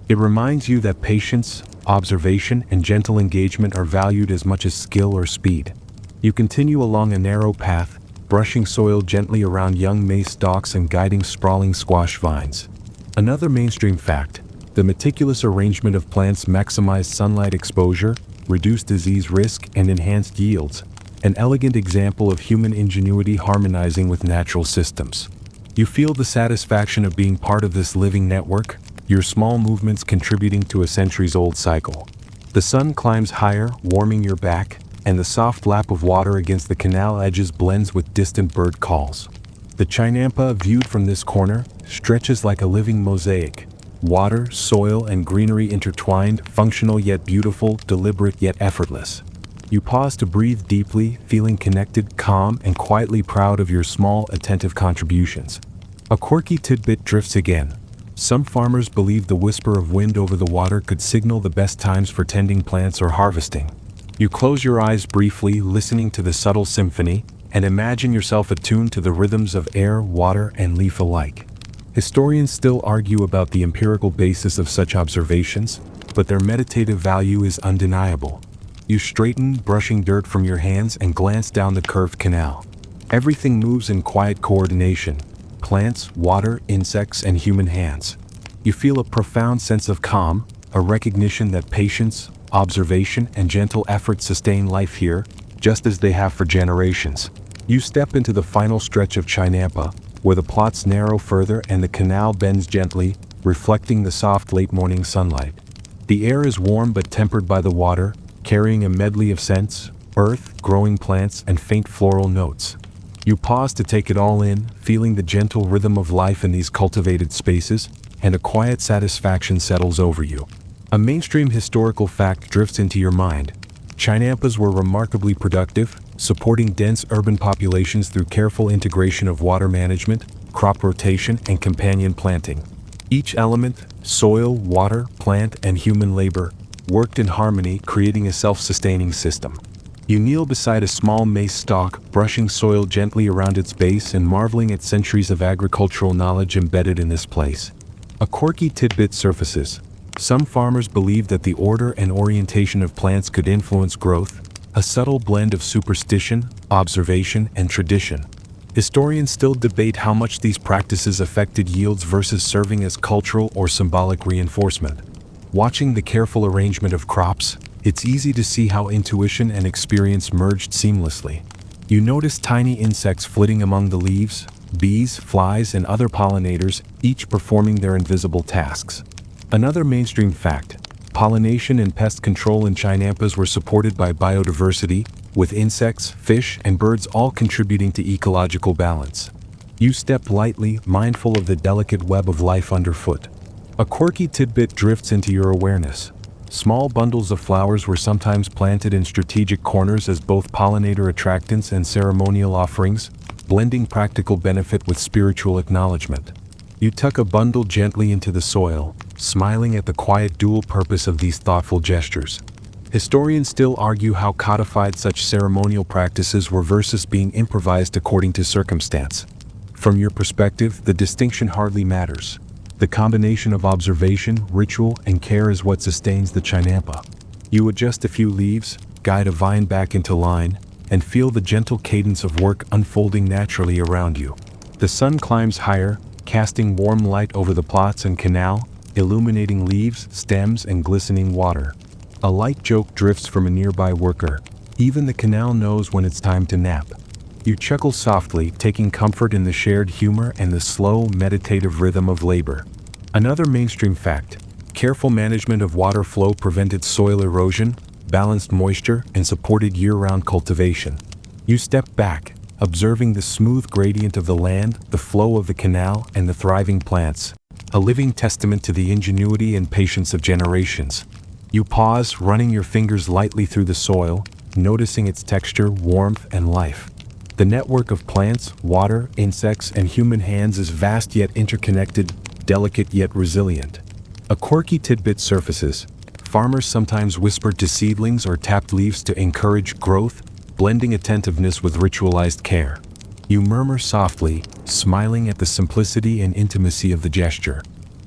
Speaker 1: It reminds you that patience, observation, and gentle engagement are valued as much as skill or speed. You continue along a narrow path, brushing soil gently around young maize stalks and guiding sprawling squash vines. Another mainstream fact: the meticulous arrangement of plants maximized sunlight exposure, reduced disease risk, and enhanced yields, an elegant example of human ingenuity harmonizing with natural systems. You feel the satisfaction of being part of this living network, your small movements contributing to a centuries-old cycle. The sun climbs higher, warming your back, and the soft lap of water against the canal edges blends with distant bird calls. The Chinampa, viewed from this corner, stretches like a living mosaic. Water, soil, and greenery intertwined, functional yet beautiful, deliberate yet effortless. You pause to breathe deeply, feeling connected, calm, and quietly proud of your small, attentive contributions. A quirky tidbit drifts again. Some farmers believe the whisper of wind over the water could signal the best times for tending plants or harvesting. You close your eyes briefly, listening to the subtle symphony, and imagine yourself attuned to the rhythms of air, water, and leaf alike. Historians still argue about the empirical basis of such observations, but their meditative value is undeniable. You straighten, brushing dirt from your hands, and glance down the curved canal. Everything moves in quiet coordination: plants, water, insects, and human hands. You feel a profound sense of calm, a recognition that patience, observation, and gentle effort sustain life here, just as they have for generations. You step into the final stretch of Chinampa, where the plots narrow further and the canal bends gently, reflecting the soft late-morning sunlight. The air is warm but tempered by the water, carrying a medley of scents, earth, growing plants, and faint floral notes. You pause to take it all in, feeling the gentle rhythm of life in these cultivated spaces, and a quiet satisfaction settles over you. A mainstream historical fact drifts into your mind. Chinampas were remarkably productive, supporting dense urban populations through careful integration of water management, crop rotation, and companion planting. Each element, soil, water, plant, and human labor, worked in harmony, creating a self-sustaining system. You kneel beside a small maize stalk, brushing soil gently around its base and marveling at centuries of agricultural knowledge embedded in this place. A quirky tidbit surfaces. Some farmers believe that the order and orientation of plants could influence growth, a subtle blend of superstition, observation, and tradition. Historians still debate how much these practices affected yields versus serving as cultural or symbolic reinforcement. Watching the careful arrangement of crops, it's easy to see how intuition and experience merged seamlessly. You notice tiny insects flitting among the leaves, bees, flies, and other pollinators, each performing their invisible tasks. Another mainstream fact: pollination and pest control in Chinampas were supported by biodiversity, with insects, fish, and birds all contributing to ecological balance. You step lightly, mindful of the delicate web of life underfoot. A quirky tidbit drifts into your awareness. Small bundles of flowers were sometimes planted in strategic corners as both pollinator attractants and ceremonial offerings, blending practical benefit with spiritual acknowledgement. You tuck a bundle gently into the soil, smiling at the quiet dual purpose of these thoughtful gestures. Historians still argue how codified such ceremonial practices were versus being improvised according to circumstance. From your perspective, the distinction hardly matters. The combination of observation, ritual, and care is what sustains the Chinampa. You adjust a few leaves, guide a vine back into line, and feel the gentle cadence of work unfolding naturally around you. The sun climbs higher, casting warm light over the plots and canal, illuminating leaves, stems, and glistening water. A light joke drifts from a nearby worker. Even the canal knows when it's time to nap. You chuckle softly, taking comfort in the shared humor and the slow, meditative rhythm of labor. Another mainstream fact: careful management of water flow prevented soil erosion, balanced moisture, and supported year-round cultivation. You step back, observing the smooth gradient of the land, the flow of the canal, and the thriving plants, a living testament to the ingenuity and patience of generations. You pause, running your fingers lightly through the soil, noticing its texture, warmth, and life. The network of plants, water, insects, and human hands is vast yet interconnected, delicate yet resilient. A quirky tidbit surfaces. Farmers sometimes whispered to seedlings or tapped leaves to encourage growth, blending attentiveness with ritualized care. You murmur softly, smiling at the simplicity and intimacy of the gesture.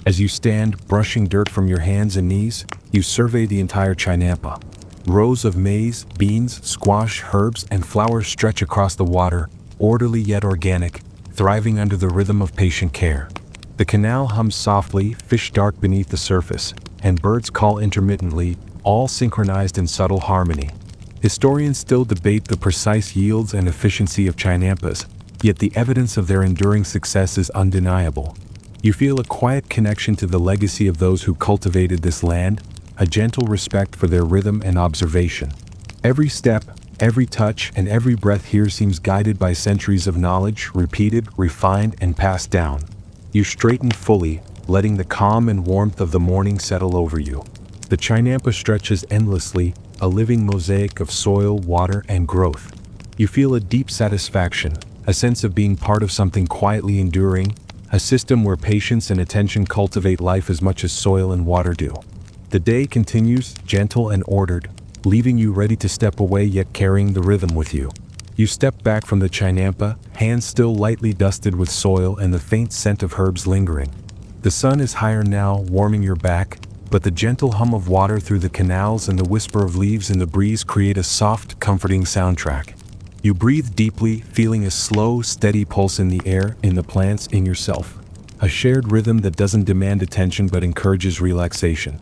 Speaker 1: As you stand, brushing dirt from your hands and knees, you survey the entire Chinampa. Rows of maize, beans, squash, herbs, and flowers stretch across the water, orderly yet organic, thriving under the rhythm of patient care. The canal hums softly, fish dark beneath the surface, and birds call intermittently, all synchronized in subtle harmony. Historians still debate the precise yields and efficiency of Chinampas, yet the evidence of their enduring success is undeniable. You feel a quiet connection to the legacy of those who cultivated this land, a gentle respect for their rhythm and observation. Every step, every touch, and every breath here seems guided by centuries of knowledge, repeated, refined, and passed down. You straighten fully, letting the calm and warmth of the morning settle over you. The Chinampa stretches endlessly, a living mosaic of soil, water, and growth. You feel a deep satisfaction, a sense of being part of something quietly enduring, a system where patience and attention cultivate life as much as soil and water do. The day continues, gentle and ordered, leaving you ready to step away yet carrying the rhythm with you. You step back from the Chinampa, hands still lightly dusted with soil and the faint scent of herbs lingering. The sun is higher now, warming your back, but the gentle hum of water through the canals and the whisper of leaves in the breeze create a soft, comforting soundtrack. You breathe deeply, feeling a slow, steady pulse in the air, in the plants, in yourself. A shared rhythm that doesn't demand attention but encourages relaxation.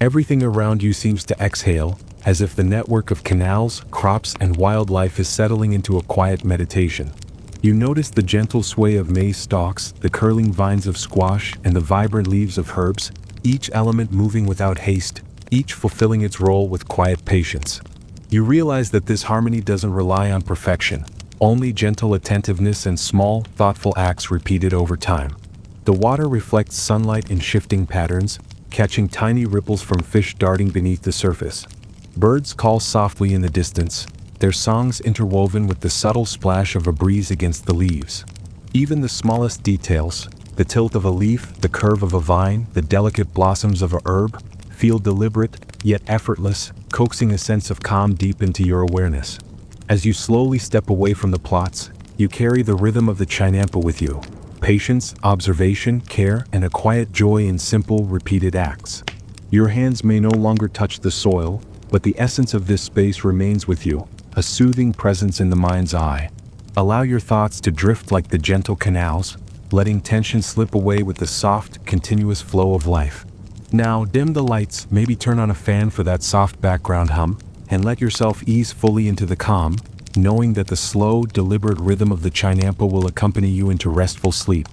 Speaker 1: Everything around you seems to exhale, as if the network of canals, crops, and wildlife is settling into a quiet meditation. You notice the gentle sway of maize stalks, the curling vines of squash, and the vibrant leaves of herbs, each element moving without haste, each fulfilling its role with quiet patience. You realize that this harmony doesn't rely on perfection, only gentle attentiveness and small, thoughtful acts repeated over time. The water reflects sunlight in shifting patterns, catching tiny ripples from fish darting beneath the surface. Birds call softly in the distance, their songs interwoven with the subtle splash of a breeze against the leaves. Even the smallest details, the tilt of a leaf, the curve of a vine, the delicate blossoms of a herb, feel deliberate, yet effortless, coaxing a sense of calm deep into your awareness. As you slowly step away from the plots, you carry the rhythm of the Chinampa with you. Patience, observation, care, and a quiet joy in simple, repeated acts. Your hands may no longer touch the soil, but the essence of this space remains with you, a soothing presence in the mind's eye. Allow your thoughts to drift like the gentle canals, letting tension slip away with the soft, continuous flow of life. Now dim the lights, maybe turn on a fan for that soft background hum, and let yourself ease fully into the calm, knowing that the slow, deliberate rhythm of the Chinampa will accompany you into restful sleep.